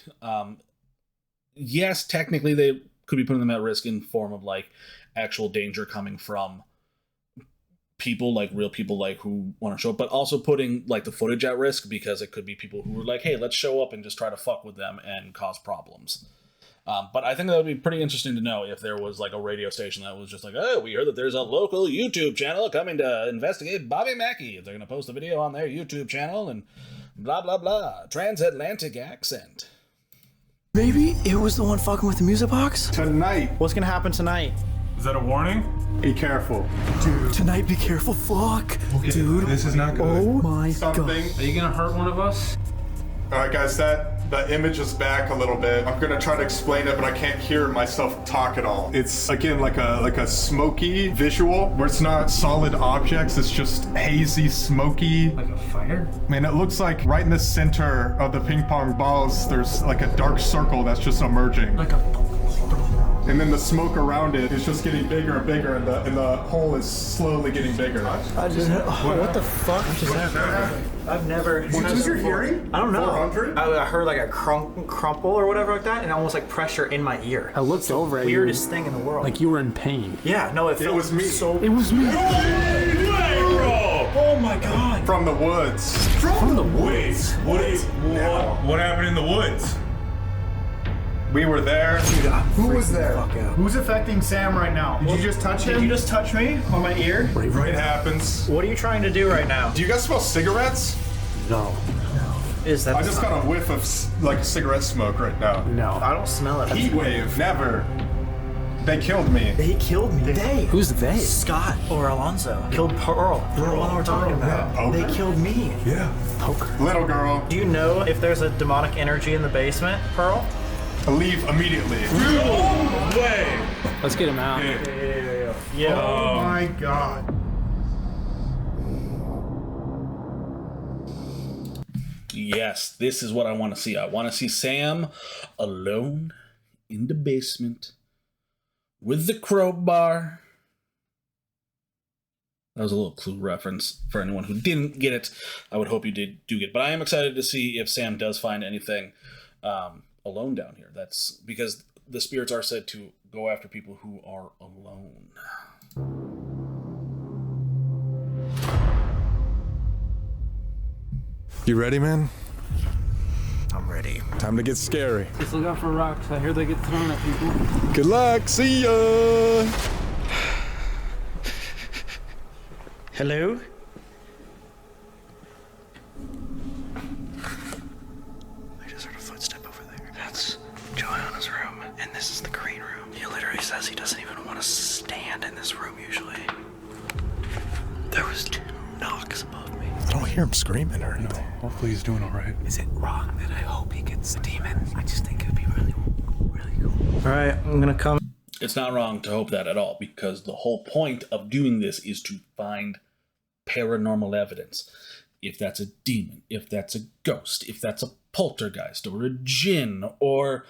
Yes, technically they could be putting them at risk in form of like actual danger coming from people, like real people, like who want to show up, but also putting like the footage at risk because it could be people who are like, hey, let's show up and just try to fuck with them and cause problems. But I think that would be pretty interesting to know if there was like a radio station that was just like, oh, we heard that there's a local YouTube channel coming to investigate Bobby Mackey. They're going to post a video on their YouTube channel and blah, blah, blah. Transatlantic accent. Maybe it was the one fucking with the music box? Tonight. What's gonna happen tonight? Is that a warning? Be careful. Dude. Tonight, be careful. Fuck. Okay, dude. this is not good. Oh my God. Are you gonna hurt one of us? Alright guys, the image is back a little bit. I'm gonna try to explain it, but I can't hear myself talk at all. It's again like a smoky visual where it's not solid objects, it's just hazy, smoky. Like a fire? Man, it looks like right in the center of the ping pong balls, there's like a dark circle that's just emerging. Like a... And then the smoke around it is just getting bigger and bigger, and the hole is slowly getting bigger. I just, what the fuck just happened? I've never. What was your hearing? I don't know. 400? I heard like a crumple or whatever like that, and almost like pressure in my ear. I looked over at you. Weirdest thing in the world. Like you were in pain. Yeah, no, it was me. So It was me. oh my God. From the woods. From the woods. What happened in the woods? We were there. Who was there? Who's affecting Sam right now? Did you just touch him? Did you just touch me on my ear? It happens. What are you trying to do right now? Do you guys smell cigarettes? No. Is that? I just got a whiff of like cigarette smoke right now. No. I don't smell it. Heat wave. Never. They killed me. They killed me. They. Who's they? Scott or Alonzo killed Pearl. The one we're talking about. Yeah. They killed me. Yeah. Poker. Little girl. Do you know if there's a demonic energy in the basement, Pearl? Leave immediately. No way. Let's get him out. Yeah. Oh my God. Yes, this is what I want to see. I want to see Sam alone in the basement with the crowbar. That was a little Clue reference for anyone who didn't get it. I would hope you do get it. But I am excited to see if Sam does find anything alone down here. That's because the spirits are said to go after people who are alone. You ready, man? I'm ready. Time to get scary. Just look out for rocks. I hear they get thrown at people. Good luck. See ya. Hello? I just heard a footstep over there. That's Johanna's room, and this is the green room. He literally says he doesn't even want to stand in this room usually. There was 2 knocks above me. I don't hear him screaming or anything. No, hopefully he's doing all right. Is it wrong that I hope he gets a demon? I just think it'd be really cool. All right, I'm gonna come. It's not wrong to hope that at all, because the whole point of doing this is to find paranormal evidence. If that's a demon, if that's a ghost, if that's a poltergeist or a djinn or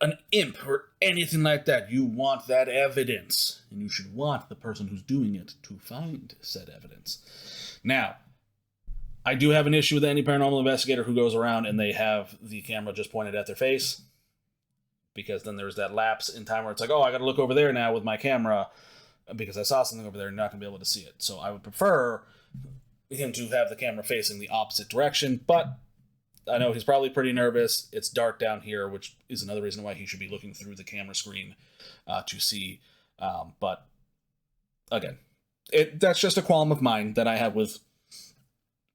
an imp or anything like that, you want that evidence, and you should want the person who's doing it to find said evidence. Now, I do have an issue with any paranormal investigator who goes around and they have the camera just pointed at their face, because then there's that lapse in time where it's like, oh, I gotta look over there now with my camera because I saw something over there and not gonna be able to see it. So I would prefer him to have the camera facing the opposite direction, but I know he's probably pretty nervous. It's dark down here, which is another reason why he should be looking through the camera screen to see. But again, that's just a qualm of mine that I have with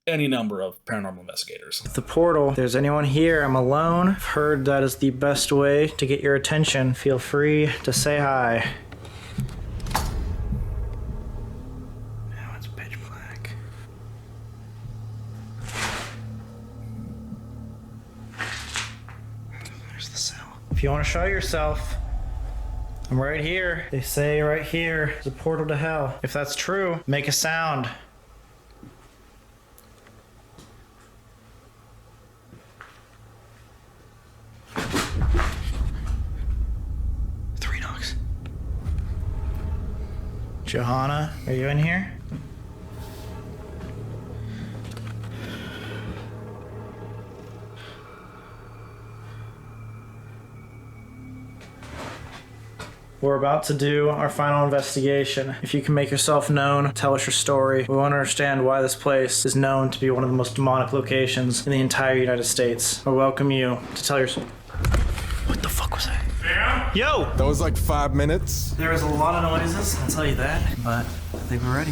any number of paranormal investigators. The portal. If there's anyone here, I'm alone. I've heard that is the best way to get your attention. Feel free to say hi. Now it's pitch black. There's the cell. If you want to show yourself, I'm right here. They say right here is a portal to hell. If that's true, make a sound. Johanna, are you in here? We're about to do our final investigation. If you can make yourself known, tell us your story. We want to understand why this place is known to be one of the most demonic locations in the entire United States. I welcome you to tell your story. What the fuck was that? Yo! That was like 5 minutes. There was a lot of noises, I'll tell you that, but I think we're ready.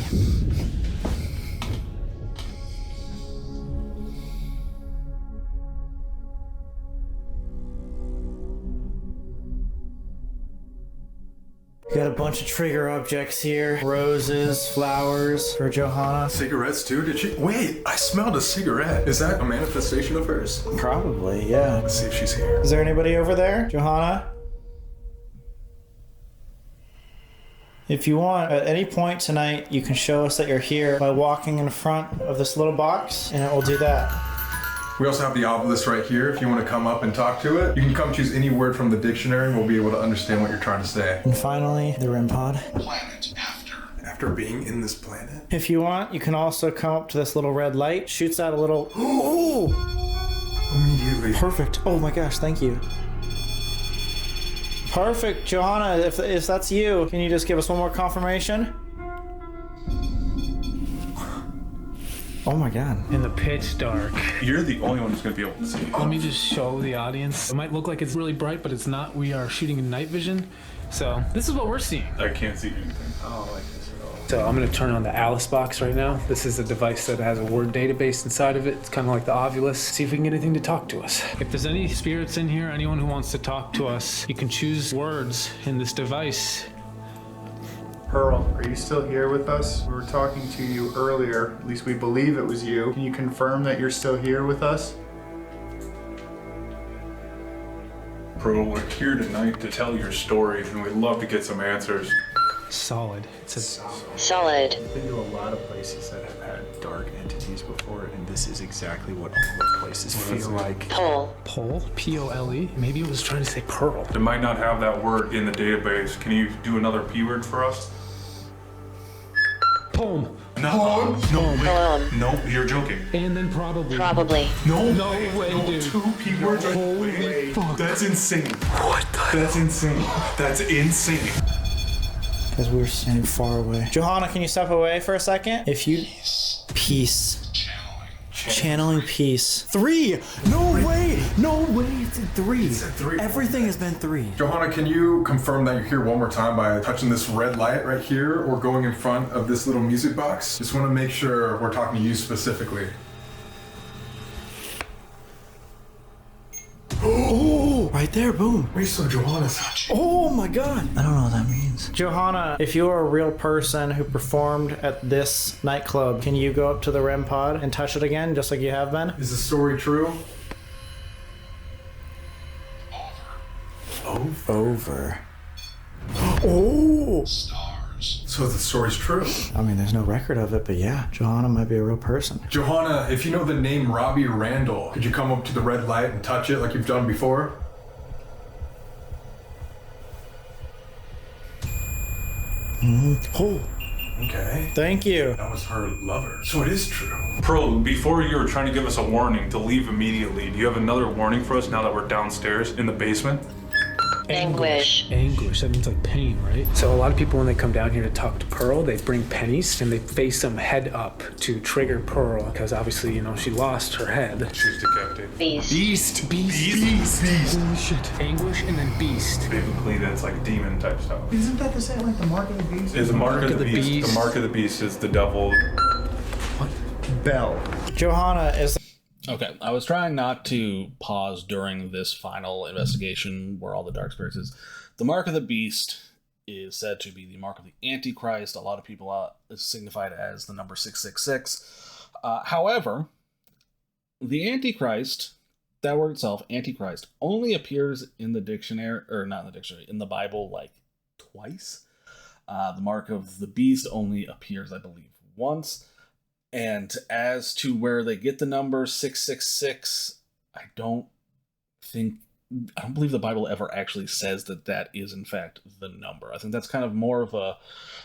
We got a bunch of trigger objects here. Roses, flowers for Johanna. Cigarettes too? Did she? Wait, I smelled a cigarette. Is that a manifestation of hers? Probably, yeah. Let's see if she's here. Is there anybody over there? Johanna? If you want, at any point tonight, you can show us that you're here by walking in front of this little box, and it will do that. We also have the obelisk right here. If you want to come up and talk to it, you can come choose any word from the dictionary and we'll be able to understand what you're trying to say. And finally, the REM pod. Planet after being in this planet? If you want, you can also come up to this little red light. Shoots out a little... Ooh! Immediately. Perfect. Oh my gosh, thank you. Perfect, Johanna, if that's you, can you just give us one more confirmation? Oh my god. In the pitch dark. You're the only one who's going to be able to see. Let me just show the audience. It might look like it's really bright, but it's not. We are shooting in night vision. So this is what we're seeing. I can't see anything. Oh, like this at all. So I'm going to turn on the Alice box right now. This is a device that has a word database inside of it. It's kind of like the Ovilus. See if we can get anything to talk to us. If there's any spirits in here, anyone who wants to talk to us, you can choose words in this device. Pearl, are you still here with us? We were talking to you earlier, at least we believe it was you. Can you confirm that you're still here with us? Pearl, we're here tonight to tell your story, and we'd love to get some answers. Solid. It's a Solid. I've been to a lot of places that have had dark entities before, and this is exactly what all those places feel like. Pole. Pole? P-O-L-E? Maybe it was trying to say pearl. It might not have that word in the database. Can you do another P word for us? Poem. No. No, Poem. no, you're joking. And then probably. Probably. No. No way, dude. 2 P words. Holy fuck. That's insane. What the? That's insane. That's insane. Because we were standing far away. Johanna, can you step away for a second? If you... Peace. Channeling peace. 3! No way! No way, it's a 3. It's a 3. Everything has been 3. Johanna, can you confirm that you're here one more time by touching this red light right here or going in front of this little music box? Just want to make sure we're talking to you specifically. Oh, right there, boom. We saw Johanna's. Oh my god. I don't know what that means. Johanna, if you are a real person who performed at this nightclub, can you go up to the REM pod and touch it again, just like you have been? Is the story true? Over. Oh! So the story's true. I mean, there's no record of it, but yeah, Johanna might be a real person. Johanna, if you know the name Robbie Randall, could you come up to the red light and touch it like you've done before? Oh. Okay. Thank you. That was her lover. So it is true. Pearl, before you were trying to give us a warning to leave immediately, do you have another warning for us now that we're downstairs in the basement? Anguish. Anguish, that means like pain, right? So a lot of people, when they come down here to talk to Pearl, they bring pennies and they face them head up to trigger Pearl, because obviously, you know, she lost her head. She's decapitated. Beast. Beast. Holy shit. Anguish and then beast. Biblically, that's like demon type stuff. Isn't that the same, like the mark of the beast? Is the mark of the beast. The mark of the beast is the devil. What? Bell. Johanna is... Okay, I was trying not to pause during this final investigation where all the dark spirits is. The mark of the beast is said to be the mark of the Antichrist. A lot of people signified as the number 666. However, the Antichrist, that word itself, Antichrist, only appears in the dictionary, or not in the dictionary, in the Bible like twice. The mark of the beast only appears, I believe, once. And as to where they get the number 666, I don't believe the Bible ever actually says that that is in fact the number. I think that's kind of more of a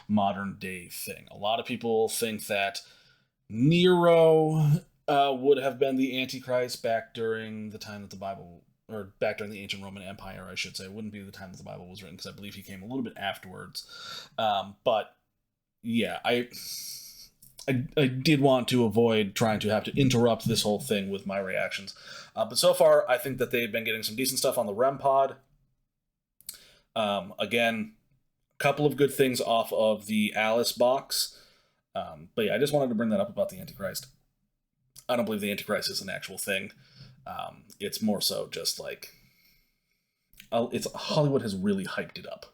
modern day thing. A lot of people think that Nero would have been the Antichrist back during the time that the Bible, or back during the ancient Roman Empire, I should say. It wouldn't be the time that the Bible was written, because I believe he came a little bit afterwards. But yeah, I did want to avoid trying to have to interrupt this whole thing with my reactions. But so far, I think that they've been getting some decent stuff on the REM pod. Again, a couple of good things off of the Alice box. But yeah, I just wanted to bring that up about the Antichrist. I don't believe the Antichrist is an actual thing. It's more so just like... Hollywood has really hyped it up.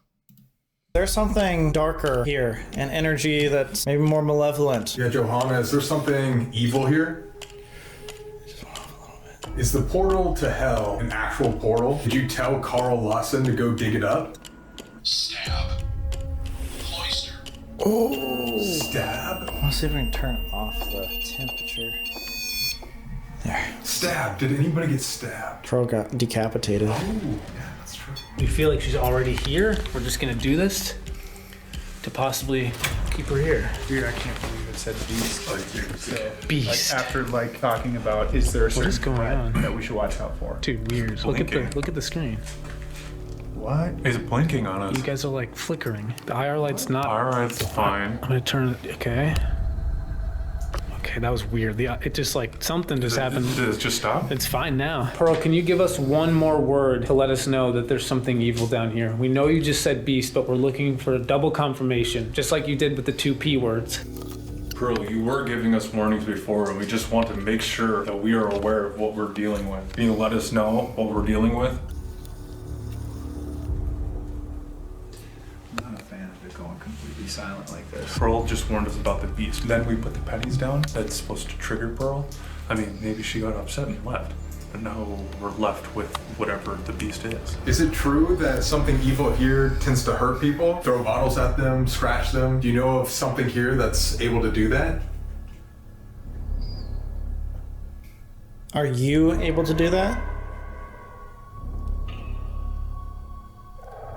There's something darker here, an energy that's maybe more malevolent. Yeah, Johanna, is there something evil here? Is the portal to hell an actual portal? Did you tell Carl Lawson to go dig it up? Stab. Cloister. Oh! Stab? I want to see if we can turn off the temperature. There. Stab. Did anybody get stabbed? Pearl got decapitated. Oh, yeah, that's true. You feel like she's already here? We're just gonna do this to possibly keep her here. Dude, I can't believe it said beast. So, Beast. Like, after like talking about, is there a What is certain going threat on? that we should watch out for? Dude, weird. Look at the screen. What? Is it blinking on us? You guys are like flickering. The IR light's not. IR light's fine. I'm gonna turn it. Okay. Okay, that was weird. It just like something just happened. Did it just stop? It's fine now. Pearl, can you give us one more word to let us know that there's something evil down here? We know you just said beast, but we're looking for a double confirmation, just like you did with the 2 P words. Pearl, you were giving us warnings before, and we just want to make sure that we are aware of what we're dealing with. Can you let us know what we're dealing with? I'm not a fan of it going completely silent like this. Pearl just warned us about the beast. Then we put the pennies down. That's supposed to trigger Pearl. I mean, maybe she got upset and left. And now we're left with whatever the beast is. Is it true that something evil here tends to hurt people? Throw bottles at them, scratch them? Do you know of something here that's able to do that? Are you able to do that?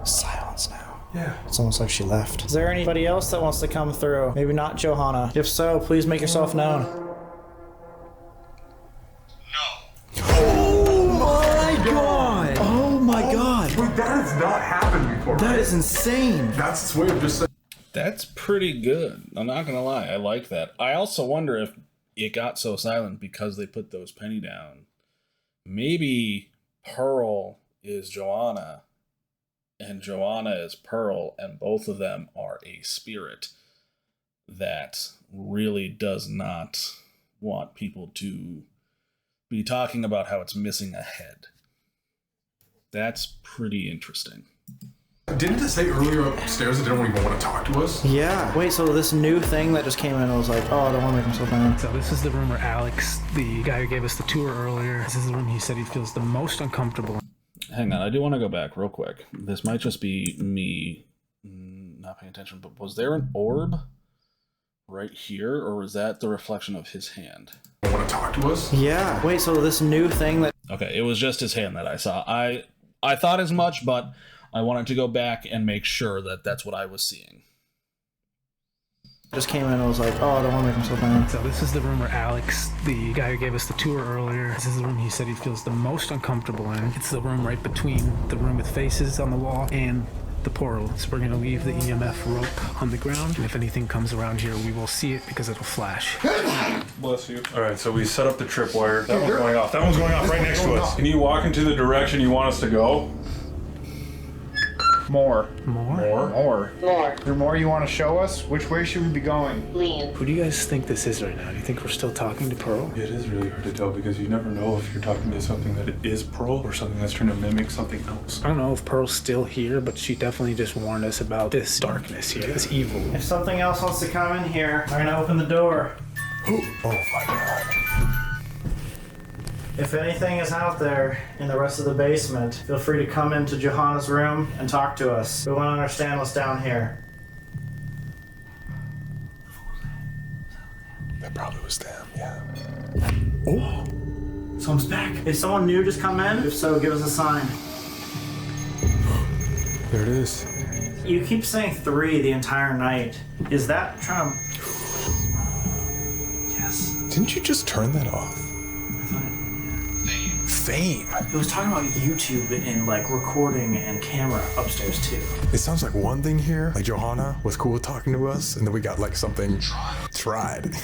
Silence now. Yeah. It's almost like she left. Is there anybody else that wants to come through? Maybe not Johanna. If so, please make yourself known. Oh my god! Oh my god! Wait, that has not happened before. That is insane. That's its way of just saying. That's pretty good. I'm not gonna lie. I like that. I also wonder if it got so silent because they put those penny down. Maybe Pearl is Johanna and Johanna is Pearl, and both of them are a spirit that really does not want people to be talking about how it's missing a head. That's pretty interesting. Didn't it say earlier upstairs that they don't even want to talk to us? Yeah. Wait, so this new thing that just came in, I was like, oh, I don't want to make himself known. So this is the room where Alex, the guy who gave us the tour earlier, this is the room he said he feels the most uncomfortable. Hang on, I do want to go back real quick. This might just be me not paying attention, but was there an orb right here, or was that the reflection of his hand? Want to talk to us? Yeah. Wait, so this new thing that... Okay, it was just his hand that I saw. I thought as much, but I wanted to go back and make sure that that's what I was seeing. Just came in, I was like, oh, I don't want to make himself known. So this is the room where Alex, the guy who gave us the tour earlier, this is the room he said he feels the most uncomfortable in. It's the room right between the room with faces on the wall and the portal. So we're gonna leave the EMF rope on the ground, and if anything comes around here, we will see it because it'll flash. Bless you. All right, so we set up the tripwire. That one's going off. That one's going off right next to us. Can you walk into the direction you want us to go? More. More. Is there more you want to show us? Which way should we be going? Lean. Who do you guys think this is right now? Do you think we're still talking to Pearl? It is really hard to tell because you never know if you're talking to something that is Pearl or something that's trying to mimic something else. I don't know if Pearl's still here, but she definitely just warned us about this darkness here, this evil. If something else wants to come in here, I'm gonna open the door. Oh my god. If anything is out there in the rest of the basement, feel free to come into Johanna's room and talk to us. We want to understand what's down here. That probably was them, yeah. Oh! Someone's back. Is someone new just come in? If so, give us a sign. There it is. You keep saying 3 the entire night. Is that trying to... Yes. Didn't you just turn that off? Fame. It was talking about YouTube and like recording and camera upstairs too. It sounds like one thing here, like Johanna was cool with talking to us, and then we got like something tried.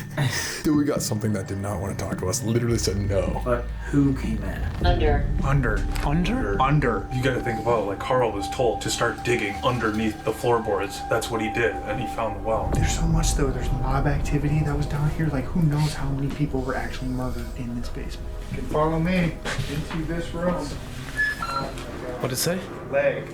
Then we got something that did not want to talk to us, literally said no. But who came in? Under. Under. You gotta think about it, like Carl was told to start digging underneath the floorboards. That's what he did, and he found the well. There's so much though. There's mob activity that was down here. Like who knows how many people were actually murdered in this basement. You can follow me into this room. What'd it say? Leg.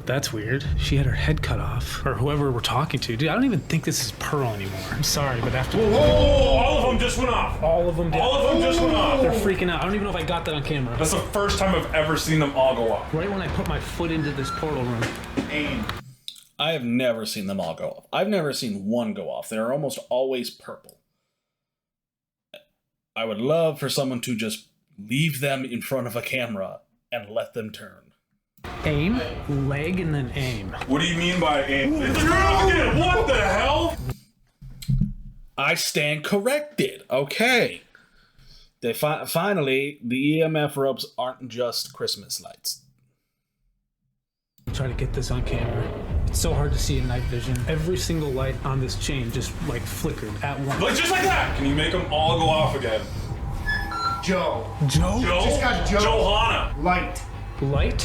That's weird. She had her head cut off. Or whoever we're talking to. Dude, I don't even think this is Pearl anymore. I'm sorry, but after... Whoa! All of them just went off. All of them did. All of them just went off. They're freaking out. I don't even know if I got that on camera. That's the first time I've ever seen them all go off. Right when I put my foot into this portal room. Aim. I have never seen them all go off. I've never seen one go off. They're almost always purple. I would love for someone to just leave them in front of a camera and let them turn. Aim, leg, and then aim. What do you mean by aim? What the hell? I stand corrected. Okay. They finally, the EMF ropes aren't just Christmas lights. Try to get this on camera. It's so hard to see in night vision. Every single light on this chain just like flickered at once. Like just like that. Can you make them all go off again? Joe. Just got Joe. Johanna. Light. Light?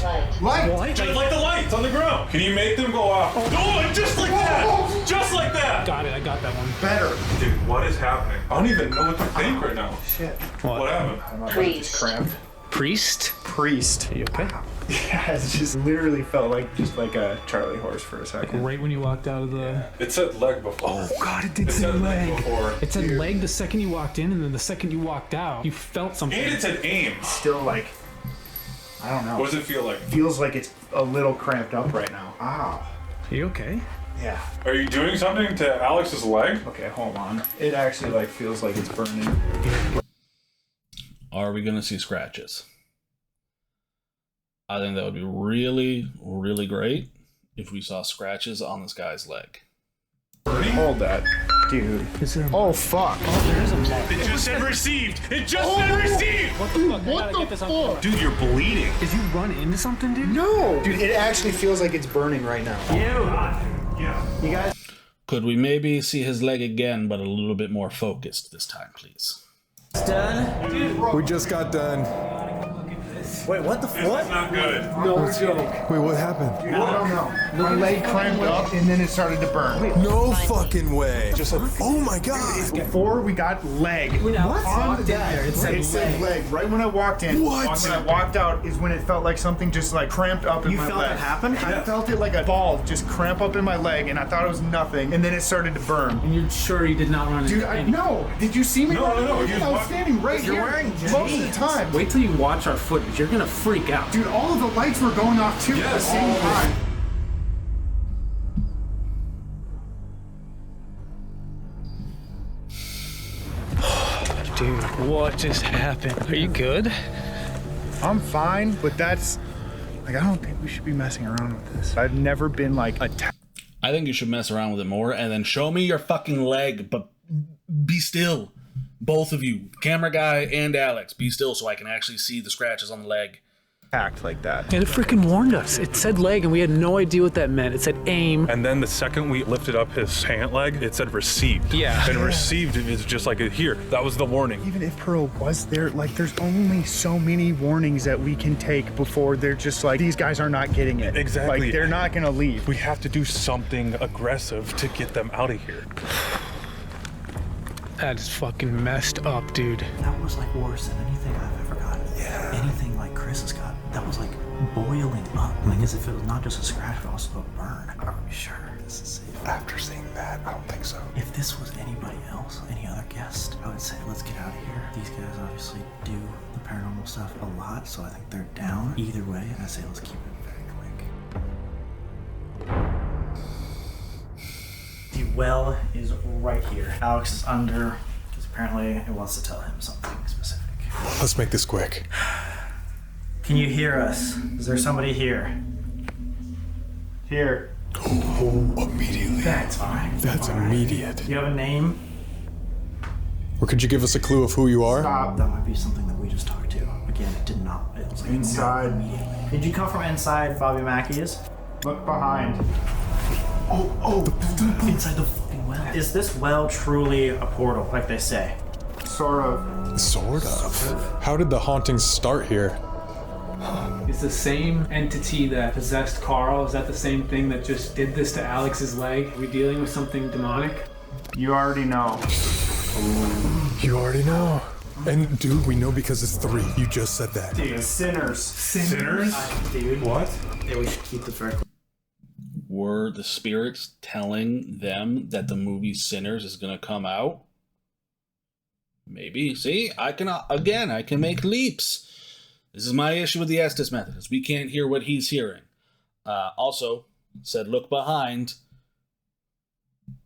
Just like the lights on the ground. Can you make them go off? Oh, just like that. Just like that. Got it. I got that one. Better. Dude, what is happening? I don't even know what to think right now. Shit. What happened? Freeze. Cramped. Priest? Priest. Are you okay? Yeah, it just literally felt like a Charlie horse for a second. Right when you walked out of the... It said leg before. Oh God, it did say leg. Before. It said leg the second you walked in, and then the second you walked out, you felt something. And it said aim. Still like, I don't know. What does it feel like? Feels like it's a little cramped up right now. Ah. Are you okay? Yeah. Are you doing something to Alex's leg? Okay, hold on. It actually like feels like it's burning. Are we gonna see scratches? I think that would be really, really great if we saw scratches on this guy's leg. Hold that. Dude. Oh, fuck. Oh, there is a mark. It just said received. It just said received. What the fuck? I gotta get this on. Dude, you're bleeding. Did you run into something, dude? No. Dude, it actually feels like it's burning right now. Yeah. You guys? Could we maybe see his leg again, but a little bit more focused this time, please? It's done. We just got done. Wait, what the This is not good. No joke. Wait, what happened? Dude, I don't know. My leg cramped up and then it started to burn. No fucking way. Just like, oh my god. Before we got leg. When I walked in there, it said leg. Right when I walked in. What? When I walked out is when it felt like something just like cramped up in my leg. You felt it happen? I felt it like a ball just cramp up in my leg and I thought it was nothing and then it started to burn. And you're sure you did not run into Dude, no. Did you see me? No. I was standing right here. You're wearing most of the time. Wait till you watch our footage. You're gonna freak out. Dude, all of the lights were going off too at the same time. Dude, what just happened? Are you good? I'm fine, but that's like I don't think we should be messing around with this. I've never been like attacked. I think you should mess around with it more and then show me your fucking leg, but be still. Both of you, camera guy and Alex, be still so I can actually see the scratches on the leg. Act like that. And it freaking warned us. It said leg, and we had no idea what that meant. It said aim. And then the second we lifted up his pant leg, it said received. Yeah. And received is just like here. That was the warning. Even if Pearl was there, like there's only so many warnings that we can take before they're just like, these guys are not getting it. Exactly. Like they're not gonna leave. We have to do something aggressive to get them out of here. That is fucking messed up, dude. That was like worse than anything I've ever gotten. Yeah. Anything like Chris has got. That was like boiling up. Like as if it was not just a scratch, but also a burn. Are we sure this is safe? After seeing that, I don't think so. If this was anybody else, any other guest, I would say let's get out of here. These guys obviously do the paranormal stuff a lot, so I think they're down. Either way, I say let's keep it very quick. The well is right here. Alex is under, because apparently it wants to tell him something specific. Let's make this quick. Can you hear us? Is there somebody here? Here. Oh, immediately. That's fine. That's immediate. Do you have a name? Or could you give us a clue of who you are? Stop. That might be something that we just talked to. Again, it did not. It was like Inside. Immediately. Did you come from inside Bobby Mackey's? Look behind. Inside the fucking well. Is this well truly a portal, like they say? Sort of. Sort of. How did the hauntings start here? Is the same entity that possessed Carl, is that the same thing that just did this to Alex's leg? Are we dealing with something demonic? You already know. You already know. And dude, we know because it's 3. You just said that. Dude, sinners. Sinners? Dude. What? Yeah, we should keep this very. Were the spirits telling them that the movie Sinners is going to come out? Maybe. See, I can make leaps. This is my issue with the Estes method, is we can't hear what he's hearing. Also, said look behind.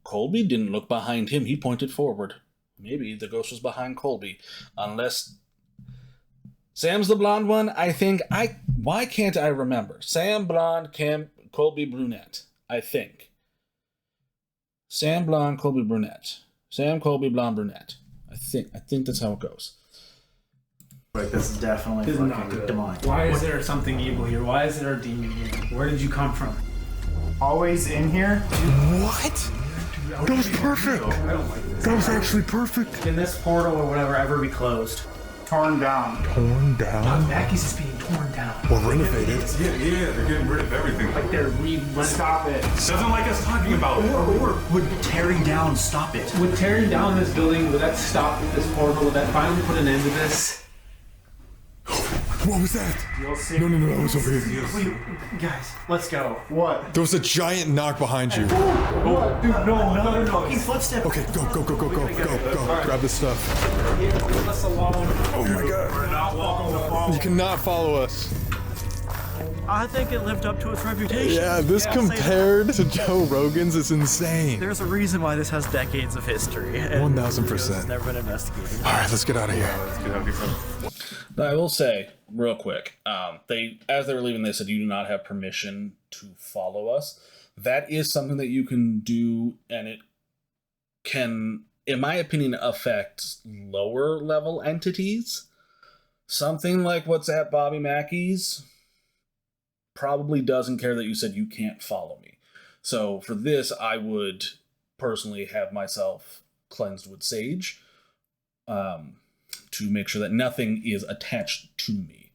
Colby didn't look behind him. He pointed forward. Maybe the ghost was behind Colby. Unless Sam's the blonde one, I think. Why can't I remember? Sam blonde, Colby brunette, I think. Sam blonde, Colby brunette. Sam, Colby, blonde, brunette. I think that's how it goes. Like this is definitely This is not fucking good. demonic. Why is there something evil here? Why is there a demon here? Where did you come from? Always in here. What? That was perfect. That was actually perfect. Can this portal or whatever ever be closed? Torn down. Torn down? Mackey's is being torn down. Or renovated. Yeah, they're getting rid of everything. Like they're Stop it. Doesn't like us talking about it. Or would tearing down stop it? Would tearing down this building, would that stop this portal? Would that finally put an end to this? What was that? You'll see. No, I was over here. Wait, guys, let's go. What? There was a giant knock behind you. What? Dude, no. He's footsteps. Okay, go. Grab the stuff. Leave us alone. Oh my god. We're not welcome to follow. You cannot follow us. I think it lived up to its reputation. Yeah, this compared to Joe Rogan's is insane. There's a reason why this has decades of history. 1000%. It's never been investigated. All right, let's get out of here. But I will say, real quick, as they were leaving, they said you do not have permission to follow us. That is something that you can do, and it can, in my opinion, affect lower level entities. Something like what's at Bobby Mackey's probably doesn't care that you said you can't follow me. So for this, I would personally have myself cleansed with sage to make sure that nothing is attached to me.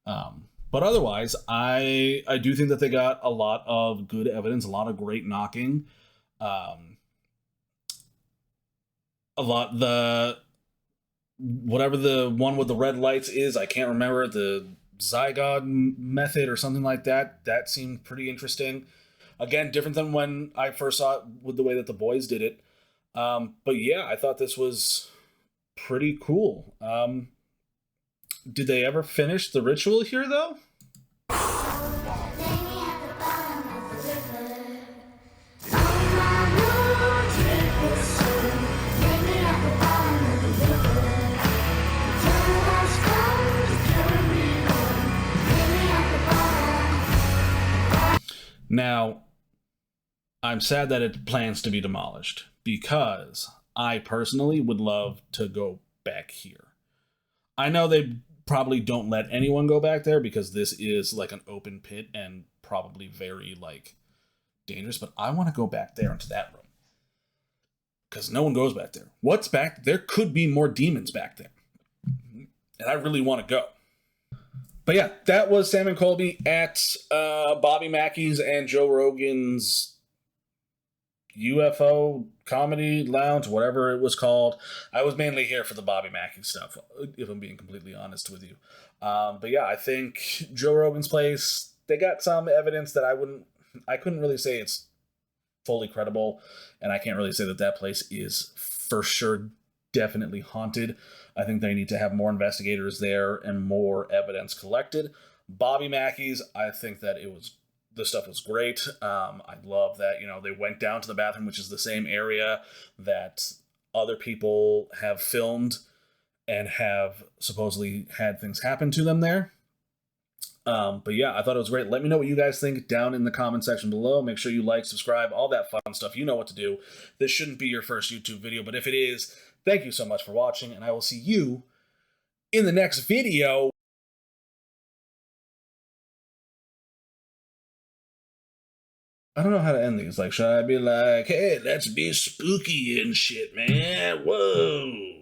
But otherwise, I do think that they got a lot of good evidence, a lot of great knocking. Whatever the one with the red lights is, I can't remember, the Zygon method or something like that. That seemed pretty interesting. Again, different than when I first saw it with the way that the boys did it. But yeah, I thought this was pretty cool. Did they ever finish the ritual here, though? Now, I'm sad that it plans to be demolished because I personally would love to go back here. I know they probably don't let anyone go back there because this is like an open pit and probably very like dangerous, but I want to go back there into that room because no one goes back there. What's back there? Could be more demons back there, and I really want to go. But yeah, that was Sam and Colby at Bobby Mackey's and Joe Rogan's UFO comedy lounge, whatever it was called. I was mainly here for the Bobby Mackey stuff, if I'm being completely honest with you. But yeah, I think Joe Rogan's place, they got some evidence that I couldn't really say it's fully credible, and I can't really say that place is for sure definitely haunted. I think they need to have more investigators there and more evidence collected. Bobby Mackey's, I think that the stuff was great. I love that, they went down to the bathroom, which is the same area that other people have filmed and have supposedly had things happen to them there. But yeah, I thought it was great. Let me know what you guys think down in the comment section below. Make sure you like, subscribe, all that fun stuff. You know what to do. This shouldn't be your first YouTube video, but if it is, thank you so much for watching, and I will see you in the next video. I don't know how to end these. Like, should I be like, hey, let's be spooky and shit, man? Whoa.